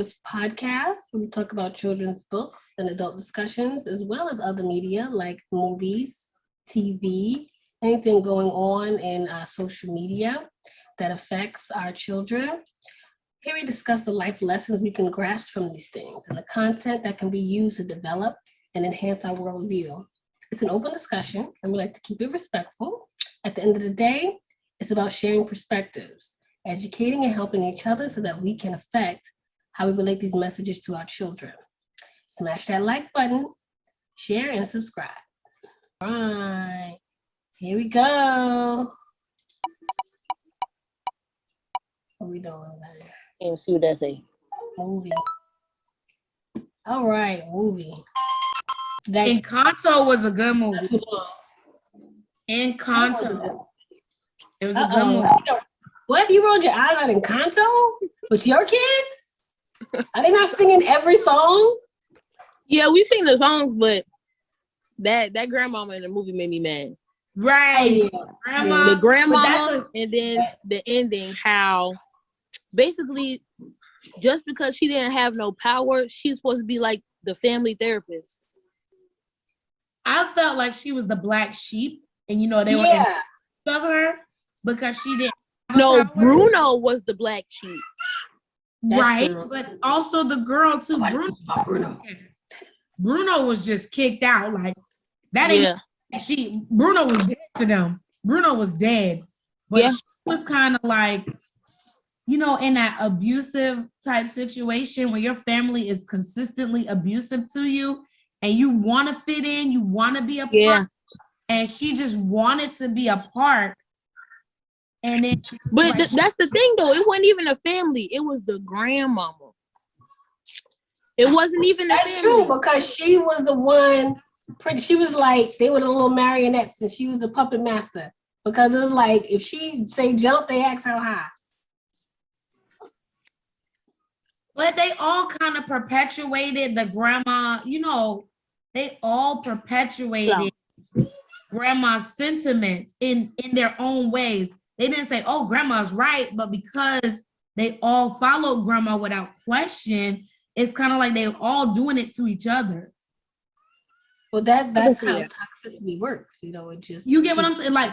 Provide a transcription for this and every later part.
This podcast where we talk about children's books and adult discussions, as well as other media like movies, TV, anything going on in social media that affects our children. Here we discuss the life lessons we can grasp from these things and the content that can be used to develop and enhance our worldview. It's an open discussion, and we like to keep it respectful. At the end of the day, it's about sharing perspectives, educating and helping each other so that we can affect how we relate these messages to our children. Smash that like button, share, and subscribe. All right, here we go. What are we doing there? And see what that say. Movie. All right, movie. Encanto was a good movie. Encanto. It was a good movie. What? You rolled your eyes on Encanto with your kids? Are they not singing every song? Yeah, we sing the songs, but that grandmama in the movie made me mad. Right. Oh, yeah. Grandma. The grandmama, and then the ending, how basically just because she didn't have no power, she's supposed to be like the family therapist. I felt like she was the black sheep, and they were of her because she didn't have No, power. Bruno was the black sheep. Right, but also the girl too. Bruno was just kicked out. Like that ain't Bruno was dead to them. Bruno was dead. But she was kind of like, in that abusive type situation where your family is consistently abusive to you and you want to fit in, you want to be a part. And she just wanted to be a part. And then, but that's the thing, though. It wasn't even a family. It was the grandmama. It wasn't even a family. That's true, because she was the one. She was like, they were the little marionettes, and she was the puppet master. Because it was like, if she say jump, they ask how high. But they all kind of perpetuated the grandma. They all perpetuated grandma's sentiments in their own ways. They didn't say, oh, grandma's right, but because they all followed grandma without question, it's kind of like they're all doing it to each other. Well, that's how toxicity works. It just... You get what I'm saying? Like,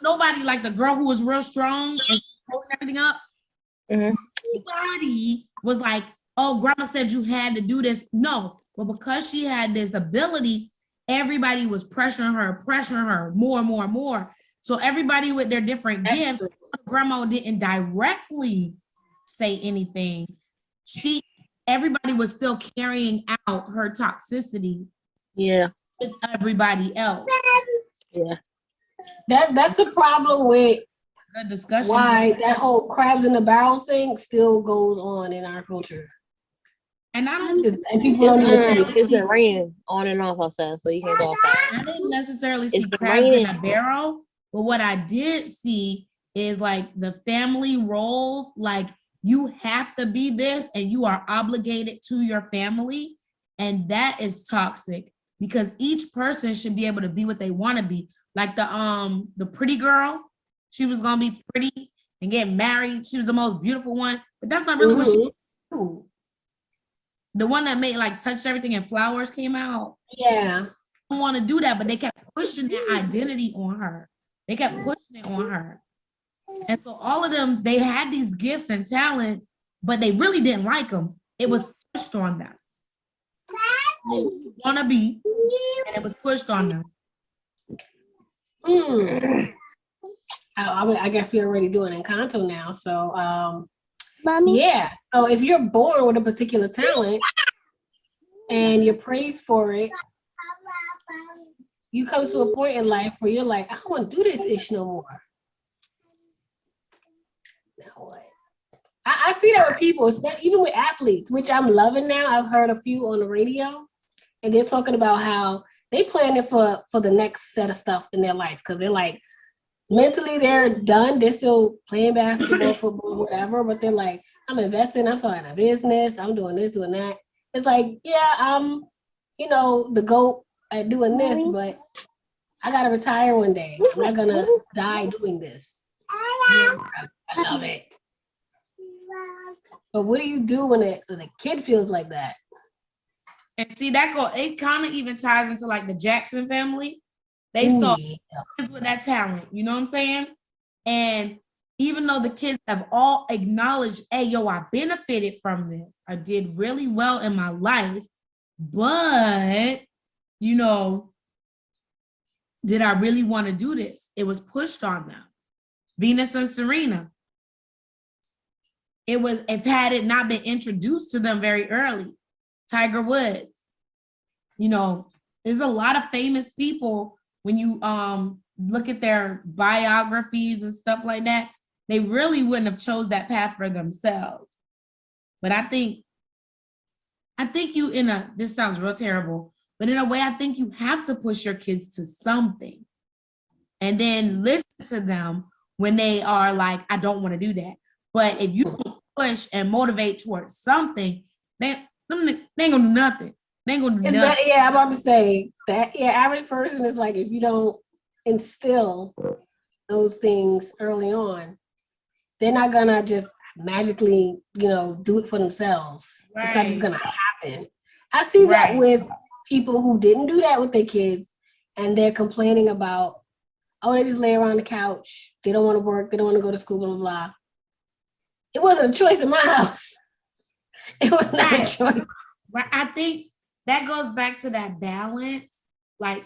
nobody, like the girl who was real strong and holding everything up, nobody was like, oh, grandma said you had to do this. No, but because she had this ability, everybody was pressuring her more and more and more. So everybody with their different gifts, grandma didn't directly say anything. Everybody was still carrying out her toxicity. Yeah. With everybody else. Yeah. That's the problem with the discussion. Why that whole crabs in the barrel thing still goes on in our culture. And I don't. And people don't it's been raining on and off outside, so you can't go outside. I didn't necessarily see crabs in a barrel. But what I did see is like the family roles, like you have to be this and you are obligated to your family. And that is toxic because each person should be able to be what they want to be. Like the pretty girl, she was going to be pretty and get married. She was the most beautiful one, but that's not really what she do. The one that made touched everything and flowers came out. Yeah. I don't want to do that, but they kept pushing that identity on her. They kept pushing it on her. And so all of them, they had these gifts and talents, but they really didn't like them. It was pushed on them. They want to be, and it was pushed on them. I guess we're already doing Encanto now. So, yeah. So if you're born with a particular talent and you're praised for it, you come to a point in life where you're like, I don't want to do this ish no more. Now what? I see that with people, even with athletes, which I'm loving now. I've heard a few on the radio, and they're talking about how they planning for the next set of stuff in their life because they're like, mentally they're done. They're still playing basketball, football, whatever, but they're like, I'm investing. I'm starting a business. I'm doing this, doing that. It's like, yeah, I'm, the GOAT at doing this, but I gotta retire one day. I'm not gonna die doing this. I love it. But what do you do when the kid feels like that? And see, it kind of even ties into like the Jackson family. They saw kids with that talent, you know what I'm saying? And even though the kids have all acknowledged, hey, yo, I benefited from this. I did really well in my life, but, you know, did I really want to do this? It was pushed on them. Venus and Serena. If had it not been introduced to them very early. Tiger Woods. You know, there's a lot of famous people when you look at their biographies and stuff like that, they really wouldn't have chose that path for themselves. But I think this sounds real terrible, but in a way, I think you have to push your kids to something and then listen to them when they are like, I don't want to do that. But if you don't push and motivate towards something, they ain't gonna do nothing. They ain't gonna do nothing. I'm about to say that. Yeah, average person is like, if you don't instill those things early on, they're not gonna just magically, do it for themselves. Right. It's not just gonna happen. I see that with people who didn't do that with their kids, and they're complaining about, oh, they just lay around the couch. They don't want to work. They don't want to go to school, blah, blah, blah. It wasn't a choice in my house. It was not a choice. Right. I think that goes back to that balance. Like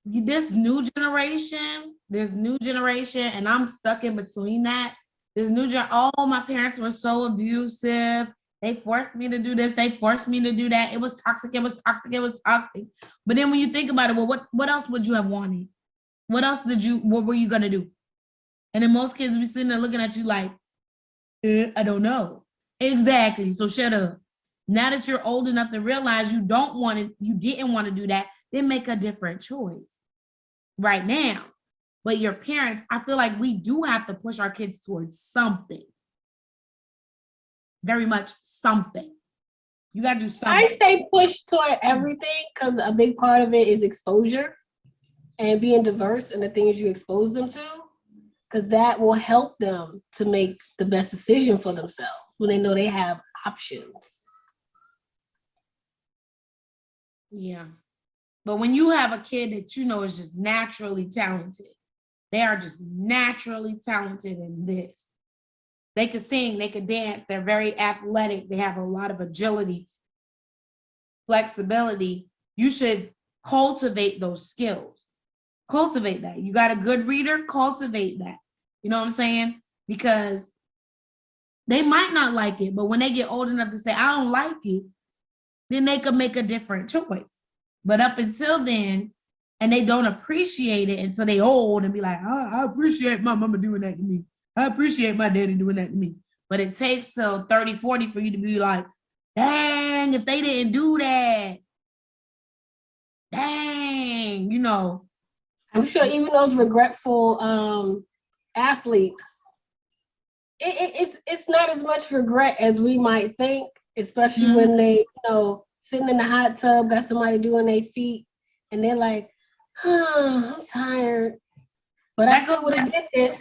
this new generation, and I'm stuck in between that. My parents were so abusive. They forced me to do this. They forced me to do that. It was toxic. But then when you think about it, well, what else would you have wanted? What were you going to do? And then most kids be sitting there looking at you like, I don't know. Exactly. So shut up. Now that you're old enough to realize you didn't want to do that, then make a different choice right now. But your parents, I feel like we do have to push our kids towards something. Very much something. You got to do something. I say push toward everything because a big part of it is exposure and being diverse in the things you expose them to, because that will help them to make the best decision for themselves when they know they have options. Yeah. But when you have a kid that you know is just naturally talented, they are just naturally talented in this. They can sing, they can dance, they're very athletic, they have a lot of agility, flexibility. You should cultivate those skills. Cultivate that. You got a good reader, cultivate that. You know what I'm saying? Because they might not like it, but when they get old enough to say, I don't like it, then they could make a different choice. But up until then, and they don't appreciate it until they old and be like, oh, I appreciate my mama doing that to me. I appreciate my daddy doing that to me. But it takes till 30, 40 for you to be like, dang, if they didn't do that, dang, I'm sure even those regretful athletes, it's not as much regret as we might think, especially when they, sitting in the hot tub, got somebody doing their feet, and they're like, I'm tired, but I still would have did this.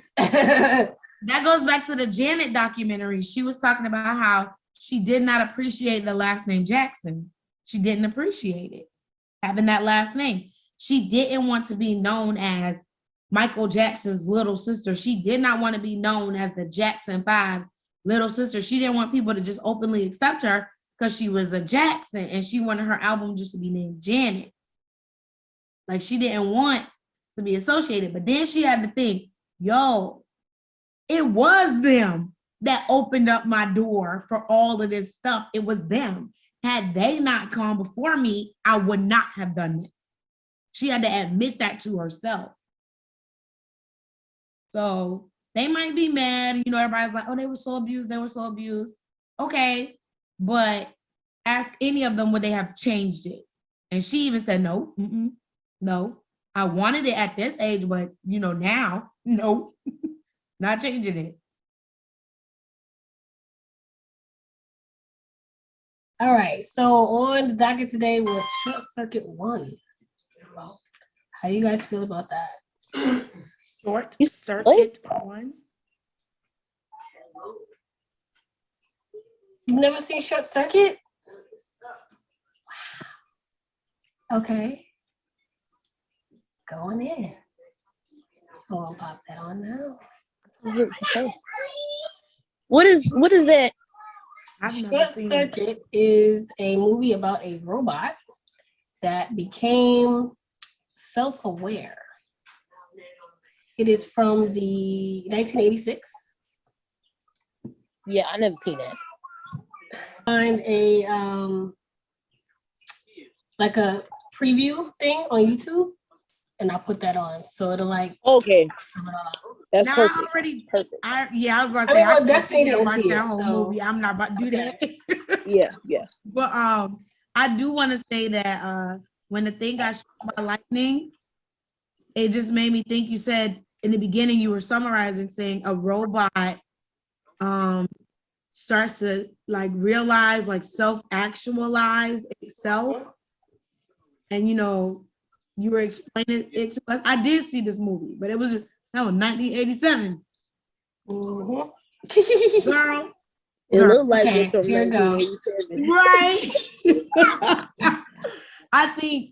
That goes back to the Janet documentary. She was talking about how she did not appreciate the last name Jackson. She didn't appreciate it, having that last name. She didn't want to be known as Michael Jackson's little sister. She did not want to be known as the Jackson 5's little sister. She didn't want people to just openly accept her because she was a Jackson, and she wanted her album just to be named Janet. Like, she didn't want to be associated. But then she had to think, yo, it was them that opened up my door for all of this stuff. It was them. Had they not come before me, I would not have done this. She had to admit that to herself. So they might be mad. Everybody's like, oh, they were so abused. Okay. But ask any of them would they have changed it. And she even said, no, no. I wanted it at this age, but now, no, not changing it. All right. So on the docket today was Short Circuit 1. How do you guys feel about that? Short Circuit 1. You've never seen Short Circuit? Wow. Okay. Going in. I'm gonna pop that on now. What is that? Short Circuit is a movie about a robot that became self-aware. It is from the 1986. Yeah, I never seen that. Find a like a preview thing on YouTube, and I'll put that on, so it'll like Okay, that's Now perfect. I already, Perfect. I was about to say, I I mean, can't Destiny sit here and didn't watch see that it, whole so- movie. I'm not about to do that. Yeah. But I do want to say that when the thing got struck by lightning, it just made me think. You said in the beginning you were summarizing saying a robot starts to like realize, like self-actualize itself, and you were explaining it to us. I did see this movie, but that was 1987. Mm-hmm. Girl. It looked like Okay, it's from here we go. 1987. Right. I think,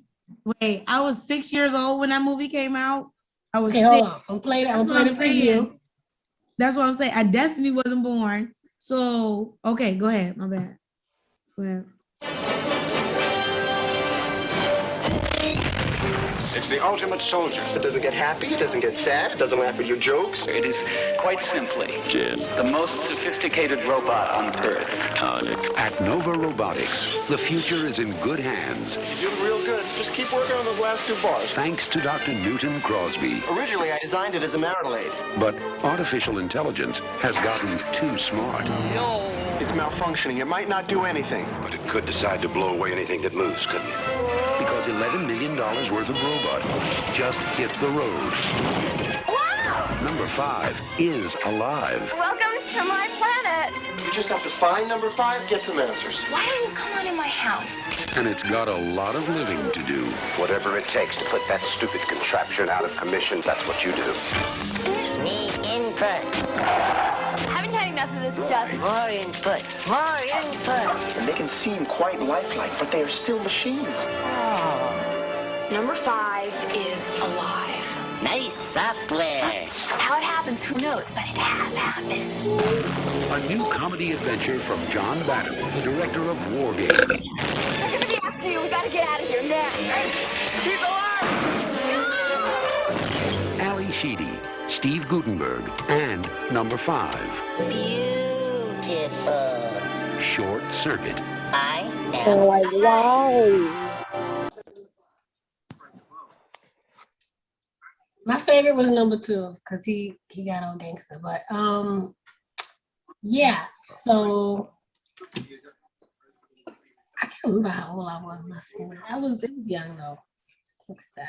I was 6 years old when that movie came out. I was Okay, six. hold on. I'm playing the preview. That's what I'm saying. Destiny wasn't born. So, okay, go ahead. My bad. Go ahead. It's the ultimate soldier. It doesn't get happy, it doesn't get sad, it doesn't laugh at your jokes. It is quite simply the most sophisticated robot on Earth. At Nova Robotics, the future is in good hands. You're doing real good. Just keep working on those last two bars. Thanks to Dr. Newton Crosby. Originally, I designed it as a marital aid. But artificial intelligence has gotten too smart. It's malfunctioning. It might not do anything. But it could decide to blow away anything that moves, couldn't it? Because $11 million worth of robot just hit the road. Wow! Number 5 is alive. Welcome to my planet. You just have to find number 5, get some answers. Why don't you come on in my house? And it's got a lot of living to do. Whatever it takes to put that stupid contraption out of commission, that's what you do. Need input. Haven't had enough of this stuff. More input. More input. And they can seem quite lifelike, but they are still machines. Number 5 is alive. Nice software. How it happens, who knows, but it has happened. A new comedy adventure from John Badham, the director of War Games. They're gonna be after you. We gotta get out of here now. Keep alive! Ali Sheedy, Steve Gutenberg, and Number 5. Beautiful. Short Circuit. I Oh, am. like, wow. My favorite was number 2 because he got on gangster. But yeah. So I can't remember how old I was listening. It was young though. 6, 7,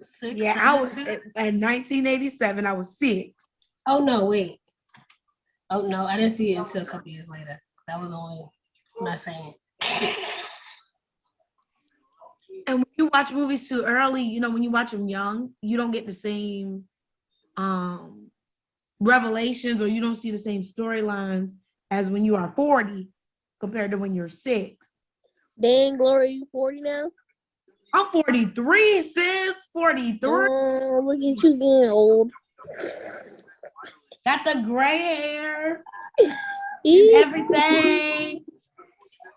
6. Yeah, I was at 1987. I was 6. Oh no, wait. Oh no, I didn't see it until a couple years later. That was only, I'm not saying. And when you watch movies too early, when you watch them young, you don't get the same revelations, or you don't see the same storylines as when you are 40 compared to when you're 6. Dang, Glory, you 40 now? I'm 43, sis. 43. Oh, look at you getting old. Got the gray hair and everything.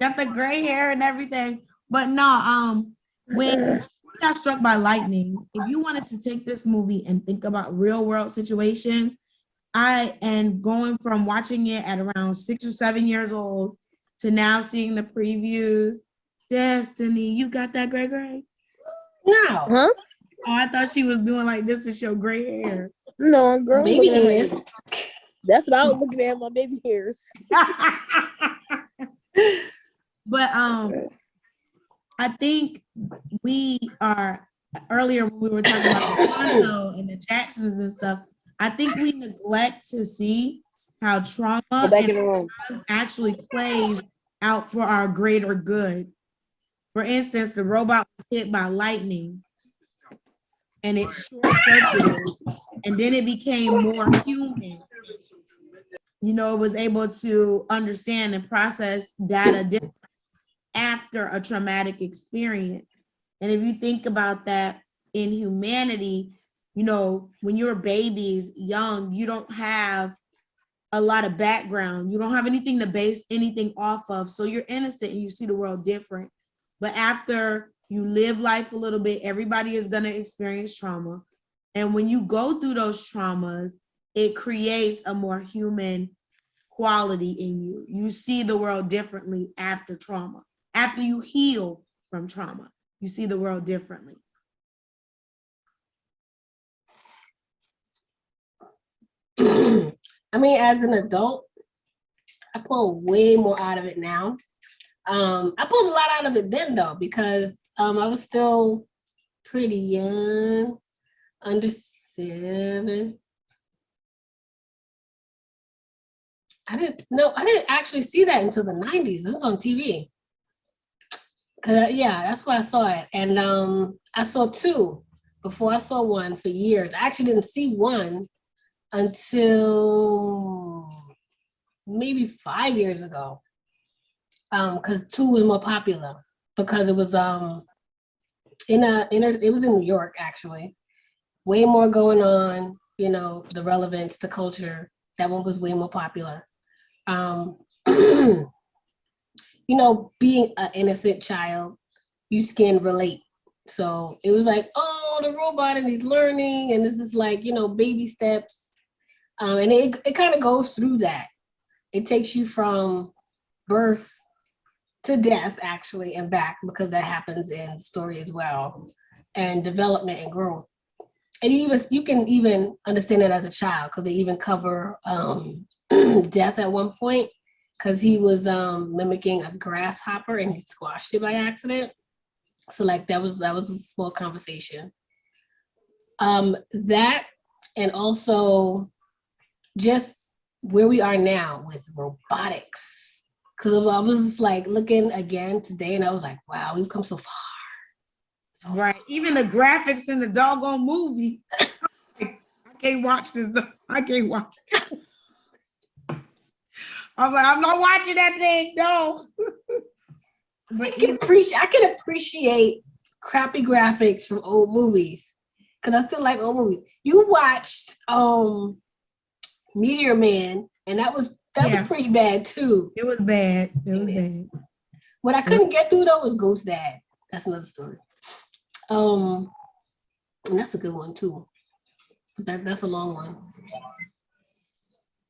Got the gray hair and everything. But no, when you got struck by lightning, if you wanted to take this movie and think about real world situations, and going from watching it at around 6 or 7 years old to now seeing the previews, Destiny, you got that gray? No. Huh? Oh, I thought she was doing like this to show gray hair. No, girl. Baby look at hairs. my- That's what I was looking at, my baby hairs. But I think we are, earlier when we were talking about the Toronto and the Jacksons and stuff, I think we neglect to see how trauma Go back in the room. actually plays out for our greater good. For instance, the robot was hit by lightning and it short-circuited, and then it became more human. it was able to understand and process data after a traumatic experience. And if you think about that in humanity, when you're babies, young, you don't have a lot of background. You don't have anything to base anything off of. So you're innocent and you see the world different. But after you live life a little bit, everybody is going to experience trauma. And when you go through those traumas, it creates a more human quality in you. You see the world differently after trauma. After you heal from trauma, you see the world differently. I mean, as an adult, I pull way more out of it now. I pulled a lot out of it then, though, because I was still pretty young, under 7. I didn't actually see that until the 90s. It was on TV. Yeah, that's why I saw it. And I saw 2 before I saw 1 for years. I actually didn't see 1 until maybe 5 years ago. Because 2 was more popular because it was it was in New York, actually. Way more going on, the relevance to culture. That one was way more popular. Being an innocent child, you can relate. So it was like, oh, the robot and he's learning, and this is like, baby steps. And it kind of goes through that. It takes you from birth to death, actually, and back, because that happens in the story as well, and development and growth. And you can even understand it as a child, because they even cover death at one point, because he was mimicking a grasshopper and he squashed it by accident. So like that was a small conversation. That, and also just where we are now with robotics. Because I was just like looking again today and I was like, wow, we've come so far. So right. Even the graphics in the doggone movie. I can't watch this. I can't watch it. I'm like, I'm not watching that thing. No. But I can appreciate crappy graphics from old movies. Because I still like old movies. You watched Meteor Man, and that was pretty bad too. It was bad. Bad. What I couldn't get through though was Ghost Dad. That's another story. And that's a good one too. That's a long one.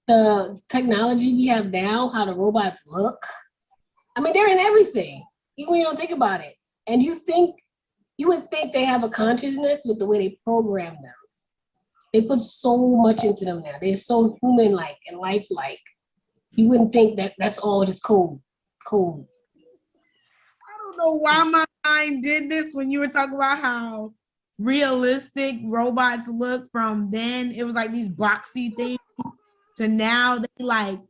The technology we have now, how the robots look. I mean, they're in everything, even when you don't think about it. And you would think they have a consciousness with the way they program them. They put so much into them now. They're so human-like and lifelike. You wouldn't think that that's all just code. I don't know why my mind did this when you were talking about how realistic robots look from then. It was like these boxy things to now they like,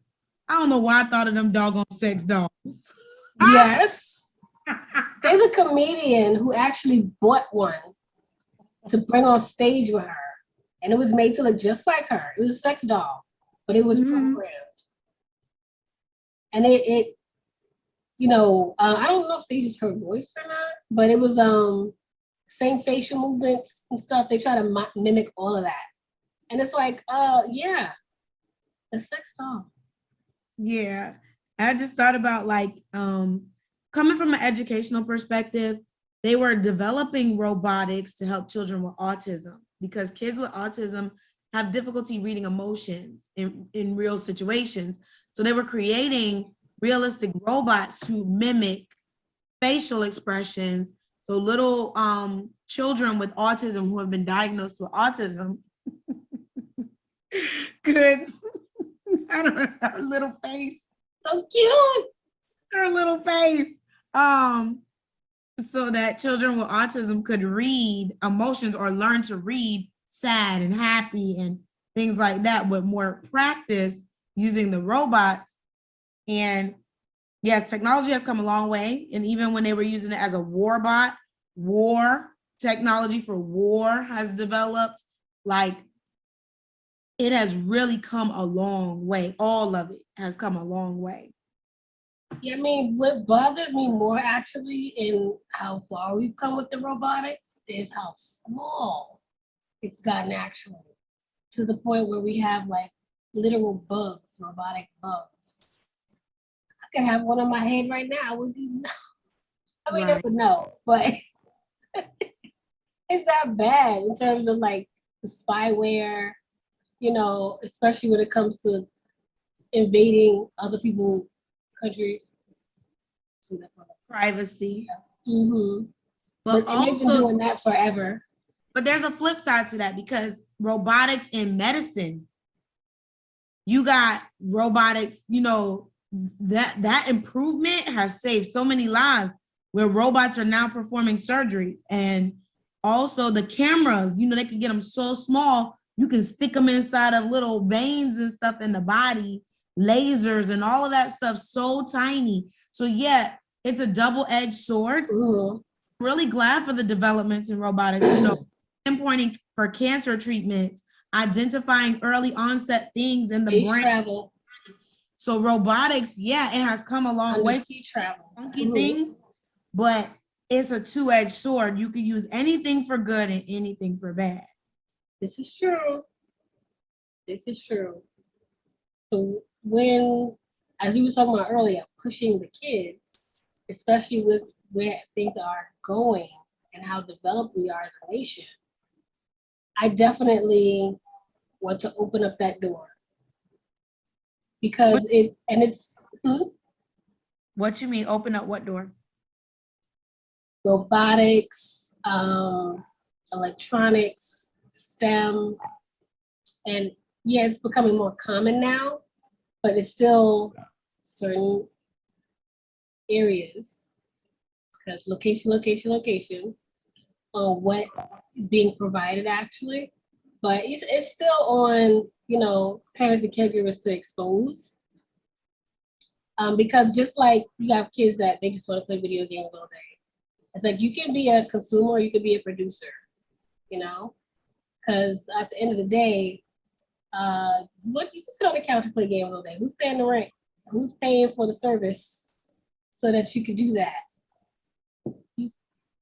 I don't know why I thought of them doggone sex dolls. Yes. There's a comedian who actually bought one to bring on stage with her. And it was made to look just like her. It was a sex doll, but it was programmed. And I don't know if they used her voice or not, but it was same facial movements and stuff. They try to mimic all of that. And it's like, yeah, a sex doll. Yeah. I just thought about like, coming from an educational perspective, they were developing robotics to help children with autism, because kids with autism have difficulty reading emotions in real situations. So they were creating realistic robots to mimic facial expressions. So little children with autism who have been diagnosed with autism could, I don't know, her little face. So cute. Her little face. So that children with autism could read emotions or learn to read sad and happy and things like that with more practice using the robots. And yes, technology has come a long way. And even when they were using it as a war bot, war technology for war has developed. Like it has really come a long way. All of it has come a long way. Yeah, I mean, what bothers me more actually in how far we've come with the robotics is how small it's gotten actually, to the point where we have like literal bugs, robotic bugs. I could have one on my head right now. I wouldn't even know. I mean, I Right. would know, but it's not bad in terms of like the spyware, you know, especially when it comes to invading other people's countries. Privacy. Mm-hmm. But And they've been also, doing that forever. but there's a flip side to that, because robotics in medicine, you got robotics, you know, that improvement has saved so many lives, where robots are now performing surgeries. And also the cameras, you know, they can get them so small, you can stick them inside of little veins and stuff in the body, lasers and all of that stuff, so tiny. So yeah, it's a double-edged sword. Mm-hmm. Really glad for the developments in robotics, you know, pinpointing for cancer treatments, identifying early onset things in the Space brain. travel. So robotics, yeah, it has come a long way. Undersea travel. Funky things, but it's a two-edged sword. You can use anything for good and anything for bad. This is true. This is true. So when, as you were talking about earlier, pushing the kids, especially with where things are going and how developed we are as a nation, I definitely want to open up that door. Because it's What you mean, open up what door? robotics, electronics, STEM, and yeah, it's becoming more common now, but it's still certain areas, because location on what is being provided actually, but it's still on, you know, parents and caregivers to expose. Because just like you have kids that they just want to play video games all day. It's like you can be a consumer, or you can be a producer, you know? Because at the end of the day, what you can sit on the couch and play games all day. Who's paying the rent? Who's paying for the service so that you could do that?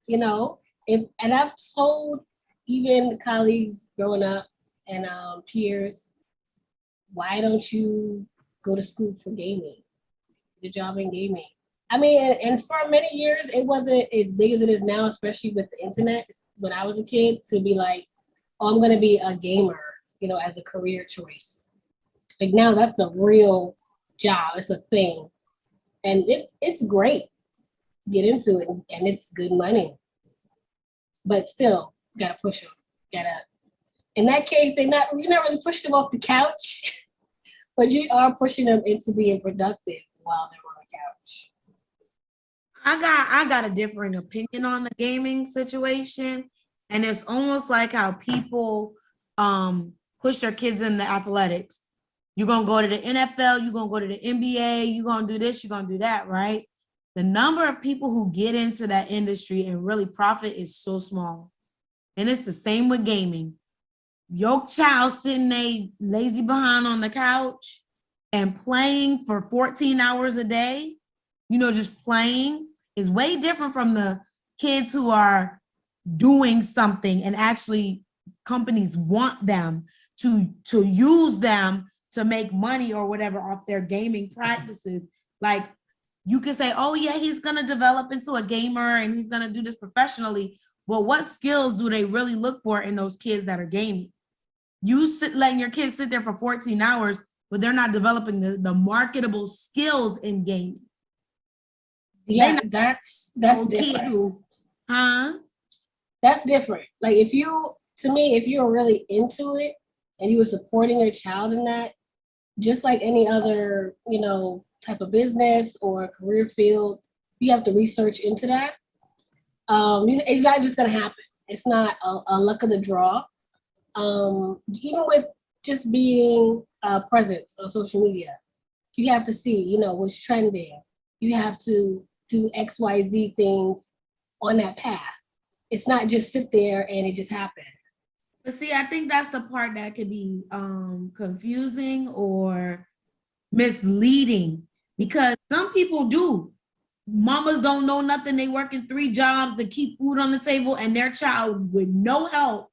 You know, and I've told even colleagues growing up and peers, why don't you go to school for gaming? Your job in gaming. I mean, and for many years, it wasn't as big as it is now, especially with the internet. When I was a kid, to be like, oh, I'm going to be a gamer, you know, as a career choice. Like now that's a real job. It's a thing. And it's great. Get into it, and it's good money. But still, gotta push them. In that case, you're not really pushing them off the couch, but you are pushing them into being productive while they're on the couch. I got a differing opinion on the gaming situation, and it's almost like how people push their kids into athletics. You're gonna go to the NFL, you're gonna go to the NBA, you're gonna do this, you're gonna do that, right? The number of people who get into that industry and really profit is so small. And it's the same with gaming. Your child sitting there lazy behind on the couch and playing for 14 hours a day, you know, just playing, is way different from the kids who are doing something and actually companies want them to use them to make money or whatever off their gaming practices. Like, you can say, oh yeah, he's gonna develop into a gamer and he's gonna do this professionally. Well, what skills do they really look for in those kids that are gaming? You letting your kids sit there for 14 hours, but they're not developing the marketable skills in gaming. Yeah, that's different. That's different. Like if you're really into it and you were supporting your child in that, just like any other, you know, type of business or career field, you have to research into that. It's not just gonna happen. It's not a luck of the draw. Even with just being a presence on social media, you have to see, you know, what's trending. You have to do XYZ things on that path. It's not just sit there and it just happened. But see, I think that's the part that could be confusing or misleading, because some people do. Mamas don't know nothing. They working 3 jobs to keep food on the table, and their child with no help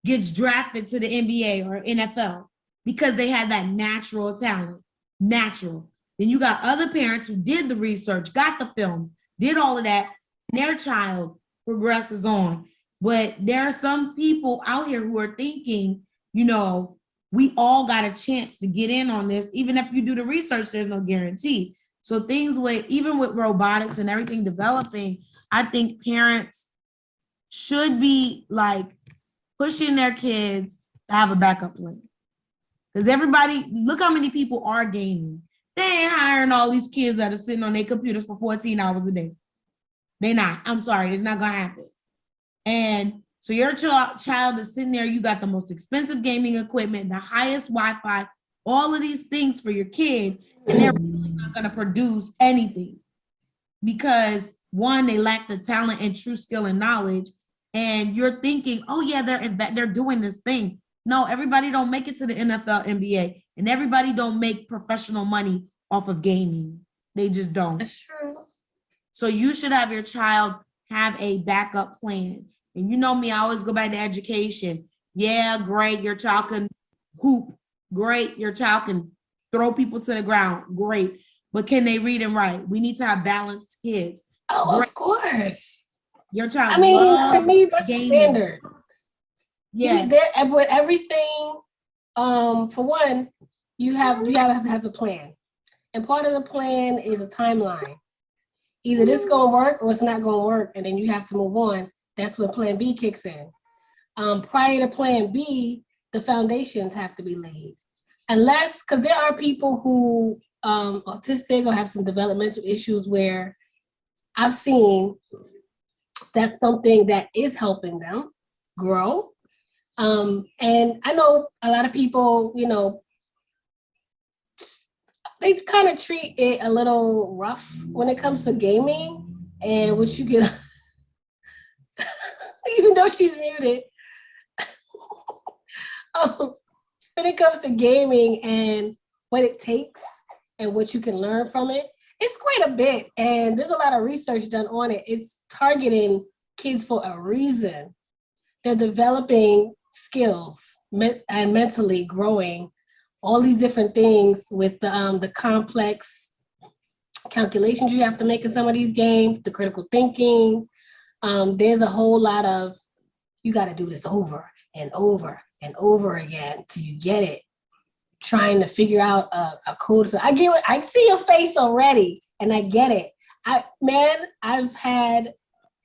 gets drafted to the NBA or NFL because they had that natural talent. Natural. Then you got other parents who did the research, got the films, did all of that, and their child progresses on. But there are some people out here who are thinking, you know, we all got a chance to get in on this. Even if you do the research, there's no guarantee. So things with, even with robotics and everything developing, I think parents should be like pushing their kids to have a backup plan. Because everybody, look how many people are gaming. They ain't hiring all these kids that are sitting on their computers for 14 hours a day. They not. I'm sorry, it's not gonna happen. And so your child is sitting there, you got the most expensive gaming equipment, the highest Wi-Fi, all of these things for your kid, and they're really not gonna produce anything. Because one, they lack the talent and true skill and knowledge. And you're thinking, oh yeah, they're doing this thing. No, everybody don't make it to the NFL, NBA, and everybody don't make professional money off of gaming. They just don't. That's true. So you should have your child have a backup plan. And you know me, I always go back to education. Yeah, great, your child can hoop. Great, your child can throw people to the ground. Great. But can they read and write? We need to have balanced kids. Oh, of course. Your child. I mean, to me, that's standard. Yeah. With everything, for one, you have to have a plan. And part of the plan is a timeline. Either this is gonna work or it's not gonna work, and then you have to move on. That's when plan B kicks in. Prior to plan B, the foundations have to be laid. Unless, because there are people who autistic or have some developmental issues where I've seen that's something that is helping them grow. And I know a lot of people, you know, they kind of treat it a little rough when it comes to gaming, and which you can, even though she's muted, when it comes to gaming and what it takes and what you can learn from it, it's quite a bit. And there's a lot of research done on it. It's targeting kids for a reason. They're developing skills and mentally growing, all these different things with the complex calculations you have to make in some of these games, the critical thinking. There's a whole lot of, you got to do this over and over and over again till you get it. Trying to figure out a code. So I get it. I see your face already, and I get it. I've had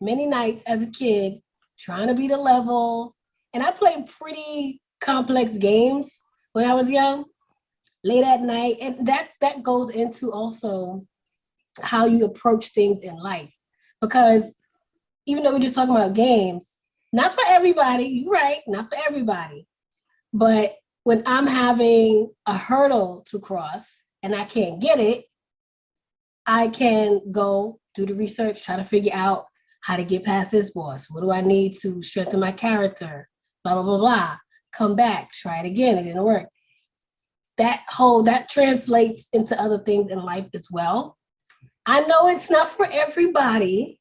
many nights as a kid trying to beat a level, and I played pretty complex games when I was young, late at night, and that goes into also how you approach things in life. Because even though we're just talking about games, not for everybody, you're right, not for everybody, but when I'm having a hurdle to cross and I can't get it, I can go do the research, try to figure out how to get past this boss. What do I need to strengthen my character? Blah, blah, blah, blah. Come back, try it again, it didn't work. That translates into other things in life as well. I know it's not for everybody,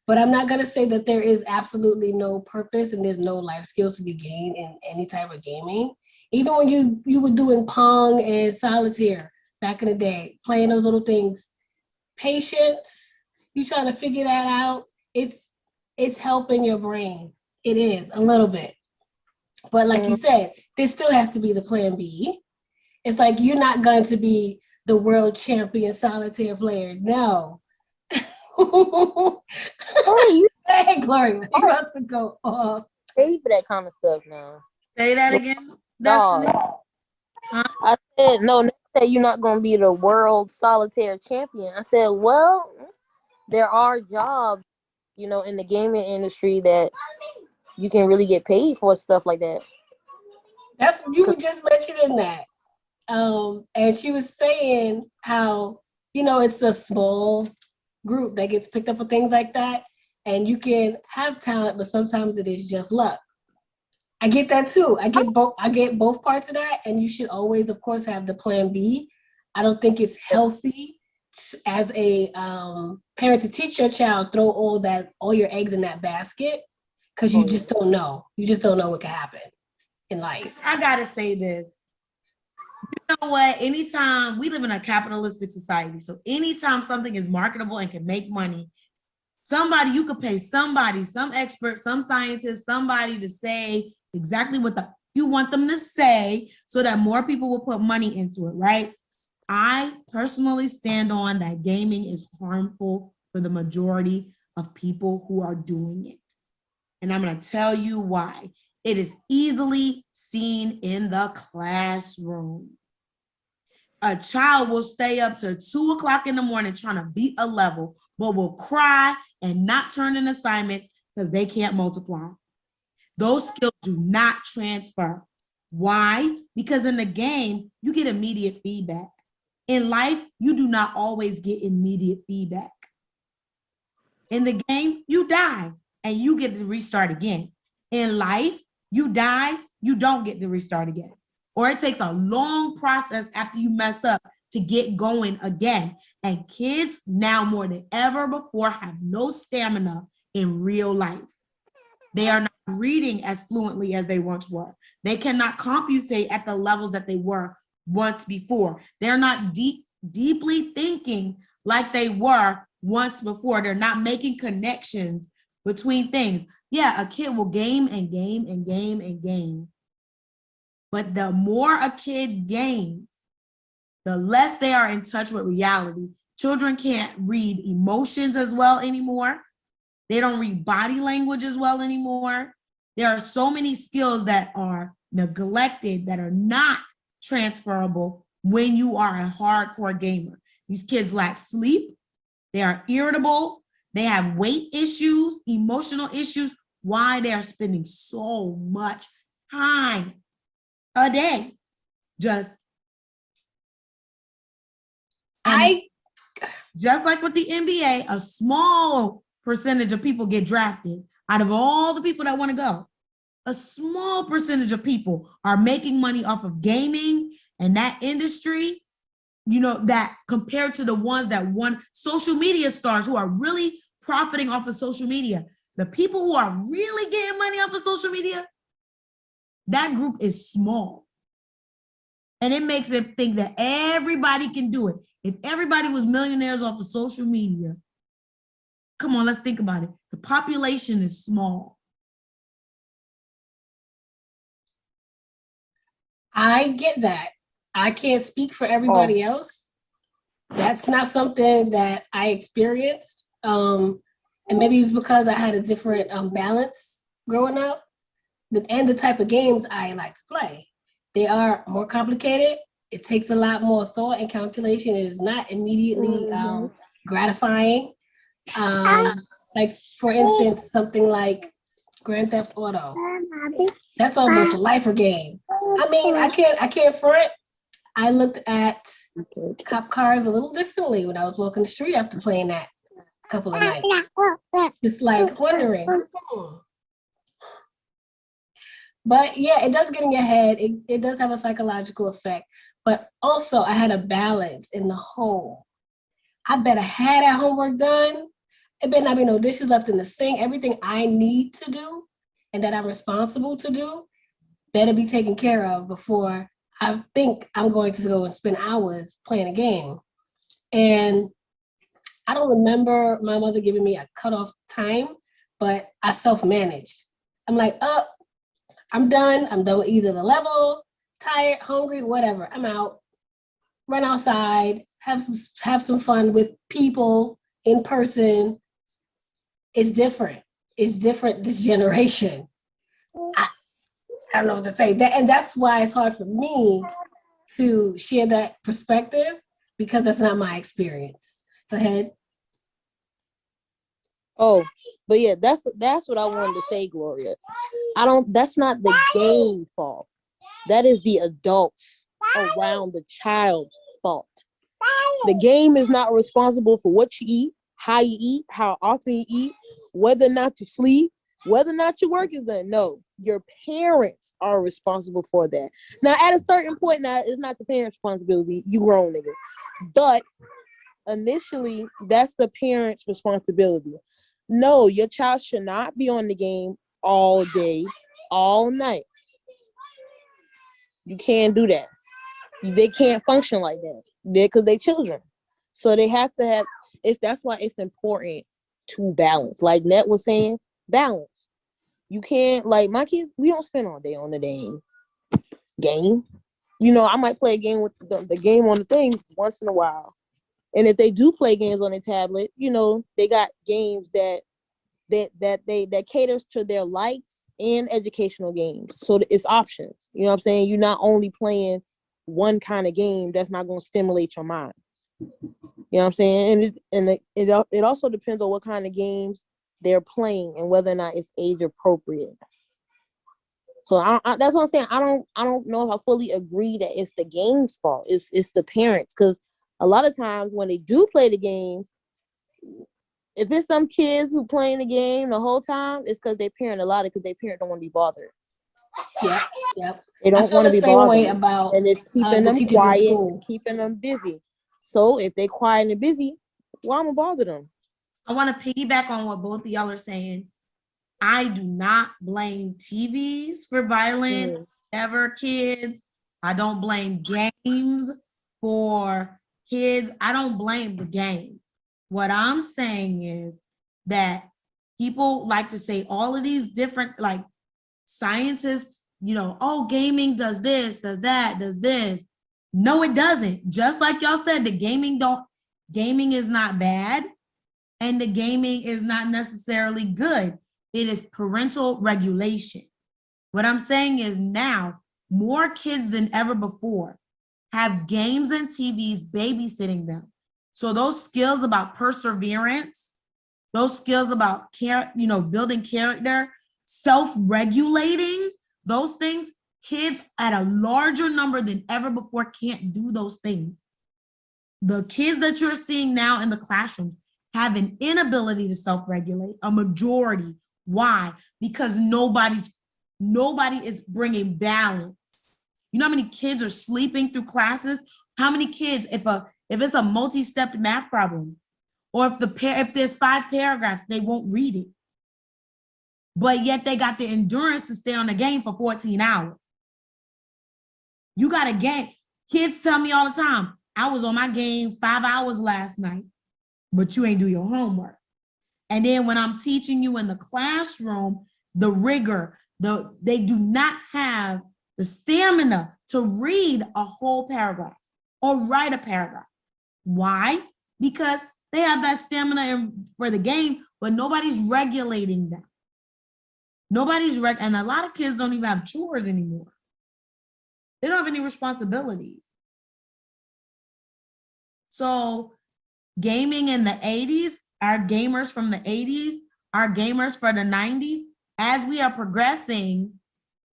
but I'm not gonna say that there is absolutely no purpose and there's no life skills to be gained in any type of gaming. Even when you were doing Pong and Solitaire back in the day, playing those little things, patience, you trying to figure that out, it's helping your brain. It is, a little bit. But like you said, there still has to be the plan B. It's like, you're not going to be the world champion solitaire player. No. Hey, Gloria, you're about to go off. Pay for that kind of stuff now. Say that again. No. I said, no, they said you're not going to be the world solitaire champion. I said, well, there are jobs, you know, in the gaming industry that you can really get paid for stuff like that. That's you were just mentioning that. And she was saying how, you know, it's a small group that gets picked up for things like that. And you can have talent, but sometimes it is just luck. I get that too. I get both parts of that, and you should always, of course, have the plan B. I don't think it's healthy as a parent to teach your child throw all your eggs in that basket, because you just don't know. You just don't know what can happen in life. I gotta say this. You know what? Anytime we live in a capitalistic society, so anytime something is marketable and can make money, you could pay somebody, some expert, some scientist, somebody to say exactly what you want them to say so that more people will put money into it, right? I personally stand on that gaming is harmful for the majority of people who are doing it. And I'm going to tell you why. It is easily seen in the classroom. A child will stay up to 2 o'clock in the morning trying to beat a level, but will cry and not turn in assignments because they can't multiply. Those skills do not transfer. Why? Because in the game, you get immediate feedback. In life, you do not always get immediate feedback. In the game, you die and you get to restart again. In life, you die, you don't get to restart again. Or it takes a long process after you mess up to get going again. And kids now more than ever before have no stamina in real life. They are not reading as fluently as they once were. They cannot computate at the levels that they were once before. They're not deeply thinking like they were once before. They're not making connections between things. Yeah, a kid will game and game and game and game. But the more a kid games, the less they are in touch with reality. Children can't read emotions as well anymore. They don't read body language as well anymore. There are so many skills that are neglected that are not transferable when you are a hardcore gamer. These kids lack sleep. They are irritable. They have weight issues, emotional issues. Why? They are spending so much time a day just like with the NBA, a small percentage of people get drafted. Out of all the people that want to go, a small percentage of people are making money off of gaming and that industry, you know, that compared to the ones that won social media stars who are really profiting off of social media. The people who are really getting money off of social media, that group is small. And it makes them think that everybody can do it. If everybody was millionaires off of social media, come on, let's think about it. The population is small. I get that. I can't speak for everybody else. That's not something that I experienced. And maybe it's because I had a different balance growing up. And the type of games I like to play. They are more complicated. It takes a lot more thought and calculation. It is not immediately gratifying. Like, for instance, something like Grand Theft Auto. That's almost a lifer game. I mean, I can't front. I looked at cop cars a little differently when I was walking the street after playing that a couple of nights. Just like wondering. But yeah, it does get in your head. It does have a psychological effect. But also, I had a balance in the home. I better have that homework done. It better not be no dishes left in the sink. Everything I need to do and that I'm responsible to do better be taken care of before I think I'm going to go and spend hours playing a game. And I don't remember my mother giving me a cutoff time, but I self-managed. I'm like, I'm done. I'm done with either the level, tired, hungry, whatever. I'm out. Run outside, have some fun with people in person. It's different. It's different this generation. I don't know what to say. And that's why it's hard for me to share that perspective, because that's not my experience. Go ahead. Oh, but yeah, that's what I wanted to say, Gloria. That's not the game fault. That is the adults around the child's fault. The game is not responsible for what you eat, how often you eat, whether or not you sleep, whether or not your work is done. No, your parents are responsible for that. Now, at a certain point, now it's not the parents' responsibility. You grown niggas, but initially, that's the parents' responsibility. No, your child should not be on the game all day, all night. You can't do that. They can't function like that. Because they're children. So they have to have, that's why it's important to balance. Like Net was saying, balance. You can't, like my kids, we don't spend all day on the game. You know, I might play a game with the game on the thing once in a while. And if they do play games on a tablet, you know, they got games that caters to their likes and educational games. So it's options. You know what I'm saying? You're not only playing one kind of game that's not going to stimulate your mind. You know what I'm saying? And it also depends on what kind of games they're playing and whether or not it's age appropriate. So that's what I'm saying. I don't know if I fully agree that it's the game's fault. It's the parents, because a lot of times when they do play the games, if it's some kids who playing the game the whole time, it's because they parent a lot because their parent don't want to be bothered. Yep. They don't want to be bothered. Way about and it's keeping the them quiet and keeping them busy. So if they quiet and busy, why am I bother them? I want to piggyback on what both of y'all are saying. I do not blame TVs for violent ever kids. I don't blame games for kids. I don't blame the game. What I'm saying is that people like to say all of these different, like scientists, you know, oh, gaming does this, does that, does this. No, it doesn't. Just like y'all said, the gaming is not bad and the gaming is not necessarily good. It is parental regulation. What I'm saying is now more kids than ever before have games and TVs babysitting them. So those skills about perseverance, those skills about building character, self-regulating, those things, kids at a larger number than ever before can't do those things. The kids that you're seeing now in the classrooms have an inability to self-regulate, a majority. Why? Because nobody is bringing balance. You know how many kids are sleeping through classes? How many kids, if it's a multi-stepped math problem, or if there's 5 paragraphs, they won't read it. But yet they got the endurance to stay on the game for 14 hours. You got a game. Kids tell me all the time, I was on my game 5 hours last night, but you ain't do your homework. And then when I'm teaching you in the classroom, the rigor, they do not have the stamina to read a whole paragraph or write a paragraph. Why? Because they have that stamina for the game, but nobody's regulating them. And a lot of kids don't even have chores anymore. They don't have any responsibilities. So gaming in the 80s, our gamers from the 80s, our gamers for the 90s, as we are progressing,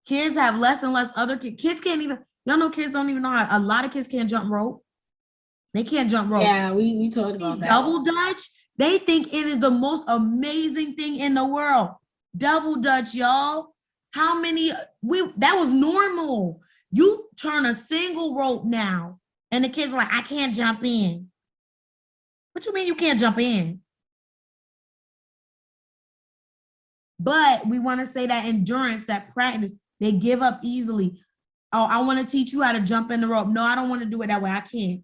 kids have less and less other kids. Kids can't even, y'all know kids don't even know how, a lot of kids can't jump rope. They can't jump rope. Yeah, we talked about that. Double Dutch, they think it is the most amazing thing in the world. Double Dutch, y'all. How many, that was normal. You turn a single rope now, and the kids are like, I can't jump in. What you mean you can't jump in? But we want to say that endurance, that practice, they give up easily. Oh, I want to teach you how to jump in the rope. No, I don't want to do it that way. I can't.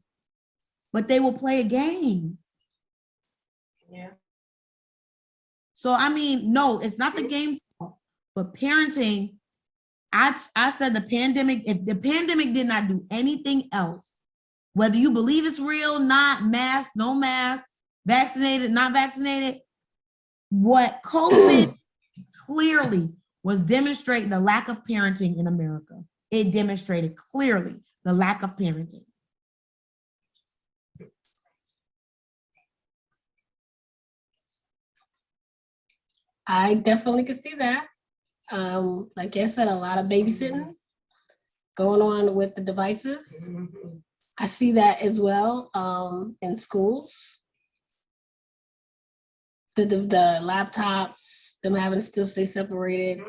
But they will play a game. Yeah. So, I mean, no, it's not the game's fault, but parenting, I said the pandemic, if the pandemic did not do anything else, whether you believe it's real, not, mask, no mask, vaccinated, not vaccinated, what COVID clearly was demonstrating the lack of parenting in America. It demonstrated clearly the lack of parenting. I definitely could see that. Like I said, a lot of babysitting going on with the devices. I see that as well in schools. The laptops, them having to still stay separated.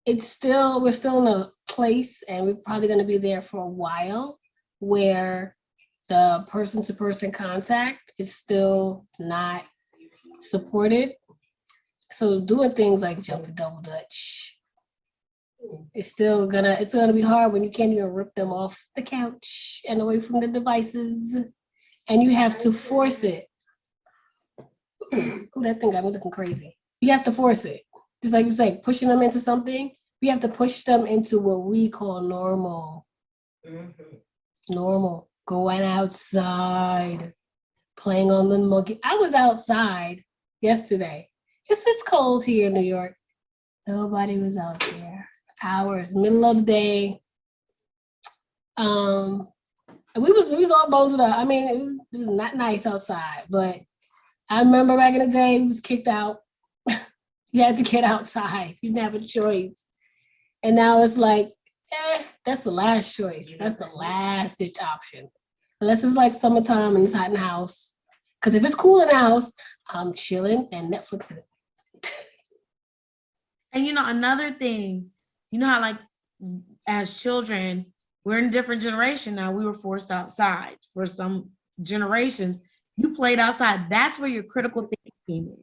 we're still in a place, and we're probably going to be there for a while, where the person-to-person contact is still not supported. So doing things like jumping double dutch, it's gonna be hard when you can't even rip them off the couch and away from the devices, and you have to force it. Ooh, that thing got me looking crazy. You have to force it. Just like you say, pushing them into something, we have to push them into what we call normal. Normal. Going outside, playing on the monkey. I was outside yesterday. It's cold here in New York. Nobody was out there. Hours, middle of the day. And we was all bundled up. I mean, it was not nice outside, but I remember back in the day, we was kicked out. You had to get outside. You didn't have a choice. And now it's like, that's the last choice. That's the last ditch option. Unless it's like summertime and it's hot in the house. Because if it's cool in the house, I'm chilling and Netflixing. And another thing, how like as children, we're in a different generation now. We were forced outside. For some generations, you played outside. That's where your critical thinking came in.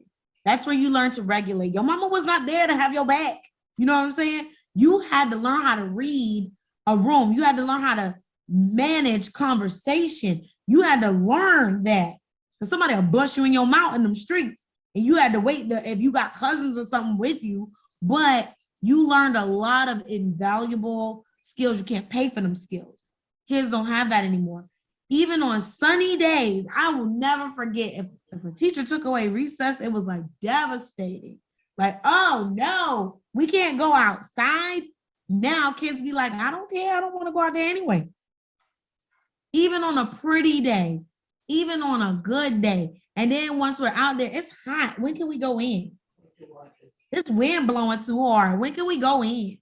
That's where you learned to regulate. Your mama was not there to have your back. You know what I'm saying? You had to learn how to read a room. You had to learn how to manage conversation. You had to learn that. Because somebody will bust you in your mouth in them streets. And you had to wait if you got cousins or something with you. But you learned a lot of invaluable skills. You can't pay for them skills. Kids don't have that anymore. Even on sunny days, I will never forget if a teacher took away recess, it was like devastating. Like, oh no, we can't go outside. Now kids be like, I don't care. I don't want to go out there anyway. Even on a pretty day, even on a good day. And then once we're out there, it's hot. When can we go in? This wind blowing too hard. When can we go in?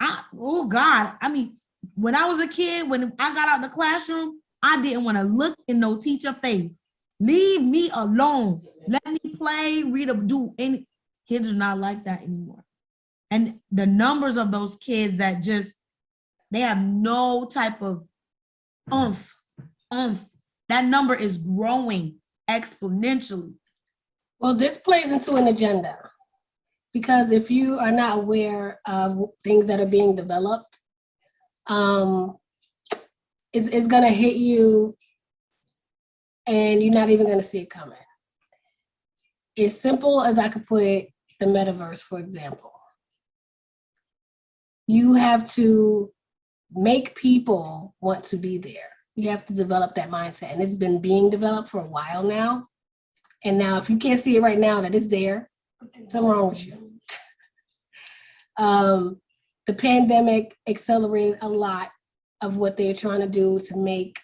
Oh God. I mean, when I was a kid, when I got out the classroom, I didn't want to look in no teacher face. Leave me alone. Let me play, read, do any. Kids are not like that anymore. And the numbers of those kids that they have no type of oomph. That number is growing exponentially. Well, this plays into an agenda, because if you are not aware of things that are being developed, it's going to hit you and you're not even going to see it coming. As simple as I could put it, the metaverse, for example. You have to make people want to be there. You have to develop that mindset. And it's been being developed for a while now. And now if you can't see it right now that it's there, something wrong with you. The pandemic accelerated a lot of what they're trying to do to make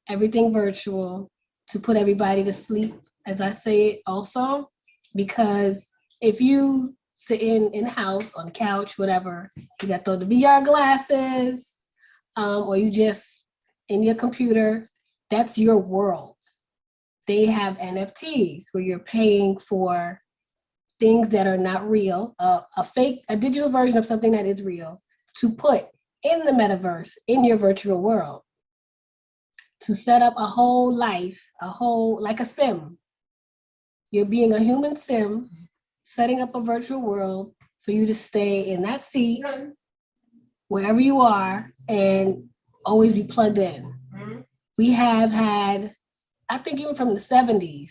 everything virtual, to put everybody to sleep, as I say it also, because if you sit in the house, on the couch, whatever, you got the VR glasses, or you just in your computer, that's your world. They have NFTs where you're paying for things that are not real, a digital version of something that is real, to put in the metaverse, in your virtual world, to set up a whole life, like a sim. You're being a human sim, setting up a virtual world for you to stay in that seat, wherever you are, and always be plugged in. We have had, I think even from the 70s,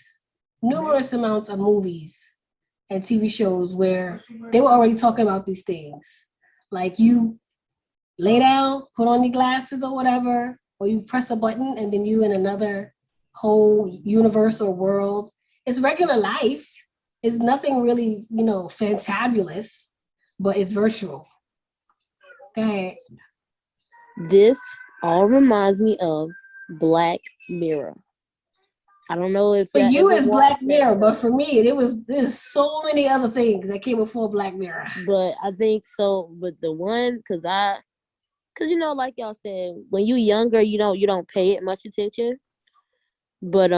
numerous amounts of movies and TV shows where they were already talking about these things. Like you lay down, put on your glasses or whatever, or you press a button and then you in another whole universe or world. It's regular life. It's nothing really, fantabulous, but it's virtual. Go ahead. This all reminds me of Black Mirror. I don't know if for you it's Black Mirror, but for me there's so many other things that came before Black Mirror. But I think so. But the one, cause like y'all said, when you younger, you don't pay it much attention. But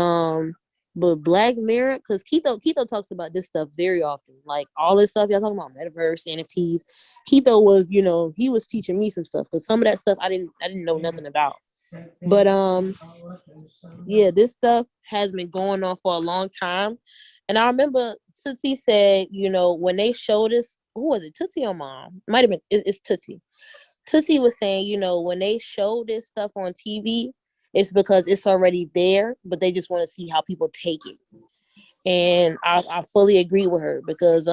But Black Mirror, because Keto talks about this stuff very often. Like all this stuff y'all talking about, metaverse, NFTs. Keto was, he was teaching me some stuff. Because some of that stuff I didn't know nothing about. But yeah, this stuff has been going on for a long time. And I remember Tootsie said, when they showed us, who was it, Tootsie or Mom? Might have been, it's Tootsie. Tootsie was saying, when they show this stuff on TV, it's because it's already there, but they just want to see how people take it. And I fully agree with her because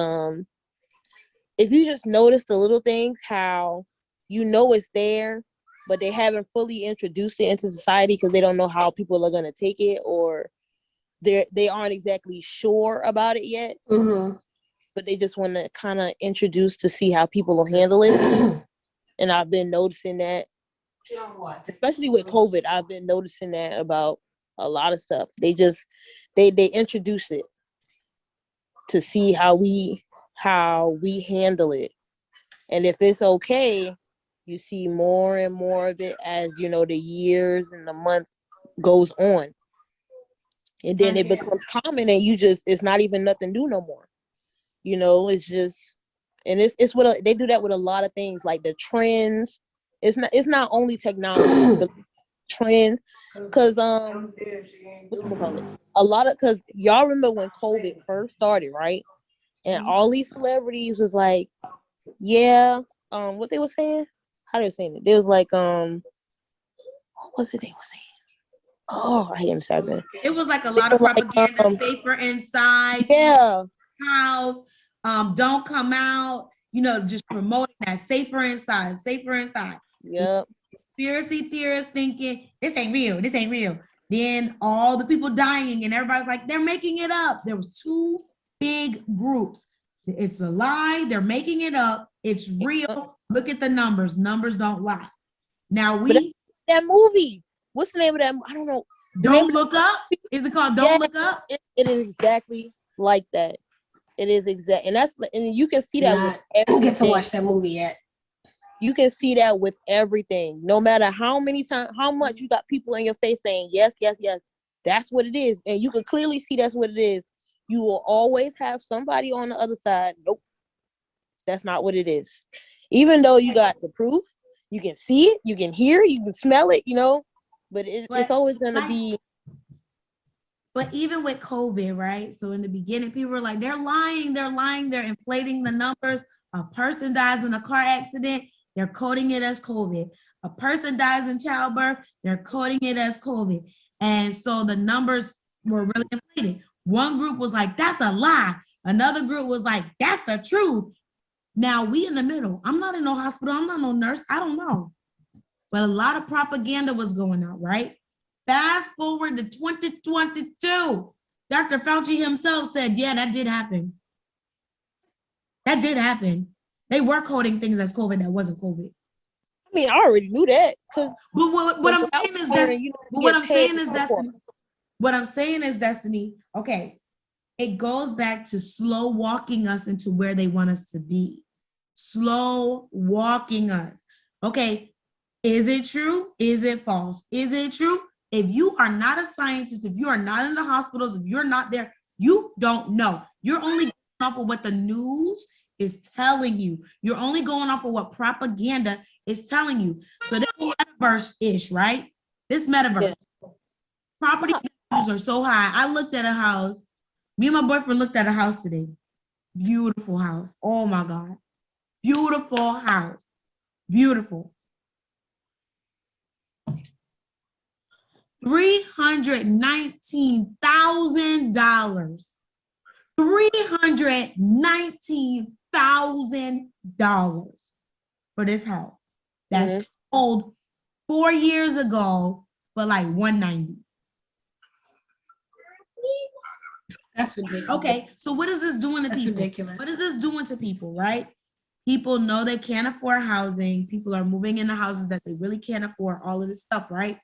if you just notice the little things, how it's there, but they haven't fully introduced it into society because they don't know how people are going to take it, or they aren't exactly sure about it yet, but they just want to kind of introduce to see how people will handle it. And I've been noticing that, especially with COVID, I've been noticing that about a lot of stuff. They introduce it to see how we handle it. And if it's okay, you see more and more of it as, the years and the month goes on. And then it becomes common and it's not even nothing new no more. It's just, and it's what they do that with a lot of things, like the trends. It's not only technology, but trends. Cause cause y'all remember when COVID first started, right? And all these celebrities was like, yeah, what they were saying? How they were saying it? They was like, what was it they were saying? Oh, I hate that. It was like a lot of propaganda, like, safer inside. Yeah. House, don't come out, just promoting that safer inside. Yep. Conspiracy theorists thinking this ain't real. Then all the people dying and everybody's like, they're making it up. There was two big groups. It's a lie. They're making it up. It's real. Look at the numbers. Numbers don't lie. Now that movie. What's the name of that? I don't know. Don't Look Up? Is it called Don't Look Up? It is exactly like that. It is exact, and you can see that with everything. I don't get to watch that movie yet. You can see that with everything. No matter how much you got people in your face saying yes, that's what it is, and you can clearly see that's what it is. You will always have somebody on the other side. Nope, that's not what it is. Even though you got the proof, you can see it, you can hear it, you can smell it, but it's always gonna be. But even with COVID, right? So in the beginning, people were like, they're lying, they're inflating the numbers. A person dies in a car accident, they're coding it as COVID. A person dies in childbirth, they're coding it as COVID. And so the numbers were really inflated. One group was like, that's a lie. Another group was like, that's the truth. Now we in the middle. I'm not in no hospital, I'm not no nurse, I don't know. But a lot of propaganda was going out, right? Fast forward to 2022. Dr. Fauci himself said, yeah, that did happen. That did happen. They were coding things as COVID that wasn't COVID. I mean, I already knew that. But what I'm saying is that what I'm saying is Destiny, okay, it goes back to slow walking us into where they want us to be. Slow walking us. Okay, is it true? Is it false? Is it true? If you are not a scientist, if you are not in the hospitals, if you're not there, you don't know. You're only going off of what the news is telling you. You're only going off of what propaganda is telling you. So this metaverse-ish, right? This metaverse. Yeah. Property values are so high. I looked at a house. Me and my boyfriend looked at a house today. Beautiful house. Oh my God. Beautiful house. Beautiful. $319,000. $319,000 for this house. That's sold 4 years ago for like $190,000. That's ridiculous. Okay, so what is this doing to people? Ridiculous. What is this doing to people, right? People know they can't afford housing. People are moving into houses that they really can't afford, all of this stuff, right?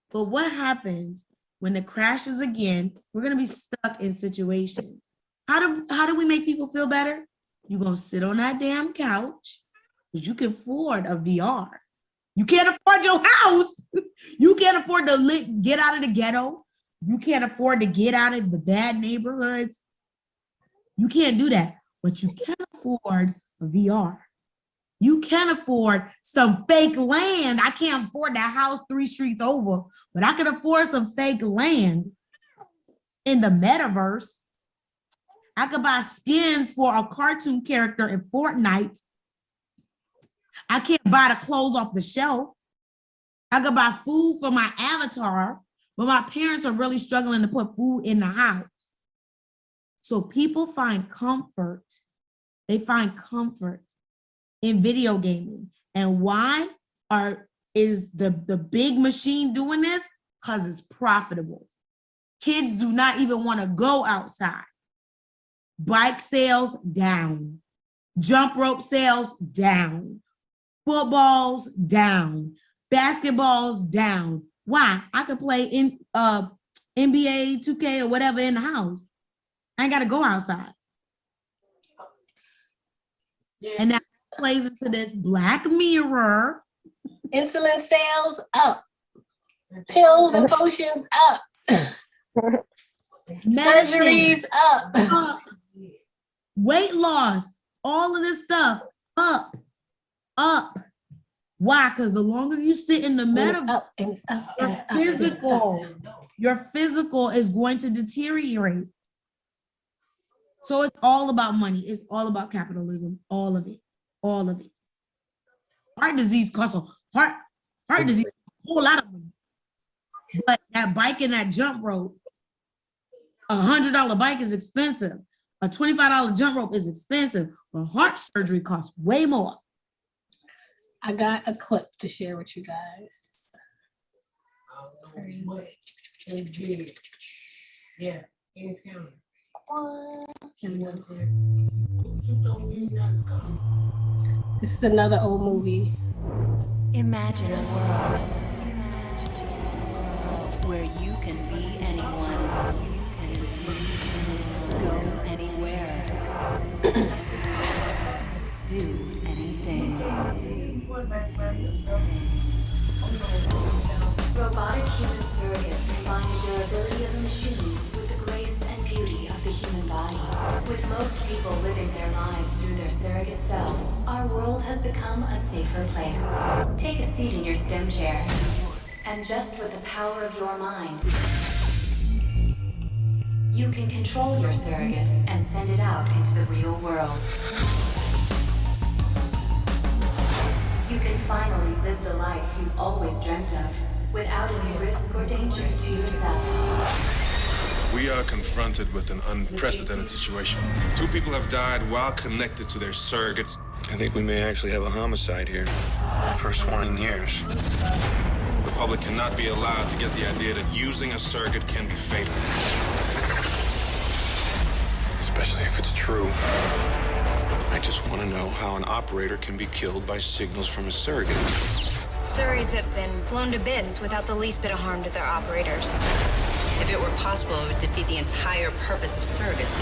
But what happens when it crashes again? We're going to be stuck in situations. How do we make people feel better? You're going to sit on that damn couch because you can afford a VR. You can't afford your house. You can't afford to get out of the ghetto. You can't afford to get out of the bad neighborhoods. You can't do that, but you can afford a VR. You can afford some fake land. I can't afford that house 3 streets over, but I can afford some fake land in the metaverse. I could buy skins for a cartoon character in Fortnite. I can't buy the clothes off the shelf. I could buy food for my avatar, but my parents are really struggling to put food in the house. So people find comfort. They find comfort in video gaming. And why is the big machine doing this? Because it's profitable. Kids do not even want to go outside. Bike sales down. Jump rope sales down. Footballs down. Basketballs down. Why? I could play in NBA 2K or whatever in the house. I ain't got to go outside. And that plays into this Black Mirror. Insulin sales up. Pills and potions up. Surgeries up. Weight loss. All of this stuff up. Why? Because the longer you sit in the metaverse, your physical is going to deteriorate. So it's all about money. It's all about capitalism. All of it. Heart disease costs heart disease, a whole lot of them. But that bike and that jump rope, $100 bike is expensive. A $25 jump rope is expensive, but heart surgery costs way more. I got a clip to share with you guys. Yeah. This is another old movie. Imagine a world where you can be anyone, go anywhere, do anything. Robotic human surrogates combine the durability of a machine with the grace and beauty of the human body. With most people living their lives through their surrogate selves, our world has become a safer place. Take a seat in your STEM chair, and just with the power of your mind, you can control your surrogate and send it out into the real world. You can finally live the life you've always dreamt of, without any risk or danger to yourself. We are confronted with an unprecedented situation. 2 people have died while connected to their surrogates. I think we may actually have a homicide here. First one in years. The public cannot be allowed to get the idea that using a surrogate can be fatal. Especially if it's true. I just want to know how an operator can be killed by signals from a surrogate. Surrogates have been blown to bits without the least bit of harm to their operators. If it were possible, it would defeat the entire purpose of surrogacy.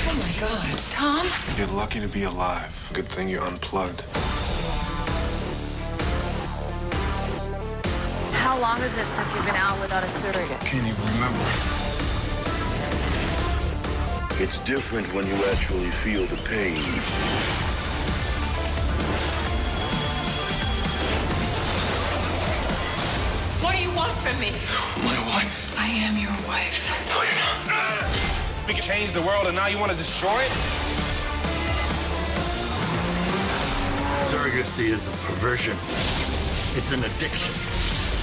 Oh my God, Tom? You're lucky to be alive. Good thing you unplugged. How long is it since you've been out without a surrogate? Can't even remember. It's different when you actually feel the pain. What do you want from me? My wife. I am your wife. No, you're not. We can change the world and now you want to destroy it? Surrogacy is a perversion. It's an addiction.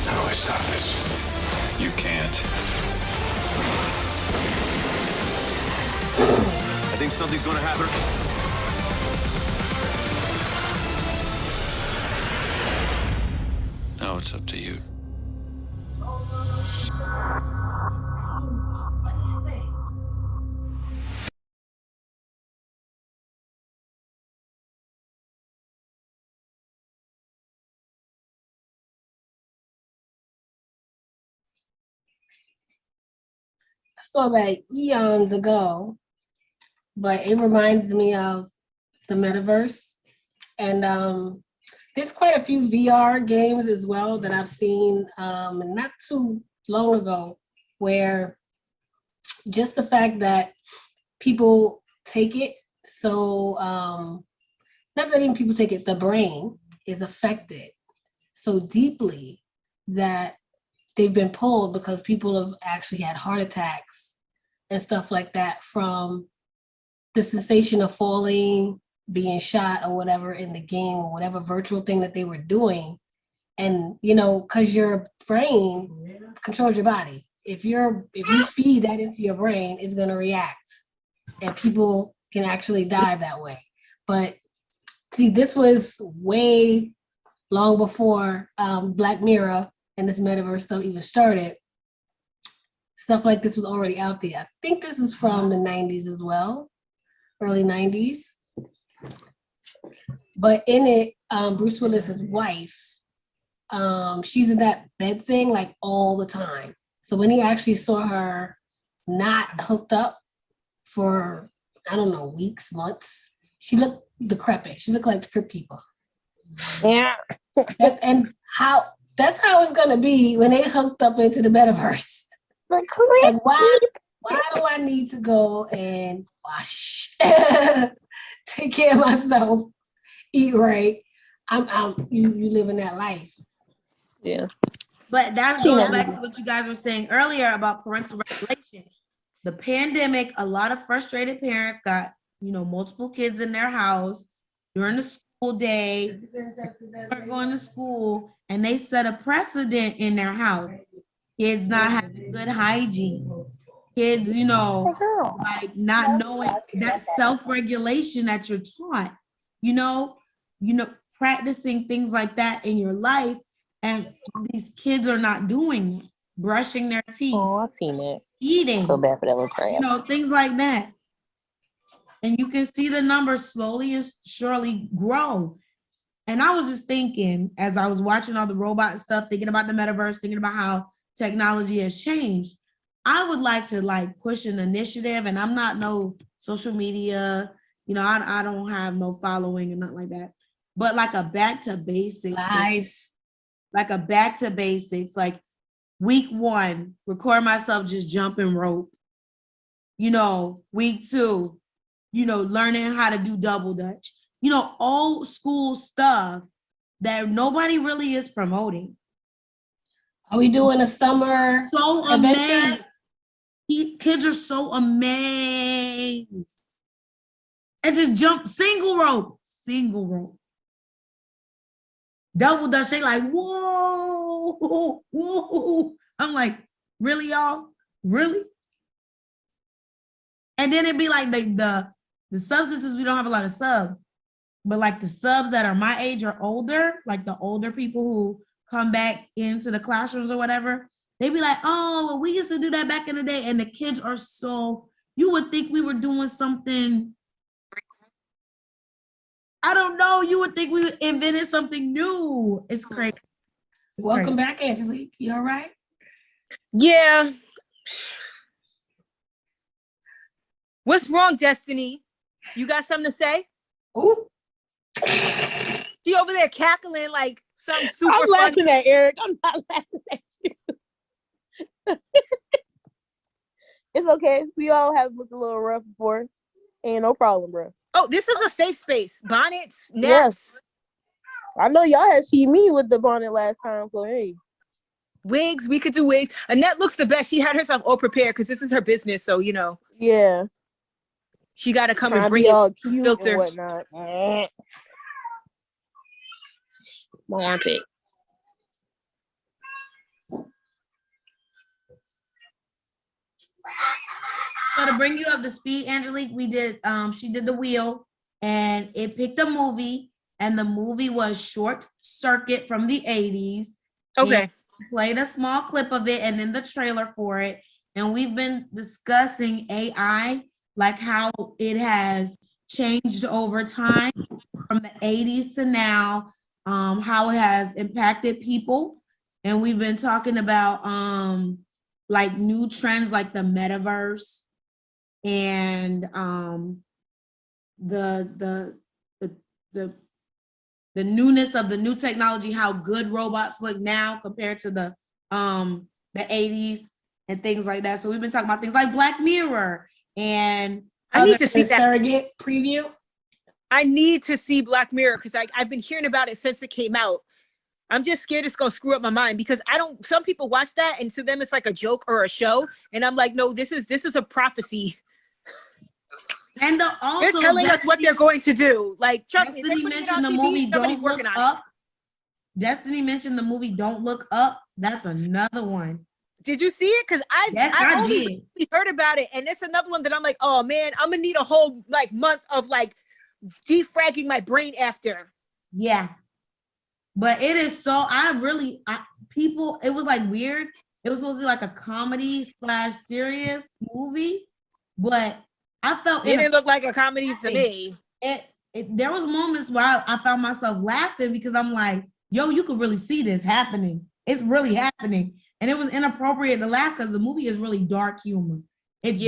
How do I stop this? You can't. I think something's gonna happen. Now it's up to you. saw that eons ago, but it reminds me of the metaverse. And there's quite a few VR games as well that I've seen not too long ago, where just the fact that people take it so, not that even people take it, the brain is affected so deeply that they've been pulled because people have actually had heart attacks and stuff like that from the sensation of falling, being shot or whatever in the game or whatever virtual thing that they were doing. And, you know, because your brain controls your body. If you feed that into your brain, it's going to react. And people can actually die that way. But see, this was way long before Black Mirror and this metaverse stuff even started. Stuff like this was already out there. I think this is from the 90s as well, early 90s. But in it, Bruce Willis's wife, she's in that bed thing like all the time. So when he actually saw her not hooked up for, I don't know, weeks, months, she looked decrepit. She looked like the Crypt Keeper. Yeah. and that's how it's gonna be when they hooked up into the metaverse. Like why do I need to go and wash, take care of myself, eat right? You living that life. Yeah. But that goes back to what you guys were saying earlier about parental regulation. The pandemic, a lot of frustrated parents got, multiple kids in their house during the school day, they're going to school, and they set a precedent in their house. Kids not having good hygiene. Kids, like not knowing that self-regulation that you're taught, practicing things like that in your life. And these kids are not doing that. Brushing their teeth. Oh, I've seen it. Eating. So bad for that little crap. Things like that. And you can see the numbers slowly and surely grow. And I was just thinking, as I was watching all the robot stuff, thinking about the metaverse, thinking about how technology has changed, I would like to push an initiative, and I'm not no social media, I don't have no following and nothing like that, but like a back to basics. Nice. Like a back to basics, like week 1, record myself just jumping rope. Week 2, learning how to do double dutch. Old school stuff that nobody really is promoting. Are we doing a summer? So amazed. Kids are so amazed. And just jump single rope. Double dutch, they like, whoa, whoa. I'm like, really, y'all? Really? And then it'd be like the substances, we don't have a lot of subs, but like the subs that are my age or older, like the older people who come back into the classrooms or whatever, they'd be like, oh, well, we used to do that back in the day. And the kids are you would think we were doing something, I don't know, you would think we invented something new. It's crazy. Welcome back, Angelique. You all right? Yeah. What's wrong, Destiny? You got something to say? Ooh. She over there cackling like something super I'm laughing at Eric. I'm not laughing at you. It's okay. We all have looked a little rough before. Ain't no problem, bro. Oh, this is a safe space. Bonnets, naps. Yes. I know y'all had seen me with the bonnet last time, so hey. Wigs, we could do wigs. Annette looks the best. She had herself all prepared because this is her business, so Yeah. She got to come Trying and bring to be all it, cute filter. and whatnot. My armpit. So to bring you up to speed, Angelique, we did, she did the wheel and it picked a movie, and the movie was Short Circuit from the 80s. Okay. Played a small clip of it and then the trailer for it. And we've been discussing AI, like how it has changed over time from the 80s to now, how it has impacted people. And we've been talking about like new trends like the metaverse and the newness of the new technology, how good robots look now compared to the 80s and things like that. So we've been talking about things like Black Mirror and I need to see that surrogate preview. I need to see Black Mirror because I've been hearing about it since it came out. I'm just scared it's gonna screw up my mind because some people watch that and to them it's like a joke or a show. And I'm like, no, this is a prophecy. And also they're telling us what they're going to do. Like, trust me, Destiny mentioned the movie Don't Look Up. Destiny mentioned the movie Don't Look Up. That's another one. Did you see it? Because I only heard about it, and it's another one that I'm like, oh man, I'm gonna need a whole like month of like defragging my brain after. Yeah, but it is so. People. It was like weird. It was supposed to be like a comedy / serious movie, but I felt it didn't look like a comedy to me. There was moments where I found myself laughing because I'm like, yo, you could really see this happening. It's really happening. And it was inappropriate to laugh because the movie is really dark humor. It's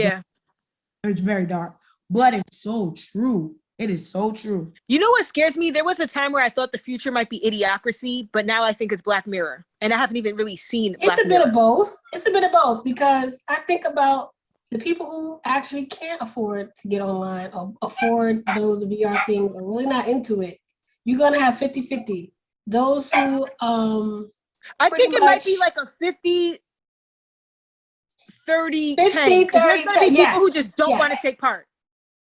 very dark, but it's so true. It is so true. You know what scares me? There was a time where I thought the future might be Idiocracy, but now I think it's Black Mirror. And I haven't even really seen Black Mirror. It's a bit of both. It's a bit of both because I think about the people who actually can't afford to get online or afford those VR things are really not into it. You're going to have 50-50. Those who I think it might be like a 50, 30, 10. 50, 30, there's going to be people who just don't want to take part.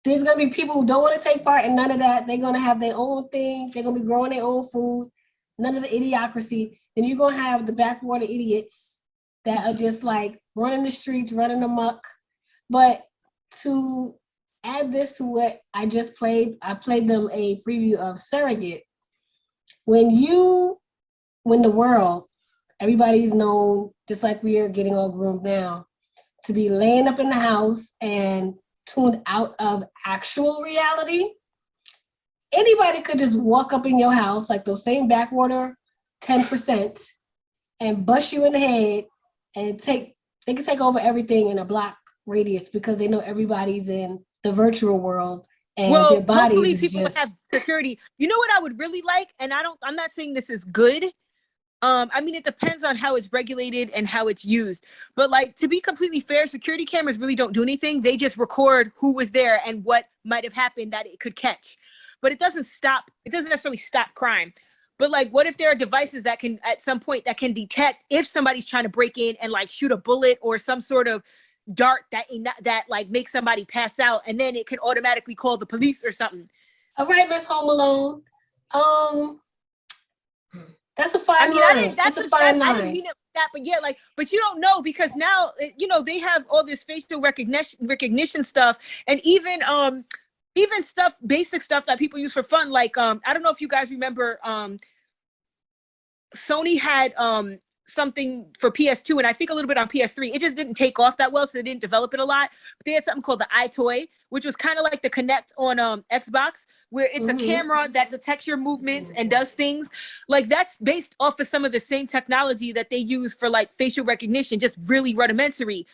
There's going to be people who don't want to take part and none of that. They're going to have their own thing. They're going to be growing their own food. None of the idiocracy. Then you're going to have the backwater idiots that are just like running the streets, running amok. But to add this to what I just played, I played them a preview of Surrogate. When the world, everybody's known, just like we are getting all groomed now, to be laying up in the house and tuned out of actual reality, anybody could just walk up in your house, like those same backwater 10%, and bust you in the head and they can take over everything in a block radius because they know everybody's in the virtual world. And their bodies hopefully people have security. You know what I would really like, and I'm not saying this is good. I mean, it depends on how it's regulated and how it's used. But like, to be completely fair, security cameras really don't do anything. They just record who was there and what might have happened that it could catch. But it doesn't necessarily stop crime. But like, what if there are devices that can, at some point, that can detect if somebody's trying to break in and like shoot a bullet or some sort of dart that like makes somebody pass out, and then it can automatically call the police or something. All right, Miss Home Alone. That's a fine line. I didn't mean it like that, but yeah, like, but you don't know because now, they have all this facial recognition stuff, and even stuff, basic stuff that people use for fun. Like, I don't know if you guys remember, Sony had something for PS2 and I think a little bit on PS3. It just didn't take off that well, so they didn't develop it a lot. But they had something called the iToy, which was kind of like the Kinect on Xbox, where it's a camera that detects your movements and does things. Like, that's based off of some of the same technology that they use for like facial recognition, just really rudimentary.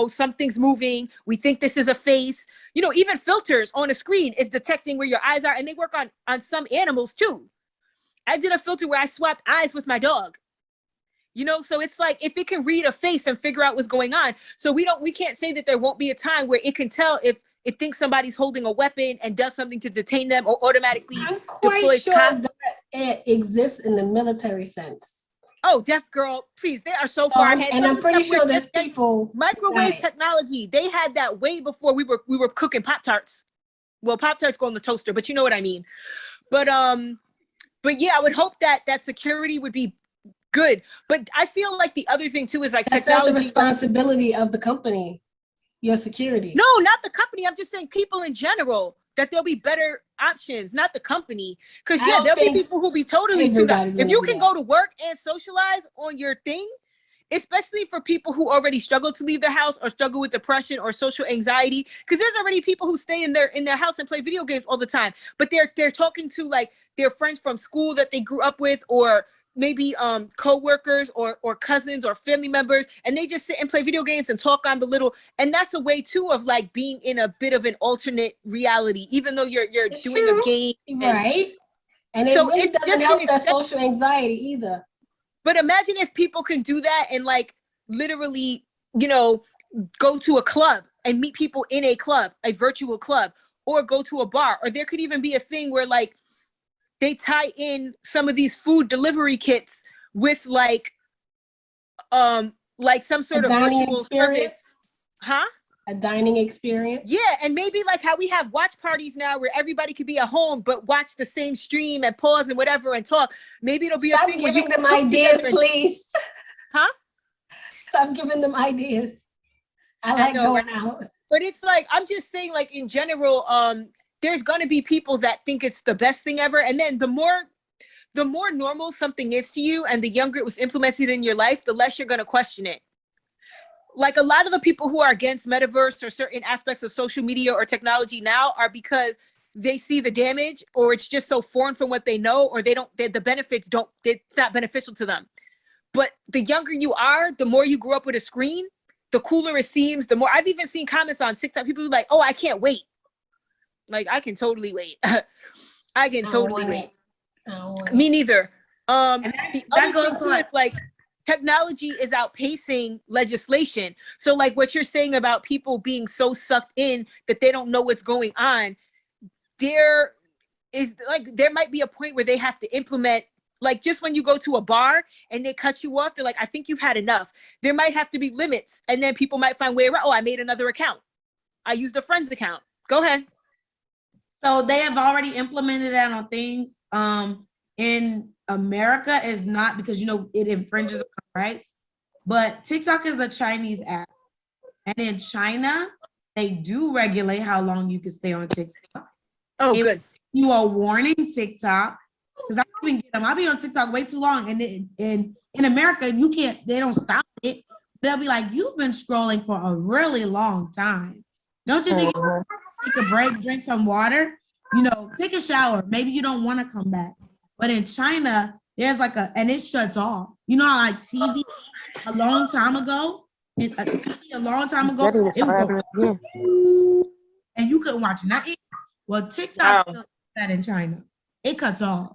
Something's moving, we think this is a face. Even filters on a screen is detecting where your eyes are, and they work on some animals too. I did a filter where I swapped eyes with my dog. So it's like, if it can read a face and figure out what's going on, so we can't say that there won't be a time where it can tell if it thinks somebody's holding a weapon and does something to detain them or automatically I'm quite sure that it exists in the military sense. Oh, deaf girl, please, they are so far ahead. And I'm pretty sure there's people. Microwave technology, they had that way before we were cooking Pop-Tarts. Well, Pop-Tarts go in the toaster, but you know what I mean. But yeah, I would hope that security would be good. But I feel like the other thing too is like, that's technology. Not the responsibility of the company, your security. No, not the company. I'm just saying people in general, that there'll be better options, not the company. Because there'll be people who'll be totally tuned out. If you can go to work and socialize on your thing, especially for people who already struggle to leave their house or struggle with depression or social anxiety, because there's already people who stay in their house and play video games all the time, but they're talking to like their friends from school that they grew up with, or maybe co-workers or cousins or family members, and they just sit and play video games and talk on the little, and that's a way too of like being in a bit of an alternate reality, even though you're It's doing true. a game. Right. And it So really it's doesn't just help that social anxiety either. But imagine if people can do that and like literally, you know, go to a club and meet people in a club, a virtual club, or go to a bar, or there could even be a thing where like they tie in some of these food delivery kits with like some sort of virtual experience. Service. Huh? A dining experience. Yeah, and maybe like how we have watch parties now where everybody could be at home but watch the same stream and pause and whatever and talk. Maybe it'll be Stop a thing where giving you them ideas, please. Huh? Stop giving them ideas. I like going out. But it's like, I'm just saying, like in general, there's gonna be people that think it's the best thing ever. And then the more normal something is to you and the younger it was implemented in your life, the less you're gonna question it. Like a lot of the people who are against metaverse or certain aspects of social media or technology now are because they see the damage, or it's just so foreign from what they know, or the benefits they're not beneficial to them. But the younger you are, the more you grew up with a screen, the cooler it seems, the more. I've even seen comments on TikTok, people are like, oh, I can't wait. Like, I can totally wait. I can totally wait. Me neither. The other thing too is like, technology is outpacing legislation. So like what you're saying about people being so sucked in that they don't know what's going on, there might be a point where they have to implement, like just when you go to a bar and they cut you off, they're like, I think you've had enough. There might have to be limits, and then people might find way around. Oh, I made another account. I used a friend's account. Go ahead. So they have already implemented that on things. In America is not, because you know it infringes on rights, but TikTok is a Chinese app, and in China they do regulate how long you can stay on TikTok. Oh, good. You are warning TikTok, because I even get them. I'll be on TikTok way too long, and in America you can't. They don't stop it. They'll be like, you've been scrolling for a really long time. Don't you think? Take a break, drink some water, you know, take a shower. Maybe you don't want to come back. But in China, there's like and it shuts off. You know how like TV a long time ago, it would go, and you couldn't watch nothing. Well, TikTok still does that in China. It cuts off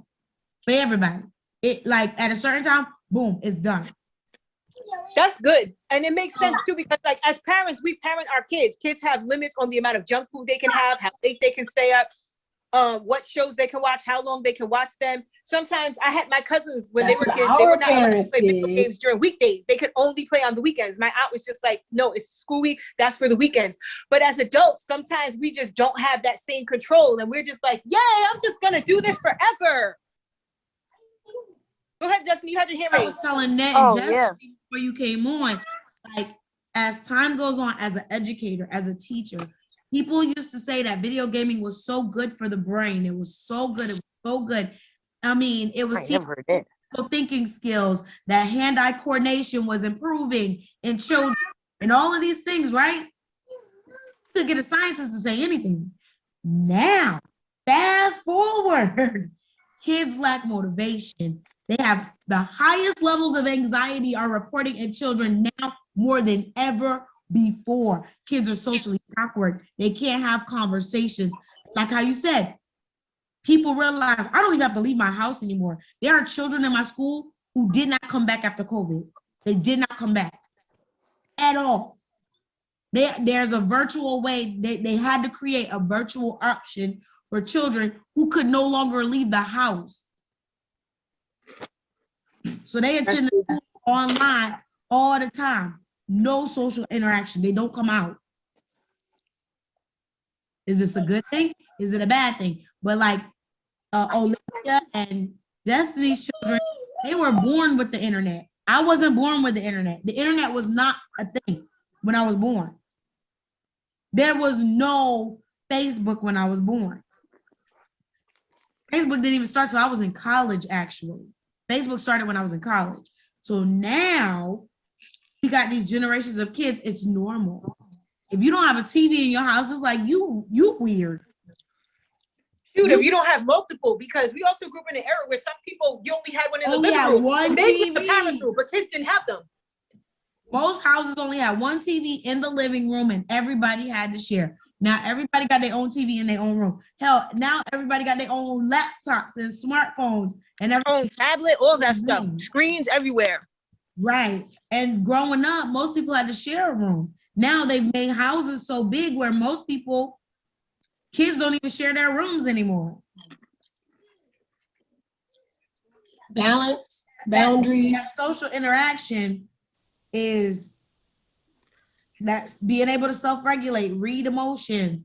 for everybody. It like at a certain time, boom, it's done. That's good. And it makes sense too, because like as parents, we parent our kids. Kids have limits on the amount of junk food they can have, how late they can stay up, what shows they can watch, how long they can watch them. Sometimes I had my cousins when they were kids, they were not allowed to play video games during weekdays. They could only play on the weekends. My aunt was just like, no, it's school week, that's for the weekends. But as adults, sometimes we just don't have that same control, and we're just like, yay, I'm just gonna do this forever. Go ahead, Justin, you had your hand raised. I was telling Ned and Justin before you came on, like as time goes on, as an educator, as a teacher, people used to say that video gaming was so good for the brain. It was so good. It was so good. I mean, it was thinking skills, that hand-eye coordination was improving in children and all of these things, right? You could get a scientist to say anything. Now, fast forward, kids lack motivation. They have the highest levels of anxiety are reporting in children now more than ever before. Kids are socially awkward. They can't have conversations. Like how you said, people realize I don't even have to leave my house anymore. There are children in my school who did not come back after COVID. They did not come back at all. There's a virtual way. They had to create a virtual option for children who could no longer leave the house. So they attend online all the time. No social interaction. They don't come out. Is this a good thing? Is it a bad thing? But like Olivia and Destiny's children, they were born with the internet. I wasn't born with the internet. The internet was not a thing when I was born. There was no Facebook when I was born. Facebook didn't even start till I was in college, actually. Facebook started when I was in college. So now you got these generations of kids, it's normal. If you don't have a TV in your house, it's like you weird. Shoot, if you don't have multiple, because we also grew up in an era where some people, you only had one in the Only living had room. one Maybe the TV. parents' room, but kids didn't have them. Most houses only had one TV in the living room and everybody had to share. Now everybody got their own TV in their own room. Hell, now everybody got their own laptops and smartphones and own tablet, all that stuff. Screens everywhere. Right. And growing up, most people had to share a room. Now they've made houses so big where most people, kids don't even share their rooms anymore. Balance, boundaries. That social interaction is that's being able to self-regulate, read emotions.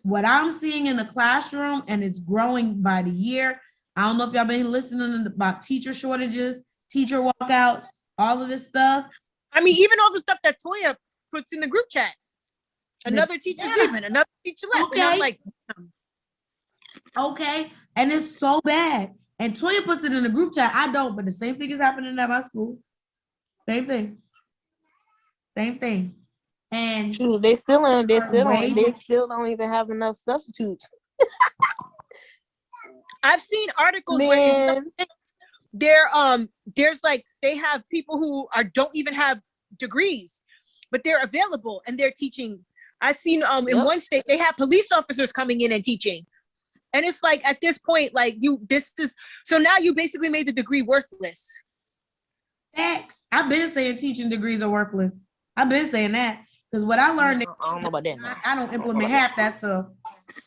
What I'm seeing in the classroom, and it's growing by the year. I don't know if y'all been listening about teacher shortages, teacher walkouts, all of this stuff. I mean, even all the stuff that Toya puts in the group chat. Another teacher's leaving, another teacher left. Okay. And I'm like, okay. And it's so bad. And Toya puts it in the group chat. I don't, but the same thing is happening at my school. Same thing. Same thing. And true, they still don't even have enough substitutes. I've seen articles where there's like they have people who don't even have degrees, but they're available and they're teaching. I've seen in one state they have police officers coming in and teaching. And it's like at this point, like so now you basically made the degree worthless. Facts. I've been saying teaching degrees are worthless. I've been saying that. Because what I learned, I don't know about that. I don't implement half that stuff.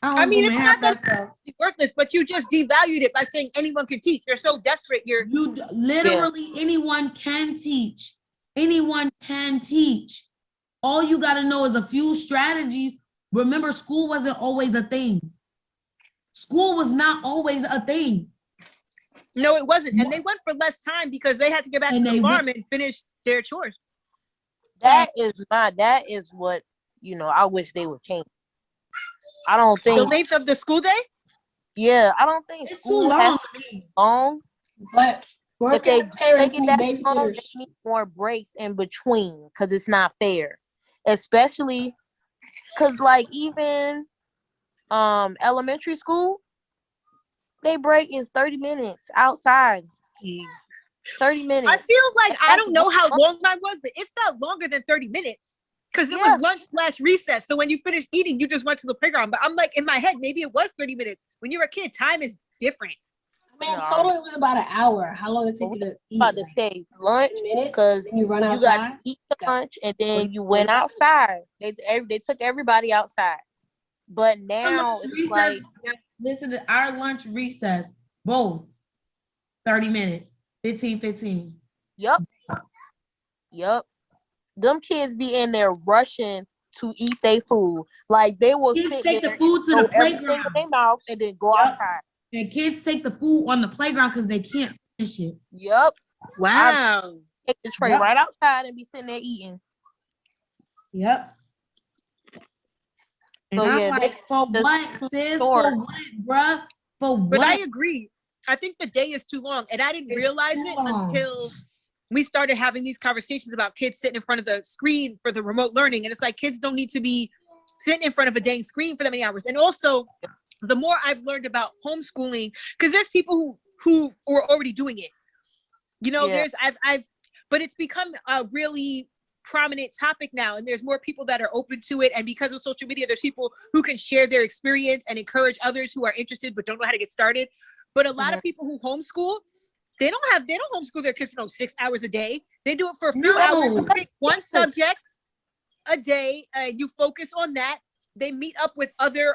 I mean, it's not that worthless, but you just devalued it by saying anyone can teach. You're so desperate. You literally anyone can teach. Anyone can teach. All you got to know is a few strategies. Remember, school wasn't always a thing. School was not always a thing. No, it wasn't. And they went for less time because they had to get back to the farm and finish their chores. That is what, I wish they would change. I don't think the length of the school day. Yeah, I don't think it's too long. But they parents take need it that babysitters. long, they need more breaks in between because it's not fair. Especially because, like, even elementary school, they break is 30 minutes outside. 30 minutes. I feel like I don't know how long I was, but it felt longer than 30 minutes because it was lunch/recess. So when you finished eating, you just went to the playground. But I'm like, in my head, maybe it was 30 minutes. When you're a kid, time is different. I mean, totally it was about an hour. How long did it take you to eat? About to say lunch because you run outside. You got to eat lunch and then you went outside. They took everybody outside. But now it's like, listen to our lunch recess, both 30 minutes. 15. Yep. Them kids be in there rushing to eat their food. Like they will kids take the food to the playground in their mouth and then go outside. And kids take the food on the playground because they can't finish it. Yep. Wow. Take the tray right outside and be sitting there eating. Yep. And so I'm like, for what, sis? For what, bruh? For what? But I agree. I think the day is too long, and I didn't realize it until we started having these conversations about kids sitting in front of the screen for the remote learning. And it's like, kids don't need to be sitting in front of a dang screen for that many hours. And also, the more I've learned about homeschooling, because there's people who are already doing it. But it's become a really prominent topic now, and there's more people that are open to it. And because of social media, there's people who can share their experience and encourage others who are interested but don't know how to get started. But a lot of people who homeschool, they don't homeschool their kids 6 hours a day. They do it for a few hours. You pick one subject a day. You focus on that. They meet up with other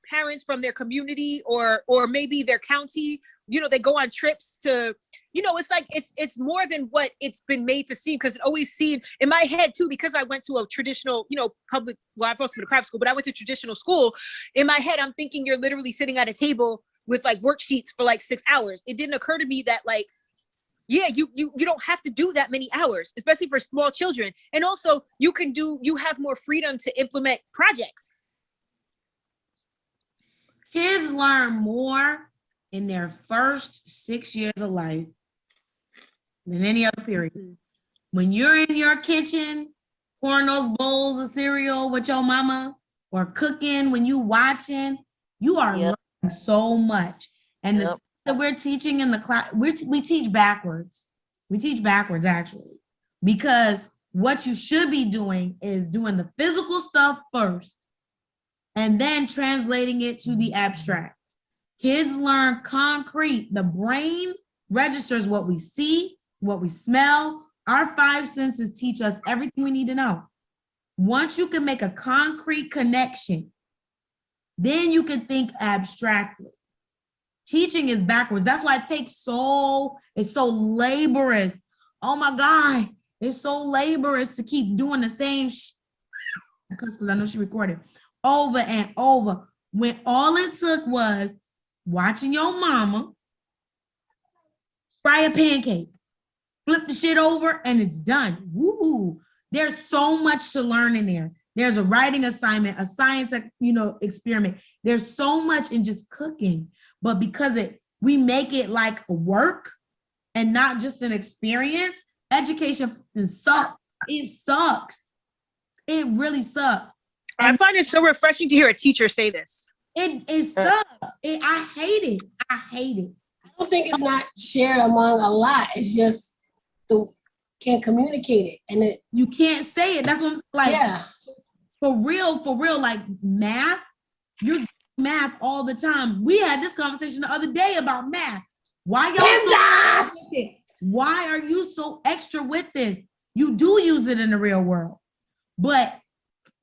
parents from their community or maybe their county. They go on trips to, it's like it's more than what it's been made to seem, because it always seemed in my head too, because I went to a traditional, public, well, I've also been to private school, but I went to traditional school. In my head, I'm thinking you're literally sitting at a table with like worksheets for like 6 hours. It didn't occur to me that like, yeah, you don't have to do that many hours, especially for small children. And also you have more freedom to implement projects. Kids learn more in their first 6 years of life than any other period. When you're in your kitchen, pouring those bowls of cereal with your mama or cooking, when you watching, you are learning so much. And the stuff that we're teaching in the class, we teach backwards. We teach backwards actually, because what you should be doing is doing the physical stuff first and then translating it to the abstract. Kids learn concrete. The brain registers what we see, what we smell. Our 5 senses teach us everything we need to know. Once you can make a concrete connection, then you can think abstractly. Teaching is backwards. That's why it's so laborious. Oh my God, it's so laborious to keep doing the same because I know she recorded over and over, when all it took was watching your mama fry a pancake, flip the shit over, and it's done. Woo! There's so much to learn in there. There's a writing assignment, a science, experiment. There's so much in just cooking, but because we make it like a work and not just an experience, education sucks. It sucks. It really sucks. I find it so refreshing to hear a teacher say this. It sucks. I hate it. I hate it. I don't think it's not shared among a lot. It's just can't communicate it, and you can't say it. That's what I'm like. Yeah. For real, like math, you're doing math all the time. We had this conversation the other day about math. Why are you so extra with this? You do use it in the real world, but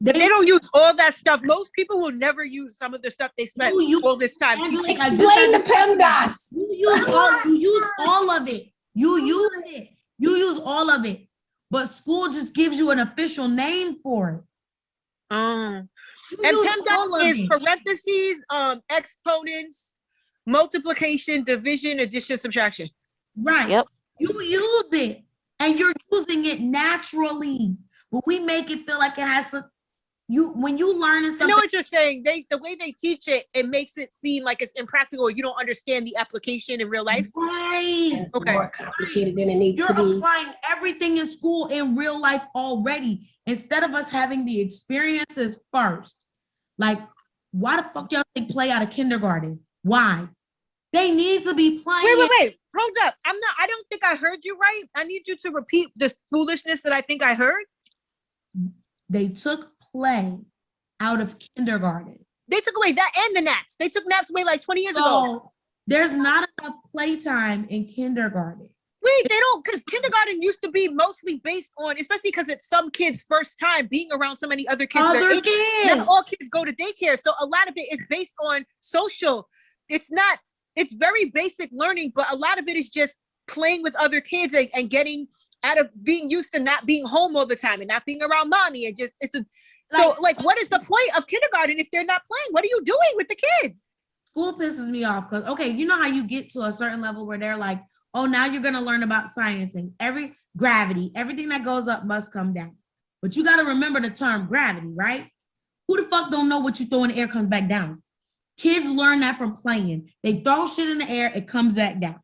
they don't use all that stuff. Most people will never use some of the stuff they spent all this time teaching. Explain the PEMDAS. You use all of it. You use all of it. But school just gives you an official name for it. And PEMDAS is parentheses, exponents, multiplication, division, addition, subtraction. Right. Yep. You use it, and you're using it naturally. But we make it feel like it has to. When you learn something, I know what you're saying. The way they teach it, it makes it seem like it's impractical. You don't understand the application in real life. Right. It's more complicated than it needs to be. You're applying everything in school in real life already, instead of us having the experiences first. Like, why the fuck y'all take play out of kindergarten? Why? They need to be playing. Wait. Hold up. I don't think I heard you right. I need you to repeat this foolishness that I think I heard. They took play out of kindergarten. They took away that and the naps. They took naps away like 20 years ago. There's not enough playtime in kindergarten. Wait, they don't, because kindergarten used to be mostly based on, especially because it's some kids' first time being around so many other kids. Not all kids go to daycare. So a lot of it is based on social. It's very basic learning, but a lot of it is just playing with other kids and getting out of being used to not being home all the time and not being around mommy. And just, so what is the point of kindergarten if they're not playing? What are you doing with the kids? School pisses me off because, okay, you know how you get to a certain level where they're like, oh, now you're going to learn about science and gravity, everything that goes up must come down. But you got to remember the term gravity, right? Who the fuck don't know what you throw in the air comes back down? Kids learn that from playing. They throw shit in the air, it comes back down.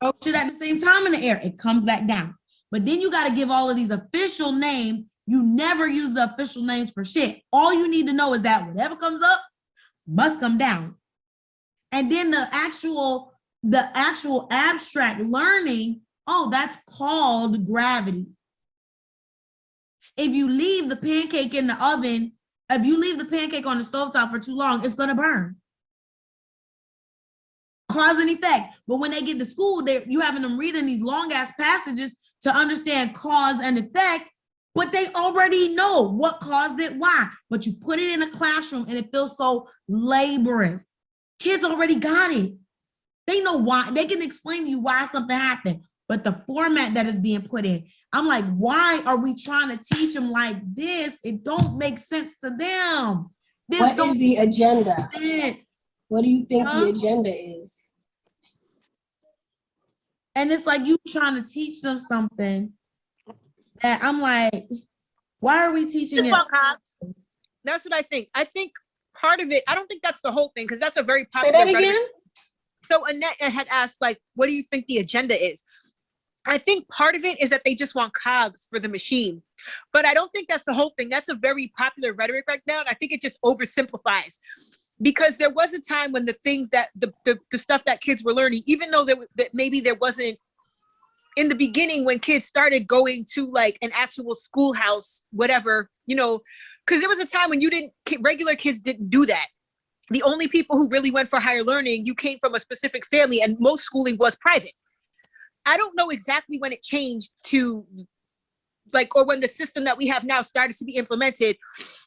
Throw shit at the same time in the air, it comes back down. But then you got to give all of these official names. You never use the official names for shit. All you need to know is that whatever comes up must come down. And then the actual abstract learning, oh, that's called gravity. If you leave the pancake in the oven, if you leave the pancake on the stovetop for too long, it's going to burn. Cause and effect. But when they get to school, you having them reading these long ass passages to understand cause and effect, but they already know what caused it, why. But you put it in a classroom and it feels so laborious. Kids already got it. They know why. They can explain to you why something happened. But the format that is being put in, I'm like, why are we trying to teach them like this? It don't make sense to them. What is the agenda? What do you think the agenda is? And it's like you trying to teach them something that I'm like, why are we teaching it? That's what I think. I think part of it, I don't think that's the whole thing, because that's a very popular. Say that again? So Annette had asked, like, what do you think the agenda is? I think part of it is that they just want cogs for the machine. But I don't think that's the whole thing. That's a very popular rhetoric right now. And I think it just oversimplifies. because there was a time when the things that the stuff that kids were learning, even though that maybe there wasn't in the beginning when kids started going to like an actual schoolhouse, whatever, you know, because there was a time when regular kids didn't do that. The only people who really went for higher learning, you came from a specific family, and most schooling was private. I don't know exactly when it changed to like, or when the system that we have now started to be implemented,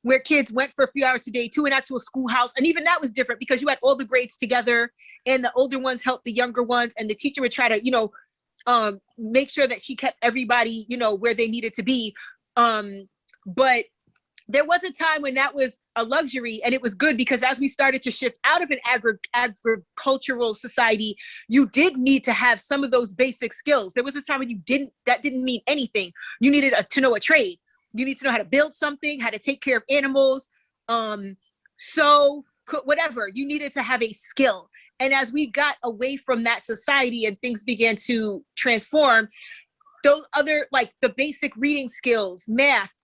where kids went for a few hours a day to an actual schoolhouse. And even that was different because you had all the grades together and the older ones helped the younger ones. And the teacher would try to, you know, make sure that she kept everybody, you know, where they needed to be. But there was a time when that was a luxury, and it was good because as we started to shift out of an agricultural society, you did need to have some of those basic skills. There was a time when that didn't mean anything. You needed to know a trade. You need to know how to build something, how to take care of animals, whatever. You needed to have a skill. And as we got away from that society and things began to transform, those other, like the basic reading skills, math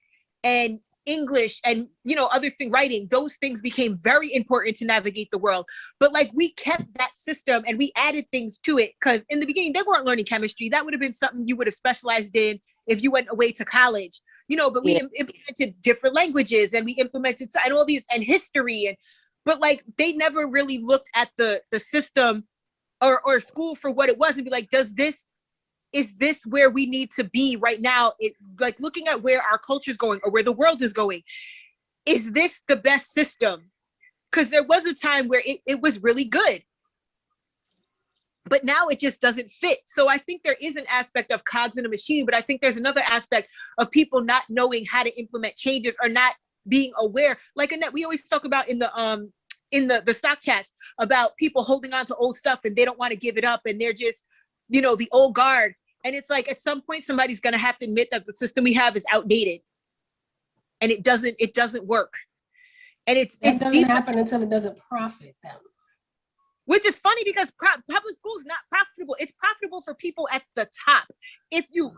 and English and, you know, other thing, writing, those things became very important to navigate the world. But like we kept that system and we added things to it because in the beginning, they weren't learning chemistry. That would have been something you would have specialized in if you went away to college, you know, but we implemented different languages and we implemented and all these and history and, but like they never really looked at the system or school for what it was and be like, is this where we need to be right now? Like looking at where our culture is going or where the world is going. Is this the best system? Because there was a time where it was really good. But now it just doesn't fit. So I think there is an aspect of cogs in a machine, but I think there's another aspect of people not knowing how to implement changes or not being aware. Like Annette, we always talk about in the stock chats about people holding on to old stuff and they don't want to give it up and they're just, you know, the old guard. And it's like, at some point, somebody's going to have to admit that the system we have is outdated and it doesn't work. And it doesn't happen until it doesn't profit them. Which is funny because public school is not profitable. It's profitable for people at the top. If you're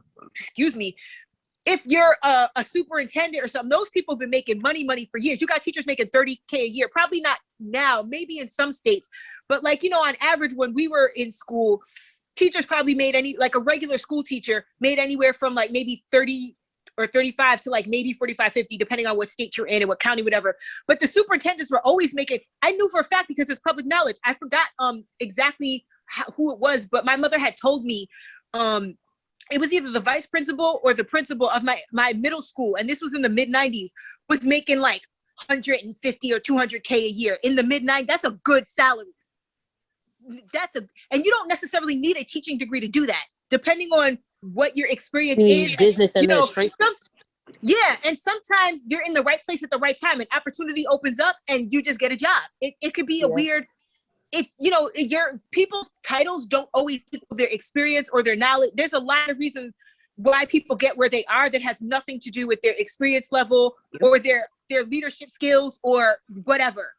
a superintendent or something, those people have been making money for years. You got teachers making $30K a year, probably not now, maybe in some states. But like, you know, on average, when we were in school, teachers probably made a regular school teacher made anywhere from like maybe 30 or 35 to like maybe 45, 50, depending on what state you're in and what county, whatever. But the superintendents were always making, I knew for a fact because it's public knowledge. I forgot exactly who it was, but my mother had told me it was either the vice principal or the principal of my middle school. And this was in the mid 90s, was making like 150 or 200K a year in the mid 90s. That's a good salary. And you don't necessarily need a teaching degree to do that, depending on what your experience is. Business administration. And sometimes you're in the right place at the right time and opportunity opens up and you just get a job. It could be a weird, your people's titles don't always equal their experience or their knowledge. There's a lot of reasons why people get where they are that has nothing to do with their experience level or their leadership skills or whatever.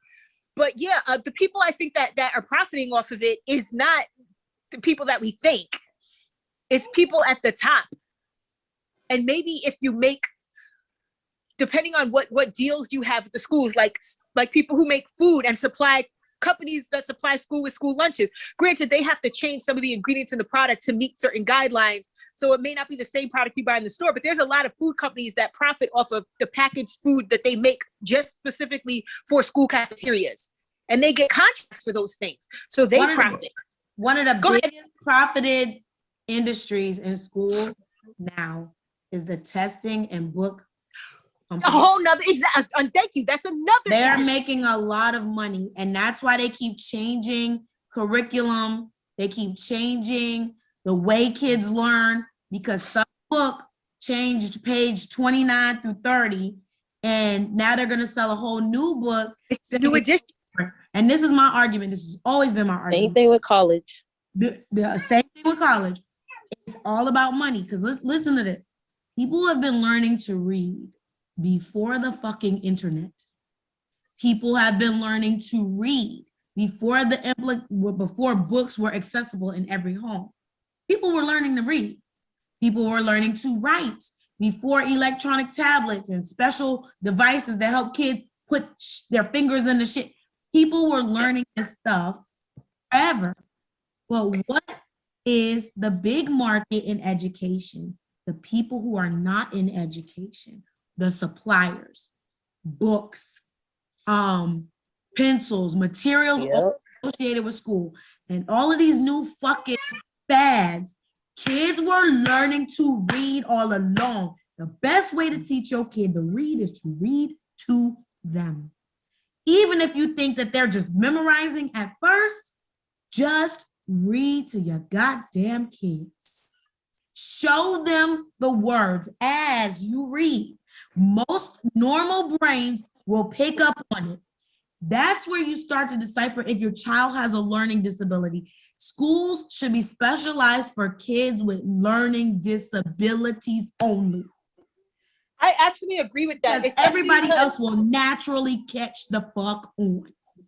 But yeah, the people I think that are profiting off of it is not the people that we think. It's people at the top. And maybe if you make, depending on what deals you have with the schools, like people who make food and supply companies that supply school with school lunches. Granted, they have to change some of the ingredients in the product to meet certain guidelines. So it may not be the same product you buy in the store, but there's a lot of food companies that profit off of the packaged food that they make just specifically for school cafeterias. And they get contracts for those things. So they profit. One of the biggest profited industries in schools now is the testing and book company. A whole nother, thank you. That's another. They're industry. Making a lot of money. And that's why they keep changing curriculum. They keep changing the way kids learn, because some book changed page 29 through 30. And now they're going to sell a whole new book. It's a new edition. And this is my argument. This has always been my argument. Same thing with college. The same thing with college. It's all about money. Because listen to this. People have been learning to read before the fucking internet. People have been learning to read before before books were accessible in every home. People were learning to read. People were learning to write before electronic tablets and special devices that help kids put their fingers in the shit. People were learning this stuff forever. But what is the big market in education? The people who are not in education, the suppliers, books, pencils, materials all associated with school, and all of these new fucking fads. Kids were learning to read all along. The best way to teach your kid to read is to read to them. Even if you think that they're just memorizing at first, just read to your goddamn kids. Show them the words as you read. Most normal brains will pick up on it. That's where you start to decipher if your child has a learning disability. Schools should be specialized for kids with learning disabilities only. I actually agree with that. Because everybody else will naturally catch the fuck on.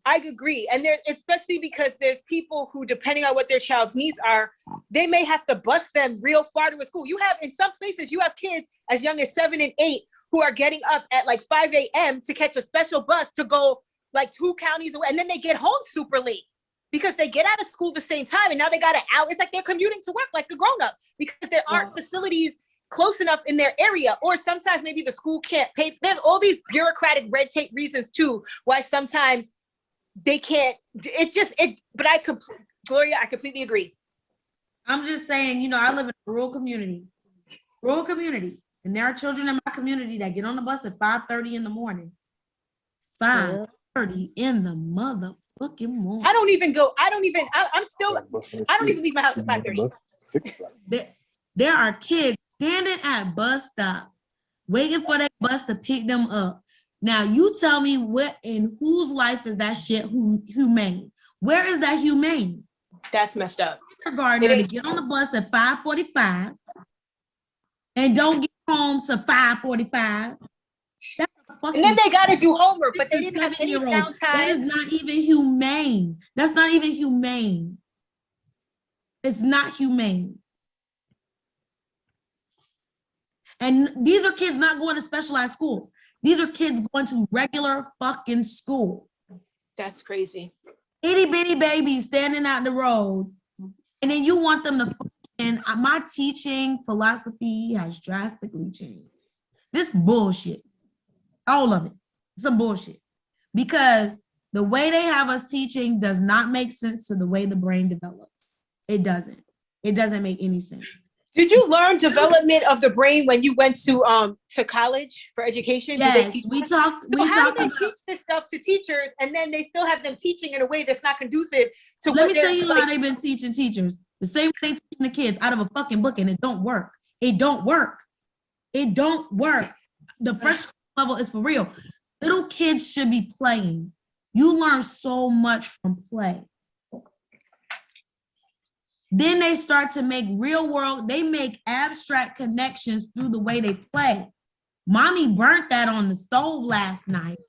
I agree. And especially because there's people who, depending on what their child's needs are, they may have to bus them real far to a school. You have, in some places, you have kids as young as 7 and 8 who are getting up at like 5 a.m. to catch a special bus to go like 2 counties away. And then they get home super late because they get out of school the same time. And now they got an hour. It's like they're commuting to work like a grown-up because there aren't facilities close enough in their area, or sometimes maybe the school can't pay. There's all these bureaucratic red tape reasons too why sometimes they can't. But Gloria, I completely agree. I'm just saying, I live in a rural community, and there are children in my community that get on the bus at 5:30 in the morning. 5:30 in the motherfucking morning. I don't even leave my house at 5:30. There are kids standing at bus stops, waiting for that bus to pick them up. Now, you tell me what in whose life is that shit humane? Where is that humane? That's messed up. Kindergartner to get on the bus at 5:45 and don't get home to 5:45. And then they got to do homework, but they didn't have any downtime. That is not even humane. That's not even humane. It's not humane. And these are kids not going to specialized schools. These are kids going to regular fucking school. That's crazy. Itty bitty babies standing out the road. And then you want them to function. My teaching philosophy has drastically changed. This bullshit. All of it. Some bullshit. Because the way they have us teaching does not make sense to the way the brain develops. It doesn't. It doesn't make any sense. Did you learn development of the brain when you went to college for education? Yes, we talked. How do they teach this stuff to teachers, and then they still have them teaching in a way that's not conducive to? Let me tell you how they've been teaching teachers. The same way they teaching the kids out of a fucking book, and it don't work. It don't work. It don't work. The freshman level is for real. Little kids should be playing. You learn so much from play. Then they start to make real world, they make abstract connections through the way they play. Mommy burnt that on the stove last night.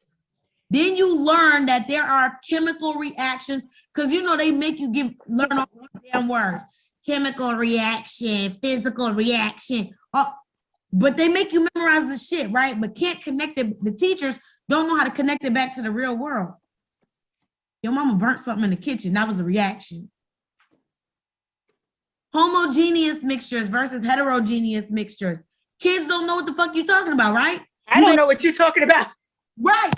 Then you learn that there are chemical reactions, because they make you learn all these damn words. Chemical reaction, physical reaction. But they make you memorize the shit, right? But can't connect it. The teachers don't know how to connect it back to the real world. Your mama burnt something in the kitchen. That was a reaction. Homogeneous mixtures versus heterogeneous mixtures. Kids don't know what the fuck you're talking about, right? I don't know what you're talking about. Right.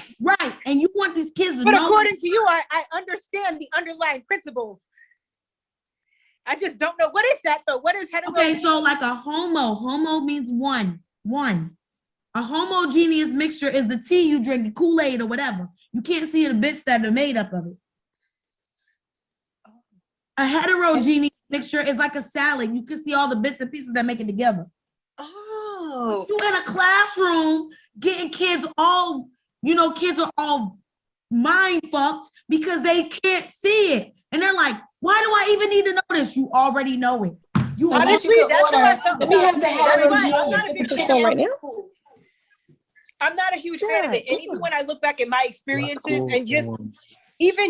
And you want these kids to know. But according to you, I understand the underlying principle. I just don't know. What is that though? What is heterogeneous? Okay, so like a homo means one. A homogeneous mixture is the tea you drink, Kool-Aid or whatever. You can't see the bits that are made up of it. A heterogeneous mixture is like a salad. You can see all the bits and pieces that make it together. Oh. You in a classroom getting kids all, kids are all mind fucked because they can't see it. And they're like, why do I even need to know this? You already know it. Honestly, that's what I felt. We have the heterogeneous I'm not a big fan right now. I'm not a huge fan of it. And even when I look back at my experiences and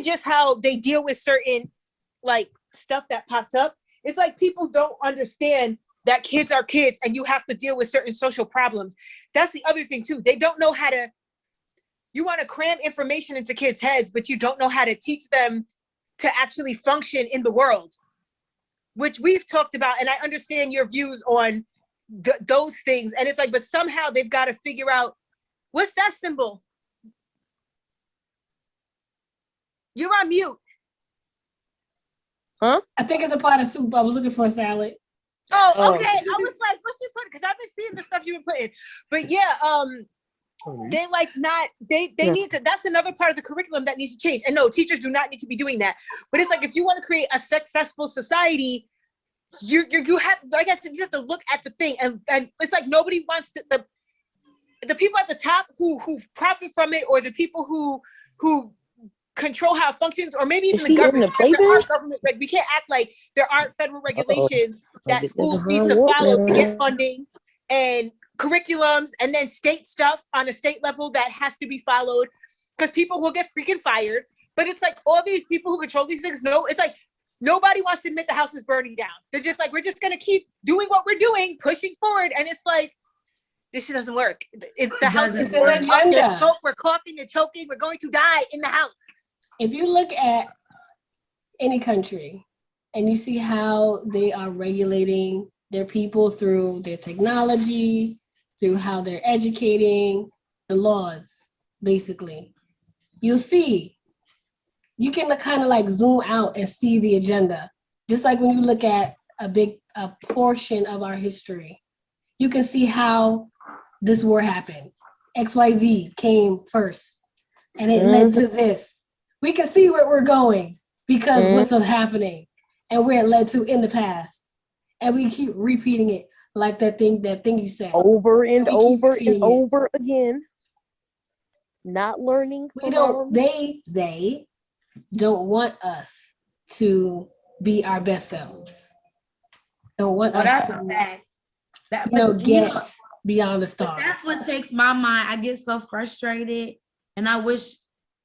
just how they deal with certain like stuff that pops up, it's like people don't understand that kids are kids and you have to deal with certain social problems. That's the other thing too. They don't know how to you want to cram information into kids' heads, but you don't know how to teach them to actually function in the world, which we've talked about. And I understand your views on those things. And it's like, but somehow they've got to figure out, what's that symbol? You're on mute. Huh? I think it's a pot of soup. I was looking for a salad. Oh, okay. I was like, what's you putting? Because I've been seeing the stuff you've been putting. But yeah, they like not, they need to, that's another part of the curriculum that needs to change. And no, teachers do not need to be doing that. But it's like, if you want to create a successful society, you have, like I said, you have to look at the thing. And it's like, nobody wants to, the people at the top who profit from it, or the people who control how it functions, or maybe even the government. There are government, we can't act like there aren't federal regulations that schools need to follow to get funding and curriculums, and then state stuff on a state level that has to be followed, because people will get freaking fired. But it's like, all these people who control these things, no, it's like nobody wants to admit the house is burning down. They're just like, we're just gonna keep doing what we're doing, pushing forward. And it's like, this shit doesn't work. The house is burning up. There's smoke, we're coughing and choking, we're going to die in the house. If you look at any country and you see how they are regulating their people through their technology, through how they're educating, the laws, basically, you'll see, you can kind of like zoom out and see the agenda. Just like when you look at a portion of our history, you can see how this war happened. XYZ came first, and it led to this. We can see where we're going because what's happening and where it led to in the past. And we keep repeating it like that thing you said. Over and over and over again. Not learning. They don't want us to be our best selves. Don't want us to get beyond the stars. That's what takes my mind. I get so frustrated, and I wish,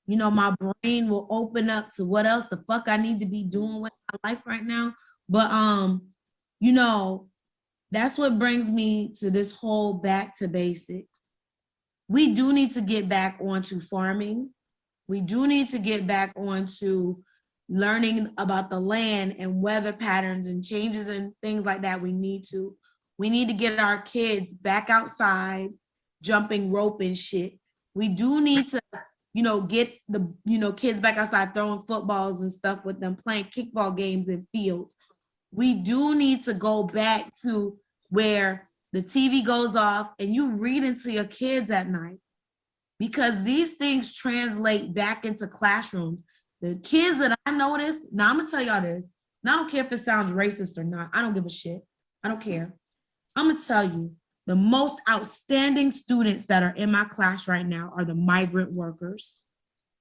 my brain will open up to what else the fuck I need to be doing with my life right now. But, that's what brings me to this whole back to basics. We do need to get back onto farming. We do need to get back onto learning about the land and weather patterns and changes and things like that. We need to get our kids back outside, jumping rope and shit. We do need to get the, kids back outside throwing footballs and stuff with them, playing kickball games in fields. We do need to go back to where the TV goes off and you read into your kids at night, because these things translate back into classrooms. The kids that I noticed, now I'm gonna tell y'all this, and I don't care if it sounds racist or not, I don't give a shit, I don't care. I'm gonna tell you, the most outstanding students that are in my class right now are the migrant workers.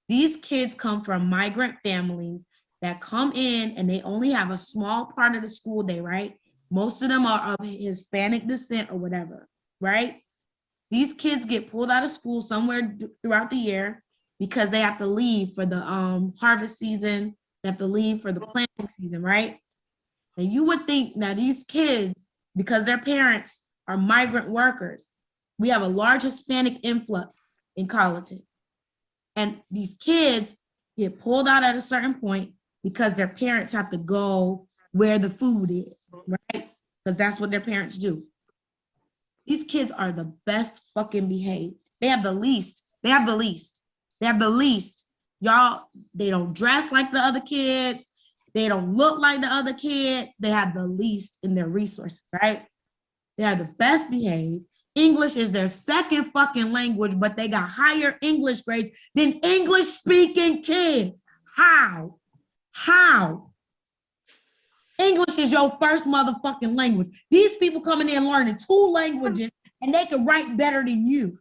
These kids come from migrant families that come in and they only have a small part of the school day, right? Most of them are of Hispanic descent or whatever, right? These kids get pulled out of school somewhere throughout the year because they have to leave for the harvest season, they have to leave for the planting season, right? And you would think that these kids, because their parents are migrant workers, we have a large Hispanic influx in Colleton. And these kids get pulled out at a certain point because their parents have to go where the food is, right? Because that's what their parents do. These kids are the best fucking behaved. They have the least. Y'all, they don't dress like the other kids. They don't look like the other kids. They have the least in their resources, right? They are the best behaved. English is their second fucking language, but they got higher English grades than English speaking kids. How? English is your first motherfucking language. These people coming in learning 2 languages and they can write better than you.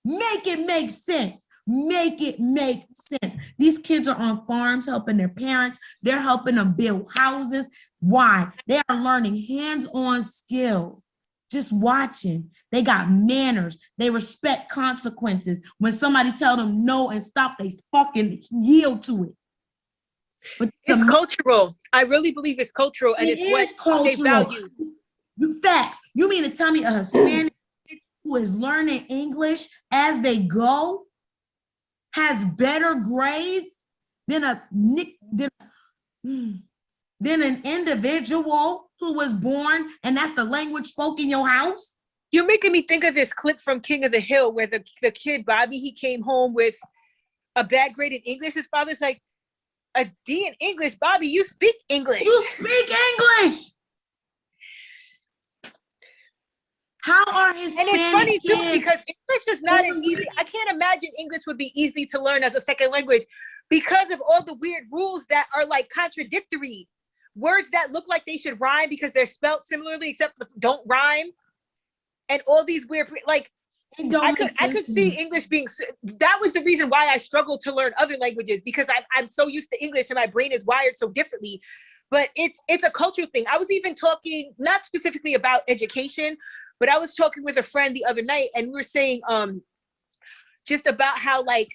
Make it make sense. Make it make sense. These kids are on farms helping their parents. They're helping them build houses. Why? They are learning hands-on skills. Just watching. They got manners. They respect consequences. When somebody tell them no and stop, they fucking yield to it. But it's cultural. I really believe it's cultural, and it's what cultural. They value. Facts. You mean to tell me a Hispanic who is learning English as they go has better grades than an individual who was born and that's the language spoke in your house? You're making me think of this clip from King of the Hill where the kid Bobby, he came home with a bad grade in English. His father's like, a D in English? Bobby, you speak English. You speak English. How are Hispanic And it's funny too, kids? because English is not an easy, I can't imagine English would be easy to learn as a second language because of all the weird rules that are like contradictory. Words that look like they should rhyme because they're spelled similarly, except don't rhyme. And all these weird, like, I could see English being, that was the reason why I struggled to learn other languages, because I'm so used to English and my brain is wired so differently. But it's a cultural thing. I was even talking, not specifically about education, but I was talking with a friend the other night and we were saying just about how like,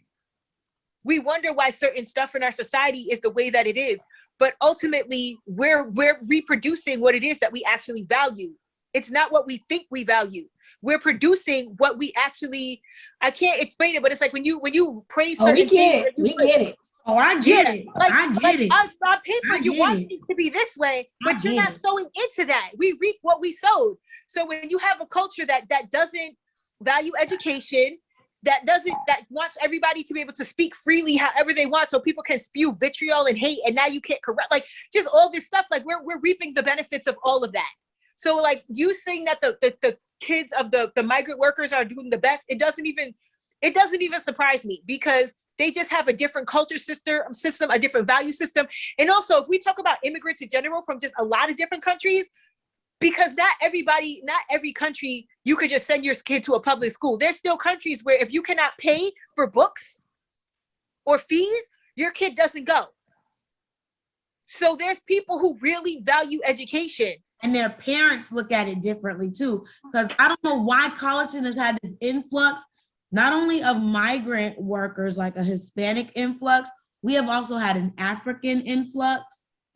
we wonder why certain stuff in our society is the way that it is. But ultimately, we're reproducing what it is that we actually value. It's not what we think we value. We're producing what we actually, I can't explain it, but it's like when you praise certain things. We get it. Oh, I get it. Like, I get it. On paper, you want things to be this way, but you're not sowing into that. We reap what we sowed. So when you have a culture that doesn't value education, that wants everybody to be able to speak freely however they want, so people can spew vitriol and hate, and now you can't correct, like just all this stuff, like we're reaping the benefits of all of that. So like you saying that the kids of the migrant workers are doing the best, it doesn't even surprise me, because they just have a different culture system, a different value system. And also, if we talk about immigrants in general from just a lot of different countries, because not every country, you could just send your kid to a public school. There's still countries where if you cannot pay for books or fees, your kid doesn't go. So there's people who really value education. And their parents look at it differently too. Because I don't know why Colleton has had this influx, not only of migrant workers, like a Hispanic influx, we have also had an African influx.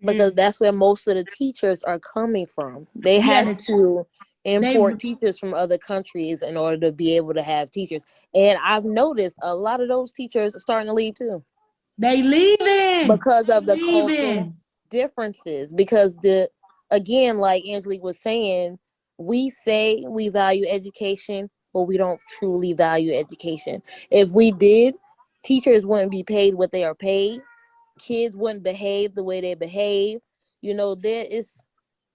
Because that's where most of the teachers are coming from. They had to import teachers from other countries in order to be able to have teachers. And I've noticed a lot of those teachers are starting to leave too. They leaving because of the cultural differences. Because again, like Angelique was saying, we say we value education, but we don't truly value education. If we did, teachers wouldn't be paid what they are paid. Kids wouldn't behave the way they behave. You know, there is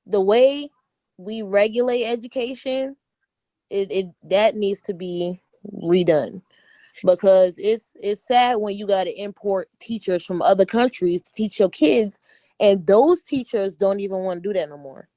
the way we regulate education. That needs to be redone, because it's sad when you got to import teachers from other countries to teach your kids, and those teachers don't even want to do that no more.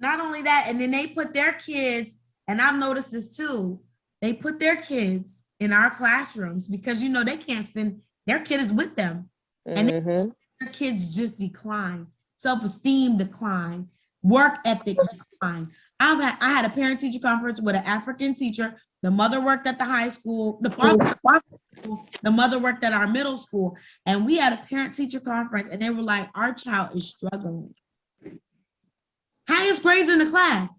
Not only that, and then they put their kids, and I've noticed this too, they put their kids in our classrooms because, you know, they can't send, their kid is with them. And their kids just decline, self-esteem decline, work ethic decline. I had a parent-teacher conference with an African teacher. The mother worked at the high school, the father, the mother worked at our middle school, and we had a parent-teacher conference, and they were like, our child is struggling. Highest grades in the class.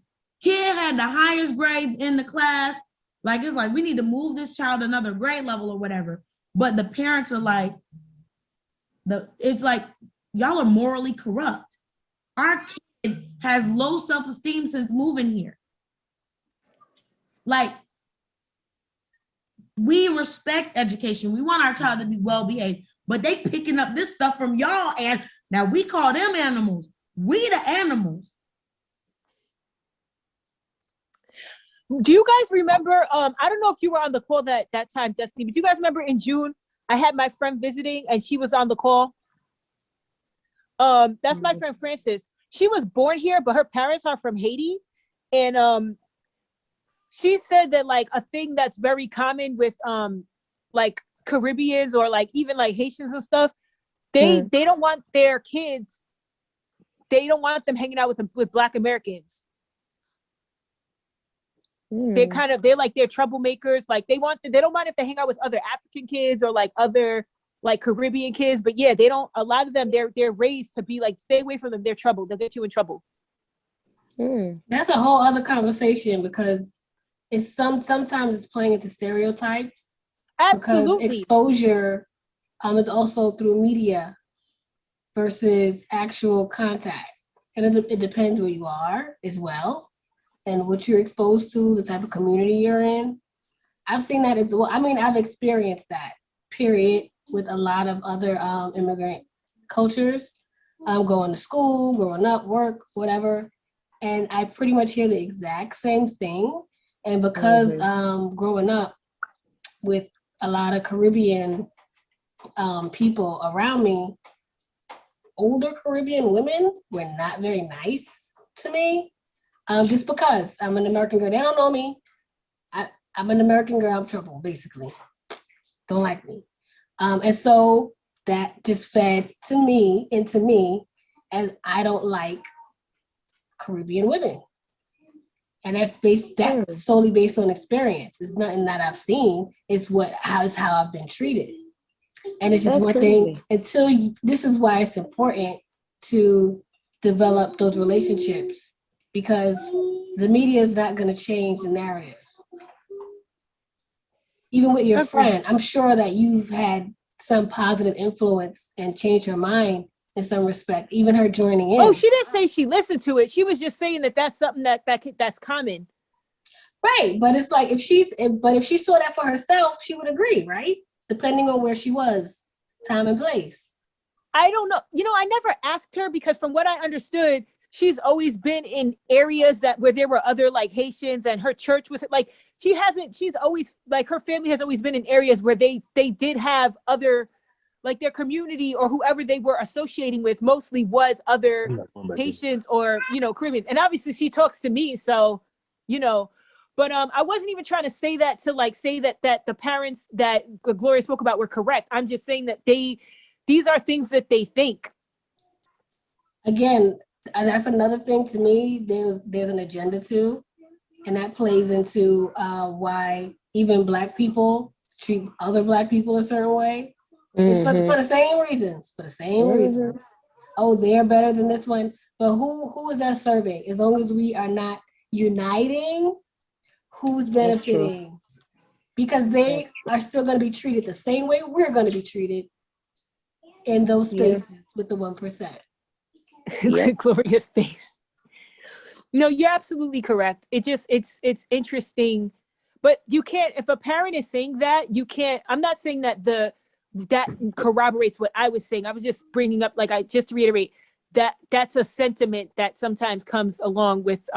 Kid had the highest grades in the class. Like, it's like, we need to move this child another grade level or whatever. But the parents are like, it's like, y'all are morally corrupt. Our kid has low self-esteem since moving here. Like, we respect education. We want our child to be well-behaved, but they picking up this stuff from y'all, and now we call them animals. We the animals. Do you guys remember, I don't know if you were on the call that time, Destiny, but do you guys remember in June, I had my friend visiting and she was on the call? That's my friend Frances. She was born here, but her parents are from Haiti. And she said that like a thing that's very common with like Caribbeans or like even like Haitians and stuff, they don't want their kids, they don't want them hanging out with Black Americans. They're troublemakers. Like they don't mind if they hang out with other African kids or like other like Caribbean kids, but yeah, a lot of them, they're raised to be like, stay away from them. They're trouble. They'll get you in trouble. That's a whole other conversation, because sometimes it's playing into stereotypes. Absolutely. Because exposure is also through media versus actual contact. And it depends where you are as well and what you're exposed to, the type of community you're in. I've seen that as well. I mean, I've experienced that, period, with a lot of other immigrant cultures, going to school, growing up, work, whatever. And I pretty much hear the exact same thing. And because growing up with a lot of Caribbean people around me, older Caribbean women were not very nice to me. Just because I'm an American girl. They don't know me. I'm an American girl, I'm trouble, basically. Don't like me. And so that just fed into me, as I don't like Caribbean women. And that's solely based on experience. It's nothing that I've seen. It's how I've been treated. And it's just one thing this is why it's important to develop those relationships, because the media is not going to change the narrative. Even with your friend, I'm sure that you've had some positive influence and changed her mind in some respect, even her joining in. Oh, she didn't say she listened to it. She was just saying that that's something that's common. Right, but it's like if she saw that for herself, she would agree, right? Depending on where she was, time and place. I don't know. I never asked her, because from what I understood, she's always been in areas where there were other like Haitians, and her church was like, she's always like, her family has always been in areas where they did have other, like their community or whoever they were associating with mostly was other Haitians or, Caribbean. And obviously she talks to me. So, but I wasn't even trying to say that to like say that the parents that Gloria spoke about were correct. I'm just saying that these are things that they think. Again, that's another thing to me. There's an agenda too, and that plays into why even Black people treat other Black people a certain way. It's for the same reasons. Reasons. Oh, they're better than this one. But who is that serving? As long as we are not uniting, who's benefiting? Because they are still going to be treated the same way we're going to be treated in those spaces with the 1%. Gloria's face. No, you're absolutely correct. It's interesting, but you can't, if a parent is saying that, you can't, I'm not saying that that corroborates what I was saying. I was just bringing up, just to reiterate, that's a sentiment that sometimes comes along with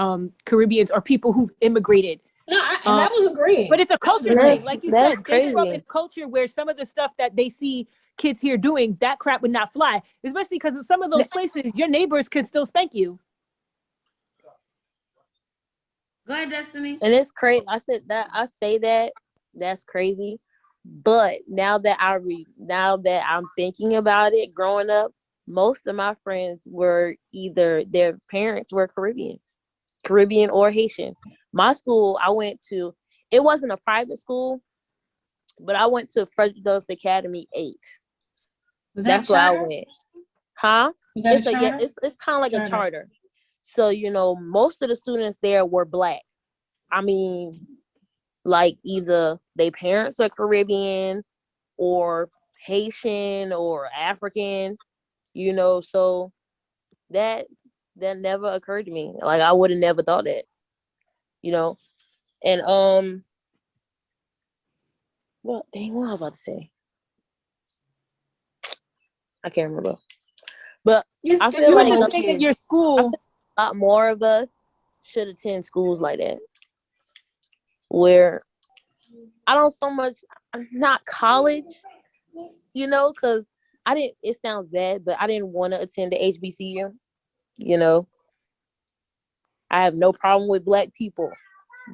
Caribbeans or people who've immigrated. No, and I was agreeing. But it's a culture thing. Like you said, they grew up in a culture where some of the stuff that they see kids here doing, that crap would not fly. Especially because in some of those places, your neighbors can still spank you. Go ahead, Destiny. And it's crazy. I say that, that's crazy. But now that I'm thinking about it, growing up, most of my friends were either their parents were Caribbean or Haitian. My school, I went to, it wasn't a private school, but I went to Frederick Douglass Academy 8. That's where I went. Huh? It's kind of like a charter. So, most of the students there were Black. I mean, like either their parents are Caribbean or Haitian or African, so that never occurred to me. Like I would have never thought that, and what am I about to say? I can't remember. But I feel like in your school, a lot more of us should attend schools like that, where I don't so much, not college, because it sounds bad, but I didn't want to attend the HBCU, I have no problem with Black people,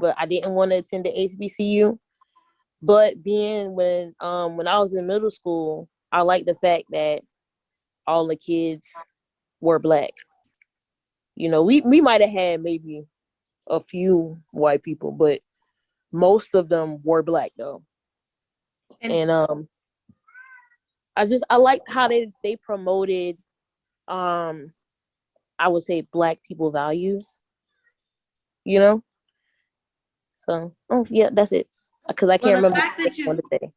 but I didn't want to attend the HBCU. But when I was in middle school, I liked the fact that all the kids were Black. We might have had maybe a few white people, but most of them were Black though. And I liked how they promoted I would say Black people values, So, yeah, that's it. Because I can't remember fact what that I wanted to say.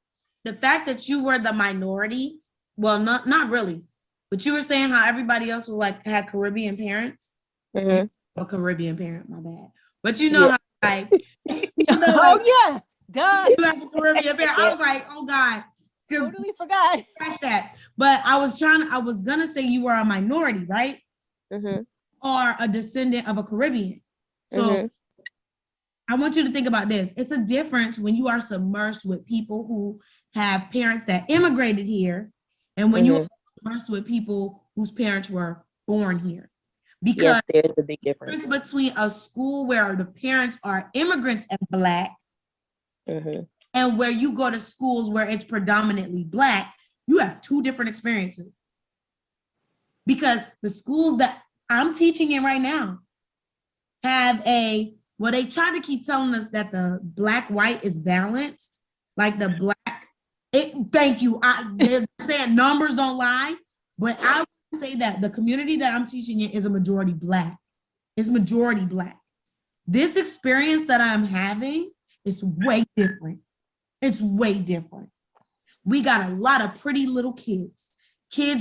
The fact that you were the minority, well, not really, but you were saying how everybody else was like had Caribbean parents. Mm-hmm. A Caribbean parent, my bad. But you know how like, yeah, duh. You have a Caribbean parent. I was like, oh God, totally forgot. Scratch that. But I was gonna say you were a minority, right? Mm-hmm. Or a descendant of a Caribbean. So I want you to think about this. It's a difference when you are submerged with people who have parents that immigrated here, and when you are submerged with people whose parents were born here. Because there's a big difference between a school where the parents are immigrants and Black, and where you go to schools where it's predominantly Black, you have two different experiences. Because the schools that I'm teaching in right now have they try to keep telling us that the Black-white is balanced, like the Black. Thank you. They're saying numbers don't lie, but I would say that the community that I'm teaching in is a majority Black. It's majority Black. This experience that I'm having is way different. It's way different. We got a lot of pretty little kids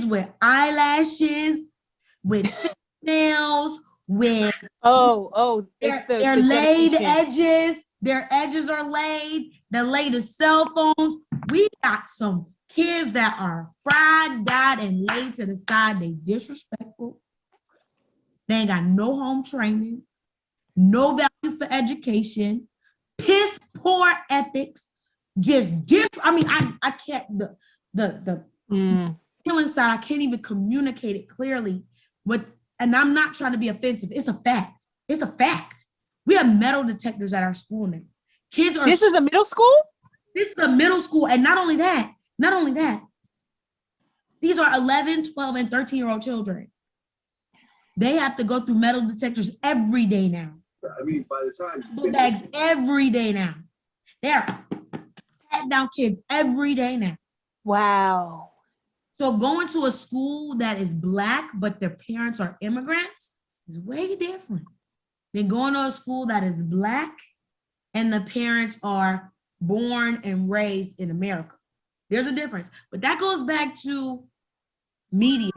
with eyelashes, with nails, with their laid edges. Their edges are laid. The latest cell phones. We got some kids that are fried, dyed, and laid to the side. They disrespectful. They ain't got no home training, no value for education, piss poor ethics, I can't, the feeling side, I can't even communicate it clearly. And I'm not trying to be offensive. It's a fact. It's a fact. We have metal detectors at our school now. Kids are. This is a middle school? This is a middle school. And not only that, these are 11, 12, and 13-year-old children. They have to go through metal detectors every day now. I mean, by the time you bags every day now. They're patting down kids every day now. Wow. So going to a school that is Black, but their parents are immigrants is way different than going to a school that is Black and the parents are born and raised in America. There's a difference. But that goes back to media.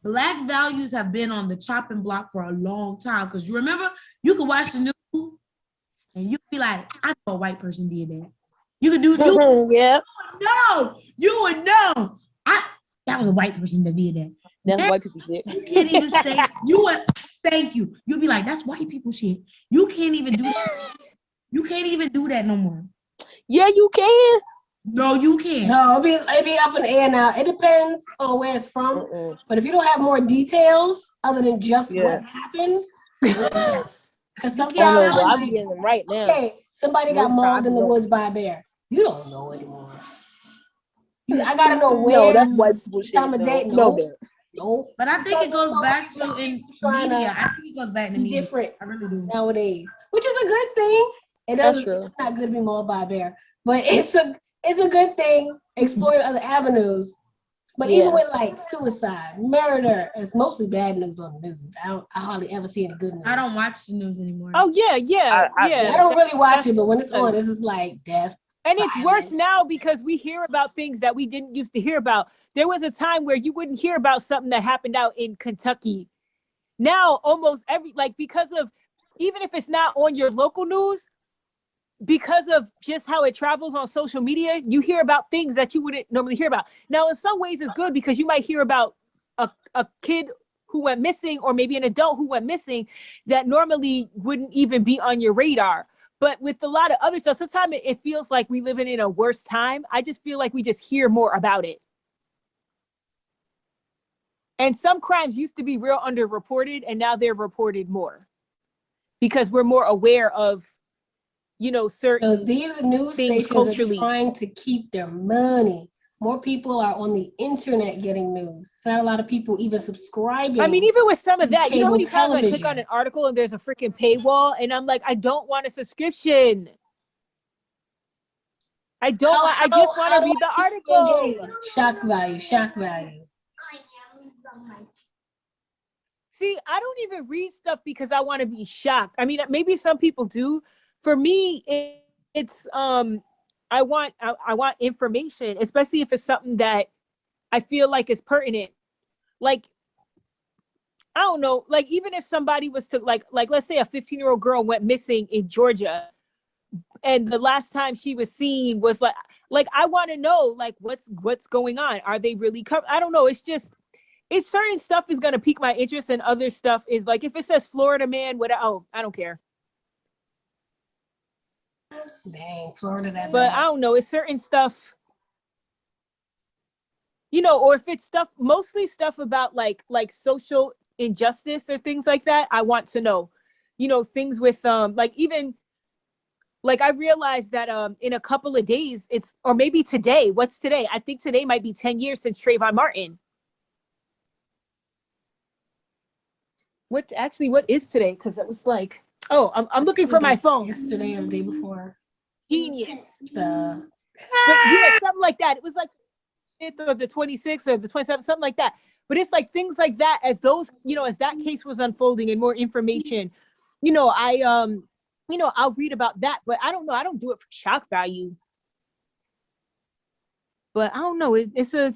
Black values have been on the chopping block for a long time. Because you remember, you could watch the news and you'd be like, I know a white person did that. You could do yeah. No, you would know. That was a white person that did that. That's white people shit. You can't even say you would. Thank you. You'd be like, that's white people shit. You can't even do that. You can't even do that no more. Yeah, you can. No, you can't. No, it'd be up in the air now. It depends on where it's from. But if you don't have more details other than just what happened, because sometimes I'll be getting them right now. Okay, somebody got mauled in the woods by a bear. You don't know anymore. I gotta know where. No, that's white people shit. Time of day. No. But I think it goes back to in media. I think it goes back to media. Different. I really do. Nowadays, which is a good thing. It doesn't. It's not good to be mauled by a bear, but it's a good thing. Exploring other avenues. But even with like suicide, murder, it's mostly bad news on the news. I hardly ever see any good news. I don't watch the news anymore. Oh yeah. I don't really watch it, but when it's on, it's just like death. And it's worse now because we hear about things that we didn't used to hear about. There was a time where you wouldn't hear about something that happened out in Kentucky. Now, almost because of, even if it's not on your local news, because of just how it travels on social media, you hear about things that you wouldn't normally hear about. Now, in some ways it's good because you might hear about a kid who went missing or maybe an adult who went missing that normally wouldn't even be on your radar. But with a lot of other stuff, sometimes it feels like we live in a worse time. I just feel like we just hear more about it. And some crimes used to be real underreported, and now they're reported more because we're more aware of, certain these news stations culturally are trying to keep their money. More people are on the internet getting news. So not a lot of people even subscribing. I mean, even with some of that, you know how many times television. I click on an article and there's a freaking paywall and I'm like, I don't want a subscription. I just want to read the article. Shock value. See, I don't even read stuff because I want to be shocked. I mean, maybe some people do, for me, it's I want information, especially if it's something that I feel like is pertinent. Like, I don't know, like even if somebody was to like let's say a 15-year-old girl went missing in Georgia, and the last time she was seen was like I want to know like what's going on. Are they really I don't know. It's certain stuff is gonna pique my interest, and other stuff is like if it says Florida man, I don't care. Dang, Florida that But bad. I don't know. It's certain stuff, or if it's mostly stuff about like social injustice or things like that. I want to know, things with like even like I realized that in a couple of days or maybe today. What's today? I think today might be 10 years since Trayvon Martin. What is today? Because it was like, oh, I'm looking for my phone. Yesterday or the day before. Genius. But yeah, something like that. It was like or the 26th or the 27th, something like that. But it's like things like that, as those, as that case was unfolding and more information, I'll read about that. But I don't know. I don't do it for shock value. But I don't know. The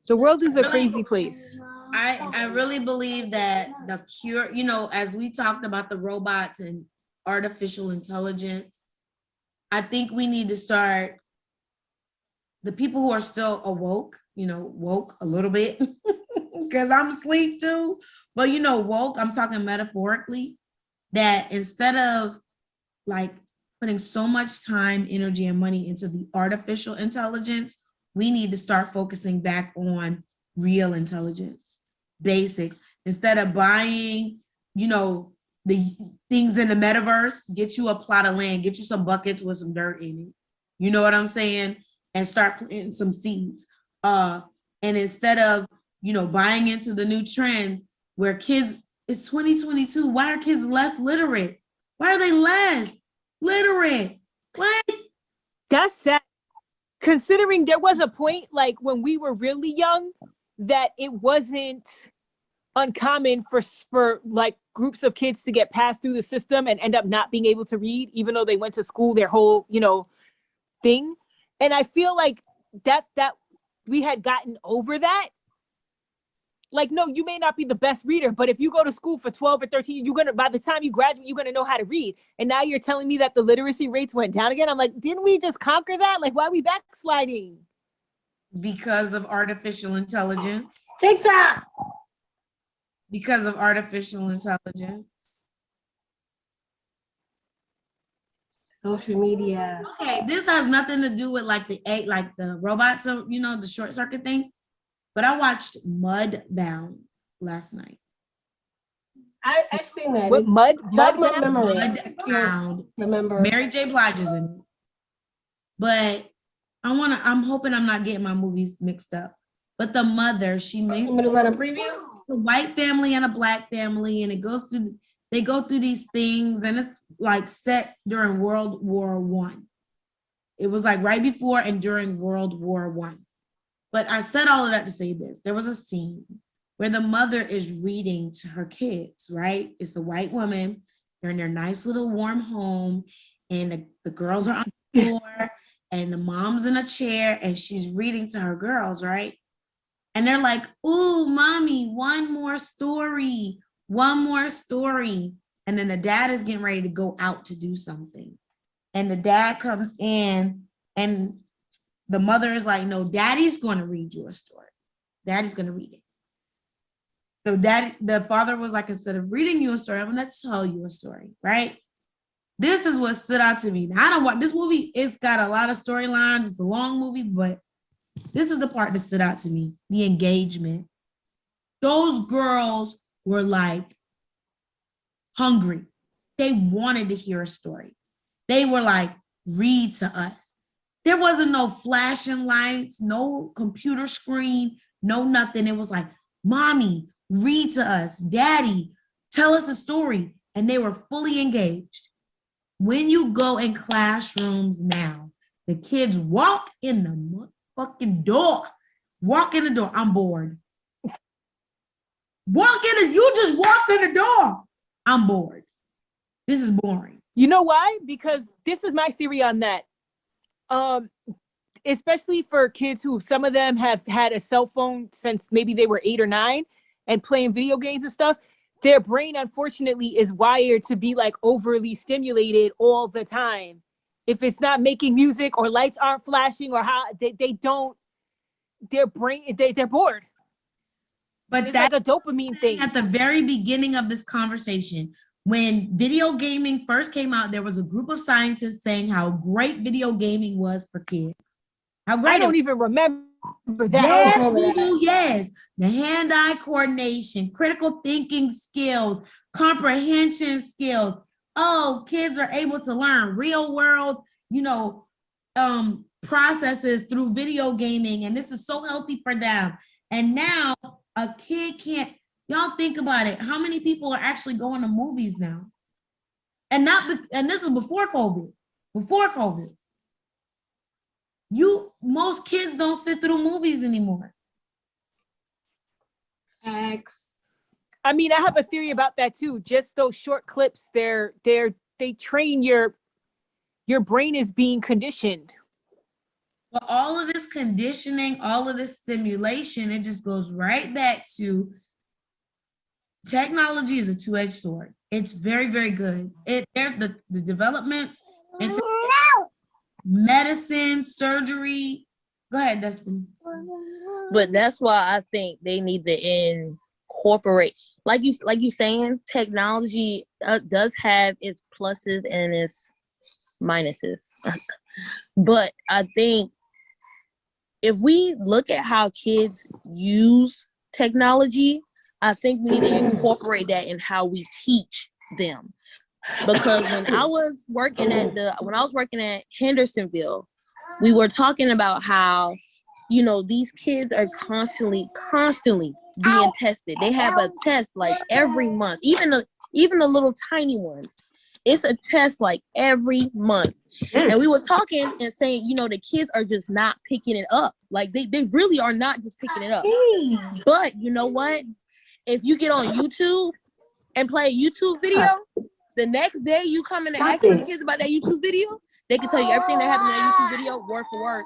world is a crazy place. I really believe that the cure, as we talked about the robots and artificial intelligence, I think we need to start, the people who are still awoke, woke a little bit, because I'm asleep too, but woke, I'm talking metaphorically, that instead of like putting so much time, energy, and money into the artificial intelligence, we need to start focusing back on real intelligence, basics. Instead of buying, the things in the metaverse, get you a plot of land, get you some buckets with some dirt in it. You know what I'm saying? And start planting some seeds. And instead of, buying into the new trends where kids, it's 2022. Why are kids less literate? Why are they less literate? What? That's sad. Considering there was a point like when we were really young that it wasn't uncommon for like groups of kids to get passed through the system and end up not being able to read, even though they went to school their whole, thing. And I feel like that we had gotten over that. Like, no, you may not be the best reader, but if you go to school for 12 or 13, by the time you graduate, you're gonna know how to read. And now you're telling me that the literacy rates went down again. I'm like, didn't we just conquer that? Like, why are we backsliding? Because of artificial intelligence. TikTok. Because of artificial intelligence. Social media. Okay, this has nothing to do with like the robots, the short circuit thing. But I watched Mudbound last night. I seen that. What Mudbound? Remember. Mary J. Blige is in it. But I'm hoping I'm not getting my movies mixed up. But the mother, she made I'm gonna run a preview. A white family and a black family, and they go through these things, and it's like set during World War I. It was like right before and during World War I. But I said all of that to say this. There was a scene where the mother is reading to her kids, right? It's a white woman. They're in their nice little warm home, and the girls are on the floor, and the mom's in a chair, and she's reading to her girls, right? And they're like, "Ooh, mommy, one more story, one more story." And then the dad is getting ready to go out to do something. And the dad comes in, and the mother is like, "No, daddy's going to read you a story. Daddy's going to read it." So the father was like, "Instead of reading you a story, I'm going to tell you a story," right? This is what stood out to me. Now, I don't want this movie. It's got a lot of storylines. It's a long movie, but this is the part that stood out to me, the engagement. Those girls were like hungry. They wanted to hear a story. They were like, "Read to us." There wasn't no flashing lights, no computer screen, no nothing. It was like, "Mommy, read to us. Daddy, tell us a story." And they were fully engaged. When you go in classrooms now, the kids walk in the fucking door. Walk in the door. I'm bored. You just walked in the door. I'm bored. This is boring. You know why? Because this is my theory on that. Especially for kids who, some of them have had a cell phone since maybe they were 8 or 9 and playing video games and stuff. Their brain, unfortunately, is wired to be like overly stimulated all the time. If it's not making music or lights aren't flashing or how they don't, their brain, they're bored. But it's that's like a dopamine thing. At the very beginning of this conversation, when video gaming first came out, there was a group of scientists saying how great video gaming was for kids. How great! I don't even remember that. Yes, we do. Yes, the hand-eye coordination, critical thinking skills, comprehension skills. Oh, kids are able to learn real world, processes through video gaming, and this is so healthy for them. And now a kid can't. Y'all think about it. How many people are actually going to movies now? And this is before COVID. Before COVID. Most kids don't sit through movies anymore. I mean, I have a theory about that too. Just those short clips, they train your brain is being conditioned. But all of this conditioning, all of this stimulation, it just goes right back to technology is a two-edged sword. It's very, very good. The developments into medicine, surgery. Go ahead, Destiny. But that's why I think they need to incorporate, like you saying, technology does have its pluses and its minuses. But I think if we look at how kids use technology, I think we need to incorporate that in how we teach them. Because when I was working at Hendersonville, we were talking about how, these kids are constantly being tested. They have a test like every month, even the little tiny ones. It's a test like every month. And we were talking and saying, the kids are just not picking it up. Like they really are not just picking it up. But you know what? If you get on YouTube and play a YouTube video, the next day you come in and ask the kids about that YouTube video, they can tell you everything that happened in that YouTube video, word for word.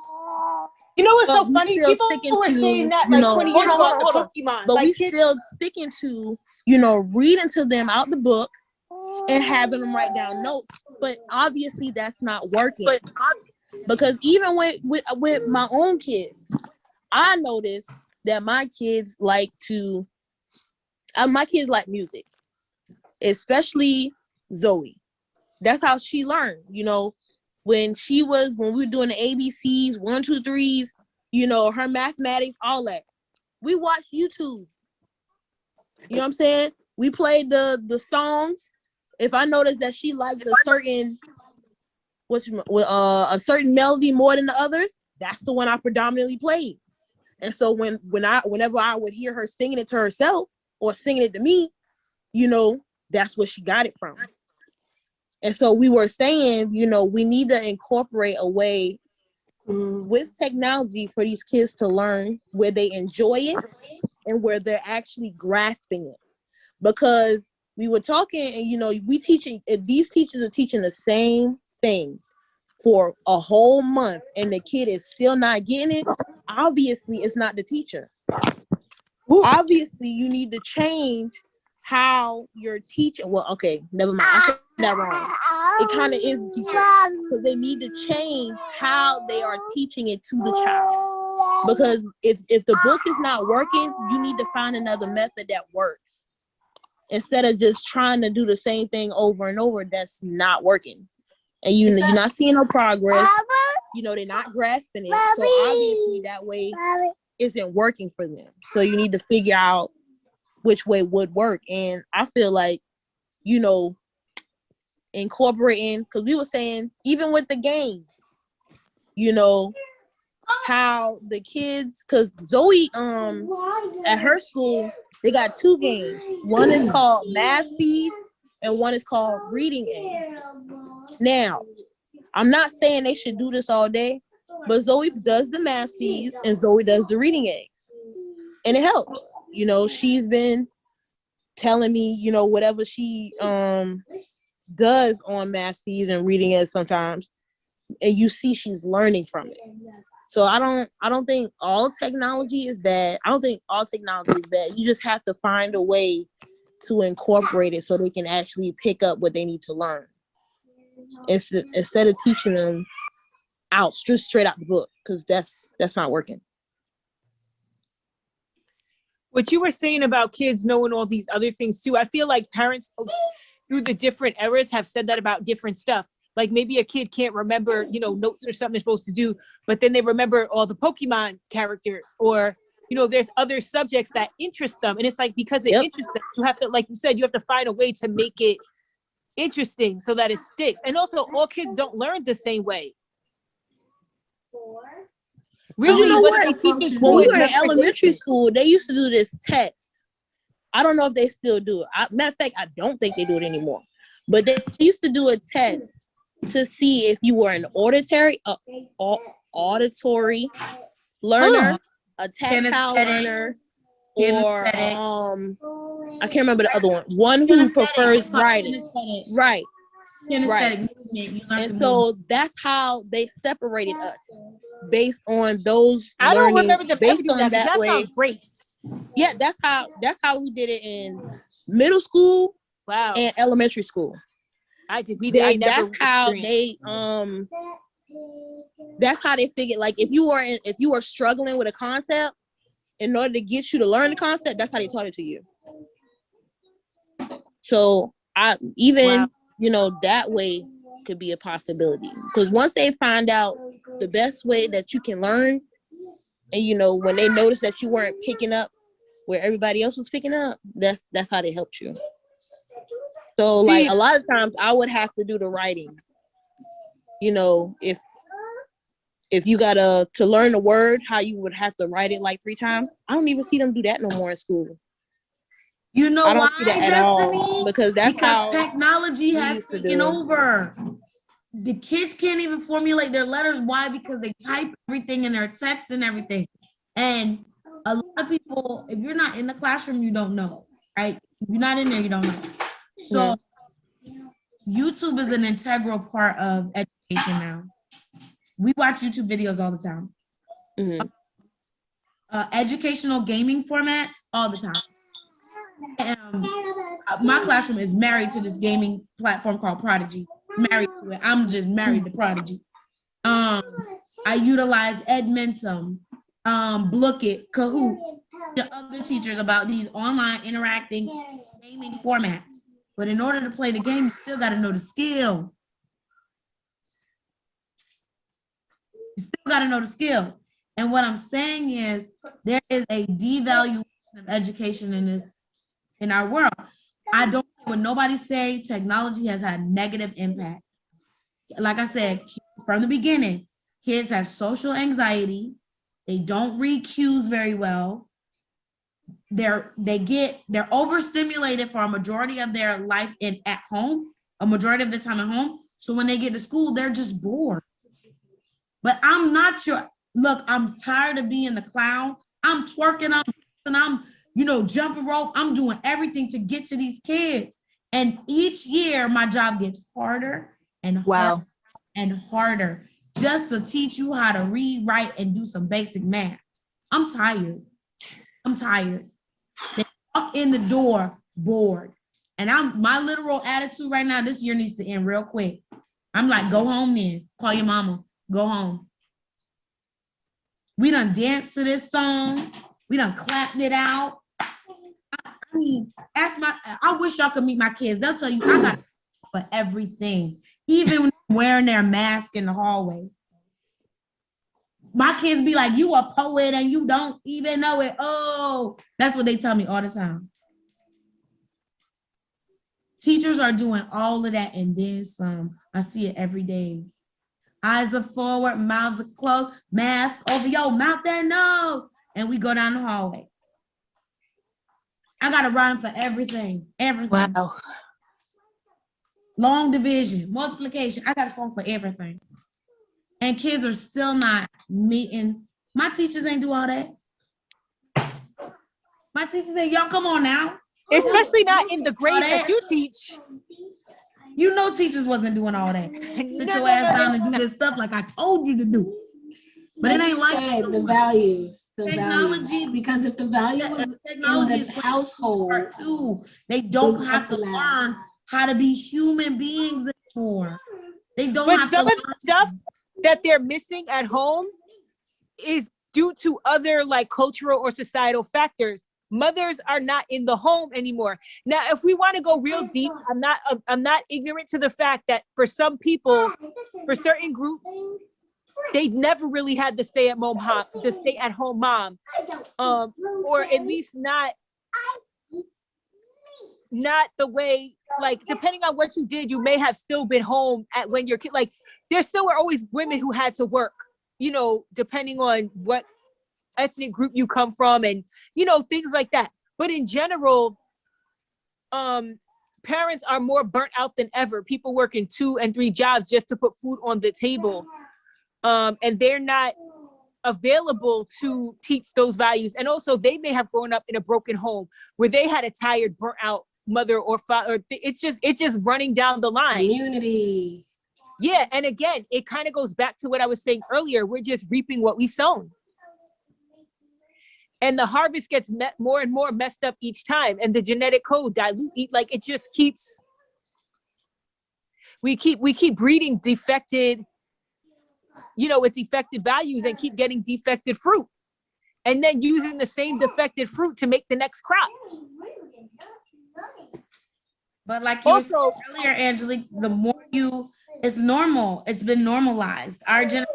You know what's so funny? People were saying that like 20 years ago about Pokemon. But we still sticking to, reading to them out the book and having them write down notes. But obviously that's not working. Because even with my own kids, I noticed that my kids like music, especially Zoe. That's how she learned, when we were doing the ABCs, 1, 2, 3s, her mathematics, all that. We watched YouTube. You know what I'm saying? We played the songs. If I noticed that she liked a certain melody more than the others, that's the one I predominantly played. And so whenever I would hear her singing it to herself or singing it to me, that's where she got it from. And so we were saying, we need to incorporate a way with technology for these kids to learn where they enjoy it and where they're actually grasping it. Because we were talking and, these teachers are teaching the same thing for a whole month and the kid is still not getting it. Obviously, it's not the teacher. Obviously, you need to change how you're teaching. Well, okay, never mind. I said that wrong. It kind of is the teacher, because they need to change how they are teaching it to the child. Because if the book is not working, you need to find another method that works instead of just trying to do the same thing over and over. That's not working, and you're not seeing no progress. They're not grasping it. So obviously, that way isn't working for them. So you need to figure out which way would work. And I feel like, incorporating, because we were saying, even with the games, how the kids, because Zoe, at her school, they got 2 games. One is called Math Seeds and one is called Reading Aids. Now, I'm not saying they should do this all day, but Zoe does the Math Seeds and Zoe does the Reading Aids. And it helps. She's been telling me, whatever she does on math and reading it sometimes, and you see she's learning from it. So I don't think all technology is bad. I don't think all technology is bad. You just have to find a way to incorporate it so they can actually pick up what they need to learn. Instead of teaching them just straight out the book, because that's not working. What you were saying about kids knowing all these other things too, I feel like parents through the different eras have said that about different stuff. Like maybe a kid can't remember, notes or something they're supposed to do, but then they remember all the Pokemon characters, or, there's other subjects that interest them. And it's like, because it interests them, you have to, like you said, you have to find a way to make it interesting so that it sticks. And also, all kids don't learn the same way. Really, when we were in elementary school, they used to do this test. I don't know if they still do it. Matter of fact, I don't think they do it anymore. But they used to do a test to see if you were an auditory learner, a tactile learner, or I can't remember the other one. One who prefers writing. Right. Right. And so that's how they separated us, based on those. I don't remember them based on that way. Sounds great. Yeah, that's how we did it in middle school. Wow. And elementary school. That's how they figured, like, if you were struggling with a concept, in order to get you to learn the concept, that's how they taught it to you. So that way could be a possibility, because once they find out the best way that you can learn, and when they notice that you weren't picking up where everybody else was picking up, that's how they helped you. So, like, a lot of times I would have to do the writing. If you gotta to learn a word, how you would have to write it like 3 times. I don't even see them do that no more in school. I don't see that at all, because how technology has taken over. The kids can't even formulate their letters. Why? Because they type everything in their text and everything. And a lot of people, if you're not in the classroom, you don't know, right? If you're not in there, you don't know. So YouTube is an integral part of education now. We watch YouTube videos all the time. Educational gaming formats all the time. My classroom is married to this gaming platform called Prodigy. Married to it. I'm just married to Prodigy. I utilize Edmentum, Blookit, Kahoot, the other teachers about these online interacting gaming formats. But in order to play the game, you still got to know the skill. You still got to know the skill. And what I'm saying is there is a devaluation of education in our world. I don't care what nobody say, technology has had negative impact. Like I said, from the beginning, kids have social anxiety. They don't read cues very well. They're overstimulated for a majority of their life at home, a majority of the time at home. So when they get to school, they're just bored. But I'm tired of being the clown. I'm twerking, I'm jumping rope. I'm doing everything to get to these kids. And each year my job gets harder and harder and harder, just to teach you how to read, write, and do some basic math. I'm tired. They walk in the door bored. And my literal attitude right now, this year needs to end real quick. I'm like, go home then. Call your mama. Go home. We done danced to this song. We done clapped it out. I wish y'all could meet my kids. They'll tell you I got for everything, even when they're wearing their mask in the hallway. My kids be like, you a poet and you don't even know it. Oh, that's what they tell me all the time. Teachers are doing all of that and then some. I see it every day. Eyes are forward, mouths are closed, mask over your mouth and nose. And we go down the hallway. I got to rhyme for everything. Wow. Long division, multiplication. I got a phone for everything. And kids are still not meeting. My teachers ain't do all that. My teachers say, y'all, come on now. Especially not in the grade that you teach. You know teachers wasn't doing all that. Sit your ass down and do this stuff like I told you to do. But it ain't like said, the values, technology. Because if the value was technology in the household too, they don't have to learn how to be human beings anymore. They don't have some to of the stuff that they're missing at home is due to other like cultural or societal factors. Mothers are not in the home anymore. Now, if we want to go real deep, I'm not ignorant to the fact that for some people, for certain groups, they've never really had the stay-at-home mom, or at least not the way, like, depending on what you did, you may have still been home at when your kid, like, there still were always women who had to work, you know, depending on what ethnic group you come from and, you know, things like that. But in general, parents are more burnt out than ever. People working 2 and 3 jobs just to put food on the table. And they're not available to teach those values. And also they may have grown up in a broken home where they had a tired, burnt out mother or father. It's just running down the line. Community. Yeah. And again, it kind of goes back to what I was saying earlier. We're just reaping what we sown. And the harvest gets more and more messed up each time. And the genetic code like it just keeps, we keep breeding defected, you know, with defected values and keep getting defected fruit. And then using the same defected fruit to make the next crop. But like you also said earlier, Angelique, the more it's normal. It's been normalized. Our generation,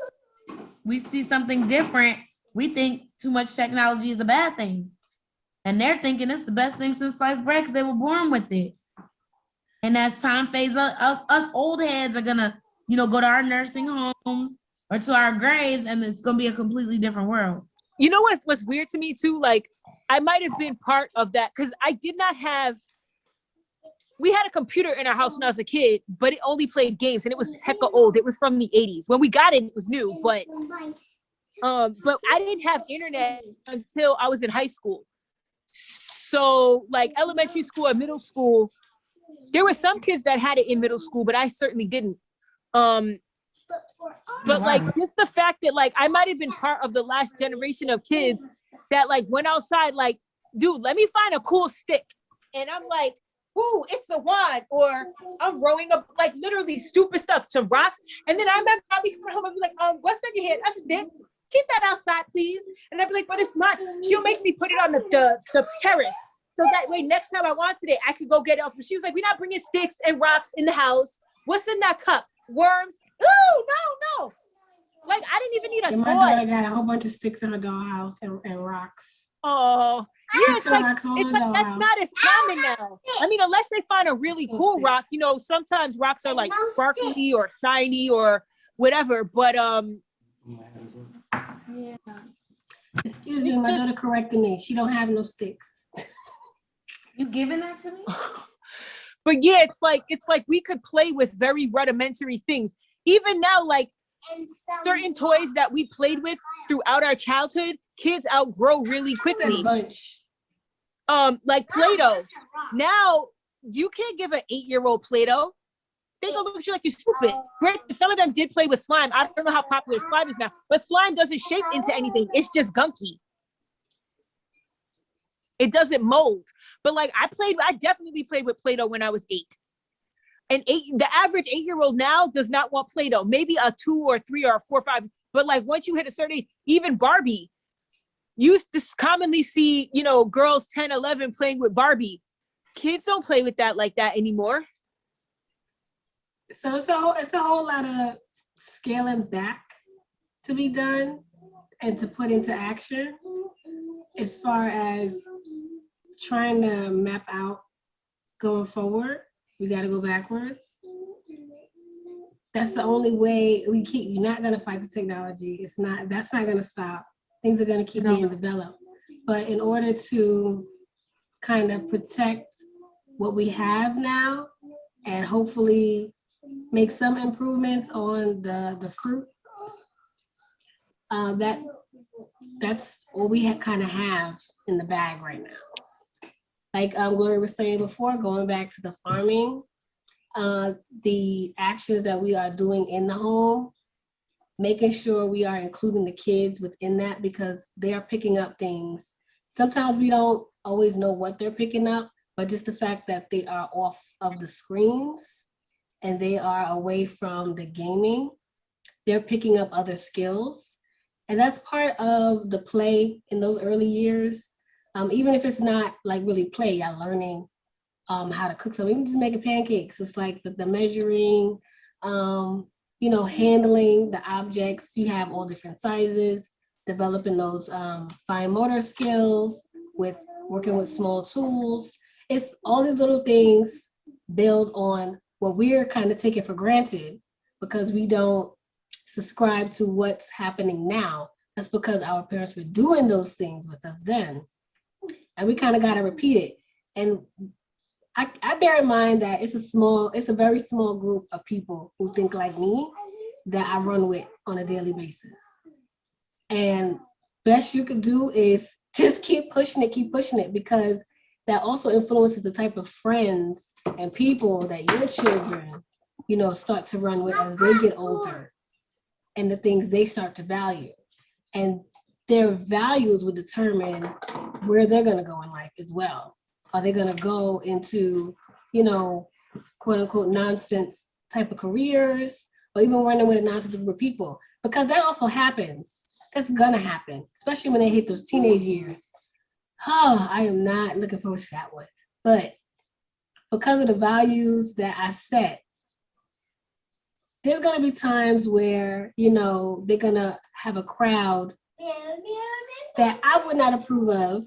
we see something different. We think too much technology is a bad thing. And they're thinking it's the best thing since sliced bread because they were born with it. And as time fades, us old heads are gonna, you know, go to our nursing homes or to our graves, and it's gonna be a completely different world. You know what's weird to me too? Like, I might have been part of that because I did not have. We had a computer in our house when I was a kid, but it only played games, and it was hecka old. It was from the 80s. When we got it, it was new, but I didn't have internet until I was in high school. So like elementary school or middle school, there were some kids that had it in middle school, but I certainly didn't. But like just the fact that like I might have been part of the last generation of kids that like went outside like, dude, let me find a cool stick. And I'm like, ooh, it's a wand, or I'm rowing up, like literally stupid stuff, some rocks. And then I remember I'll be coming home and be like, what's in your hand? A stick. Keep that outside, please. And I'd be like, but it's not. She'll make me put it on the terrace. So that way, next time I wanted it, I could go get it off. But she was like, we're not bringing sticks and rocks in the house. What's in that cup? Worms? Ooh, no. Like, I didn't even need a toy. My daughter got a whole bunch of sticks in her dollhouse and rocks. Oh, yeah, it's like that's not as common now. I mean, unless they find a really cool rock, you know, sometimes rocks are like sparkly or shiny or whatever, but yeah. Excuse me, my daughter corrected me. She don't have no sticks. You giving that to me? But yeah, it's like we could play with very rudimentary things. Even now, like certain toys that we played with throughout our childhood, kids outgrow really quickly. Like Play-Doh. Now you can't give an 8-year-old Play-Doh. They gonna look at you like you're stupid. Some of them did play with slime. I don't know how popular slime is now, but slime doesn't shape into anything. It's just gunky. It doesn't mold. But like I definitely played with Play-Doh when I was 8. And the average 8-year-old now does not want Play-Doh. Maybe a 2 or 3 or 4 or 5. But like once you hit a certain age, even Barbie, you used to commonly see, you know, girls 10, 11 playing with Barbie. Kids don't play with that like that anymore. So it's a whole lot of scaling back to be done and to put into action as far as trying to map out going forward. We got to go backwards. That's the only way you're not going to fight the technology. That's not going to stop. Things are going to keep being developed. But in order to kind of protect what we have now and hopefully make some improvements on the fruit, that's what we kind of have in the bag right now. Like Gloria was saying before, going back to the farming, the actions that we are doing in the home, making sure we are including the kids within that, because they are picking up things. Sometimes we don't always know what they're picking up, but just the fact that they are off of the screens and they are away from the gaming, they're picking up other skills. And that's part of the play in those early years. Even if it's not like really play, you're learning how to cook something, even just making pancakes. It's like the measuring, handling the objects. You have all different sizes, developing those fine motor skills with working with small tools. It's all these little things build on what we're kind of taking for granted because we don't subscribe to what's happening now. That's because our parents were doing those things with us then. And we kind of got to repeat it. And I bear in mind that it's a very small group of people who think like me that I run with on a daily basis. And best you could do is just keep pushing it, because that also influences the type of friends and people that your children, start to run with as they get older and the things they start to value. And their values will determine where they're going to go in life as well. Are they going to go into, quote unquote nonsense type of careers, or even running with a nonsense group of people? Because that also happens. That's going to happen, especially when they hit those teenage years. Oh, I am not looking forward to that one. But because of the values that I set, there's going to be times where, they're going to have a crowd that I would not approve of.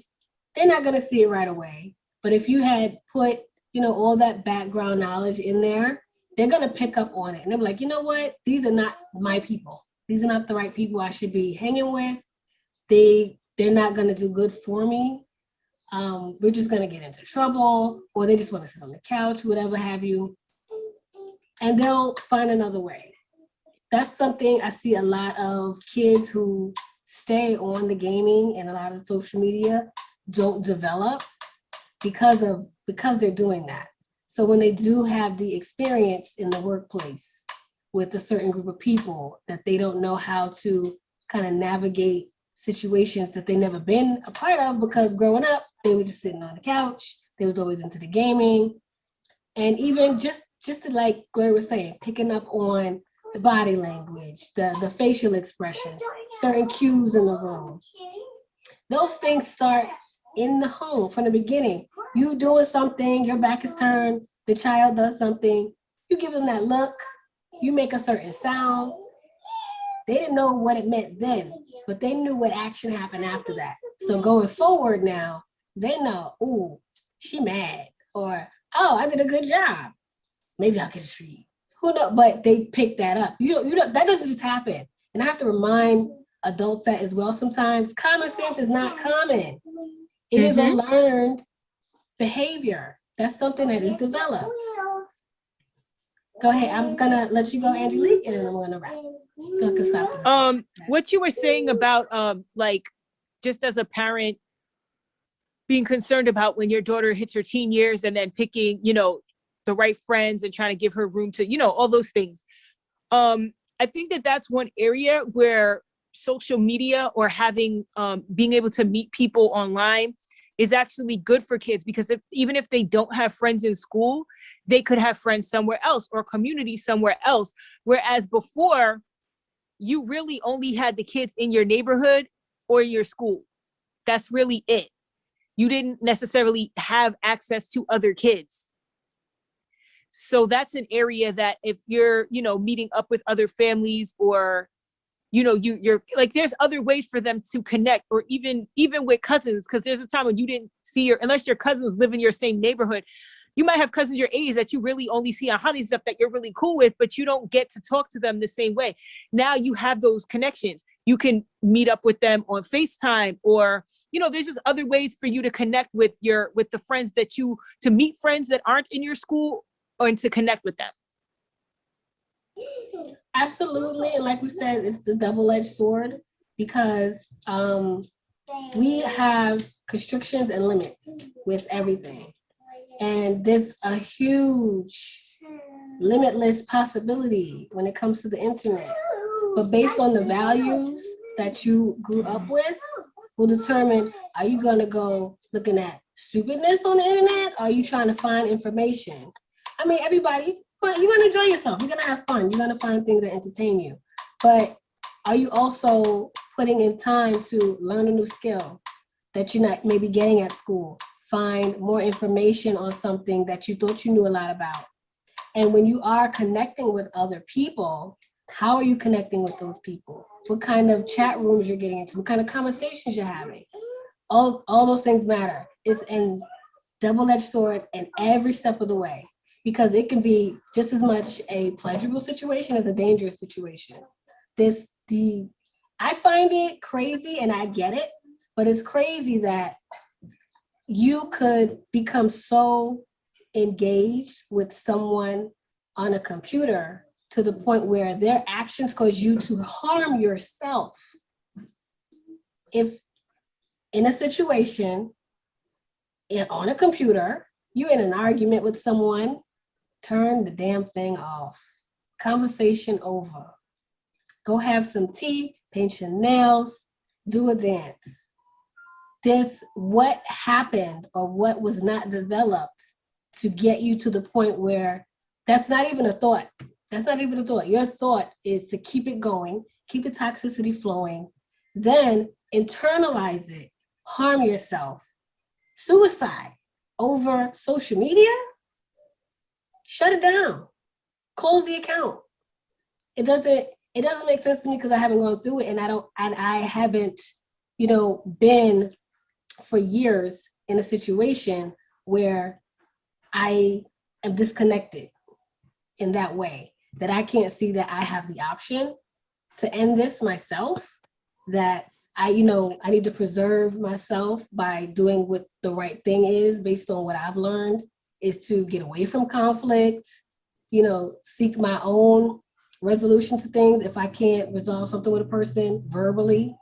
They're not going to see it right away. But if you had put, all that background knowledge in there, they're going to pick up on it. And they're like, you know what? These are not my people. These are not the right people I should be hanging with. They're not going to do good for me. We're just going to get into trouble, or they just want to sit on the couch, whatever have you. And they'll find another way. That's something I see a lot of kids who stay on the gaming and a lot of social media don't develop because they're doing that. So when they do have the experience in the workplace with a certain group of people that they don't know how to kind of navigate situations that they've never been a part of, because growing up, they were just sitting on the couch. They was always into the gaming. And even just to, like Gloria was saying, picking up on the body language, the facial expressions, certain cues in the room. Those things start in the home from the beginning. You doing something, your back is turned, the child does something, you give them that look, you make a certain sound. They didn't know what it meant then, but they knew what action happened after that. So going forward now, they know, ooh, she mad, or oh, I did a good job. Maybe I'll get a treat. Who knows? But they pick that up. You know, that doesn't just happen. And I have to remind adults that as well sometimes. Common sense is not common. It is a learned behavior. That's something that is developed. Go ahead. I'm gonna let you go, Angelique, and then I'm gonna wrap. So I can stop. What you were saying about like just as a parent being concerned about when your daughter hits her teen years and then picking, the right friends and trying to give her room to, all those things. I think that that's one area where social media or having being able to meet people online is actually good for kids, because even if they don't have friends in school, they could have friends somewhere else or community somewhere else. Whereas before, you really only had the kids in your neighborhood or your school. That's really it. You didn't necessarily have access to other kids. So that's an area that if you're, meeting up with other families, or, you're like, there's other ways for them to connect, or even with cousins, because there's a time when you didn't see unless your cousins live in your same neighborhood. You might have cousins your age that you really only see on holiday stuff that you're really cool with, but you don't get to talk to them the same way. Now you have those connections. You can meet up with them on FaceTime, or, there's just other ways for you to connect with the friends to meet friends that aren't in your school, and to connect with them. Absolutely. And like we said, it's the double-edged sword, because we have constrictions and limits with everything. And there's a huge limitless possibility when it comes to the internet. But based on the values that you grew up with will determine, are you gonna go looking at stupidness on the internet? Or are you trying to find information? I mean, everybody, you're gonna enjoy yourself. You're gonna have fun. You're gonna find things that entertain you. But are you also putting in time to learn a new skill that you're not maybe getting at school? Find more information on something that you thought you knew a lot about. And when you are connecting with other people, how are you connecting with those people? What kind of chat rooms you're getting into? What kind of conversations you're having? All those things matter. It's a double-edged sword in every step of the way, because it can be just as much a pleasurable situation as a dangerous situation. I find it crazy, and I get it, but it's crazy that you could become so engaged with someone on a computer to the point where their actions cause you to harm yourself. If in a situation on a computer, you're in an argument with someone, turn the damn thing off. Conversation over. Go have some tea, paint your nails, do a dance. This, what happened or what was not developed to get you to the point where that's not even a thought. That's not even a thought. Your thought is to keep it going, keep the toxicity flowing, then internalize it, harm yourself. Suicide over social media? Shut it down. Close the account. It doesn't make sense to me because I haven't gone through it, and I haven't, been for years in a situation where I am disconnected in that way, that I can't see that I have the option to end this myself, that I need to preserve myself by doing what the right thing is based on what I've learned, is to get away from conflict, seek my own resolution to things if I can't resolve something with a person verbally.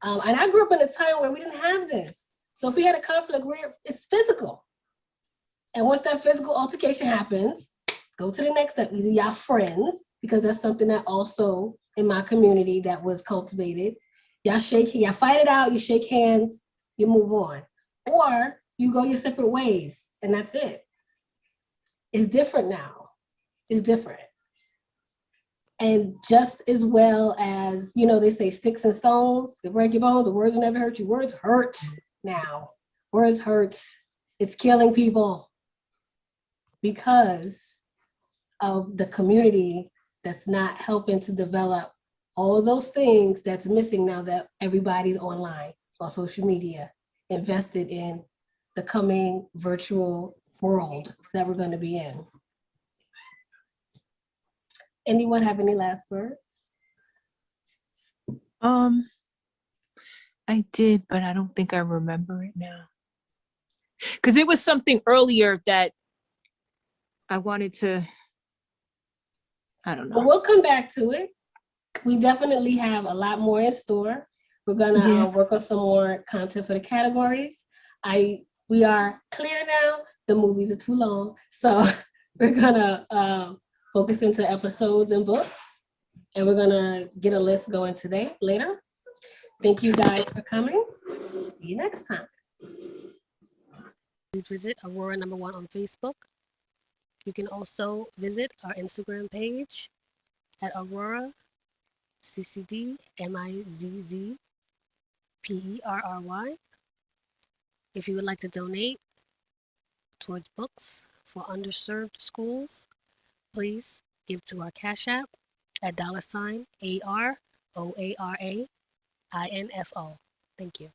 And I grew up in a time where we didn't have this. So if we had a conflict, it's physical. And once that physical altercation happens, go to the next step. Either y'all friends, because that's something that also in my community that was cultivated. Y'all fight it out, you shake hands, you move on. Or you go your separate ways, and that's it. It's different now. It's different. And just as well as, they say sticks and stones can break your bones, the words will never hurt you. Words hurt now. Words hurt. It's killing people because of the community that's not helping to develop all of those things that's missing now that everybody's online on social media, invested in the coming virtual world that we're going to be in. Anyone have any last words? I did, but I don't think I remember it now. Because it was something earlier that I wanted to, I don't know. But we'll come back to it. We definitely have a lot more in store. We're gonna work on some more content for the categories. We are clear now. The movies are too long, so we're gonna focus into episodes and books, and we're gonna get a list going later. Thank you guys for coming. See you next time. Please visit Aurora #1 on Facebook. You can also visit our Instagram page at Aurora CCD MIZZPERRY. If you would like to donate towards books for underserved schools, please give to our Cash App at $AROARAINFO. Thank you.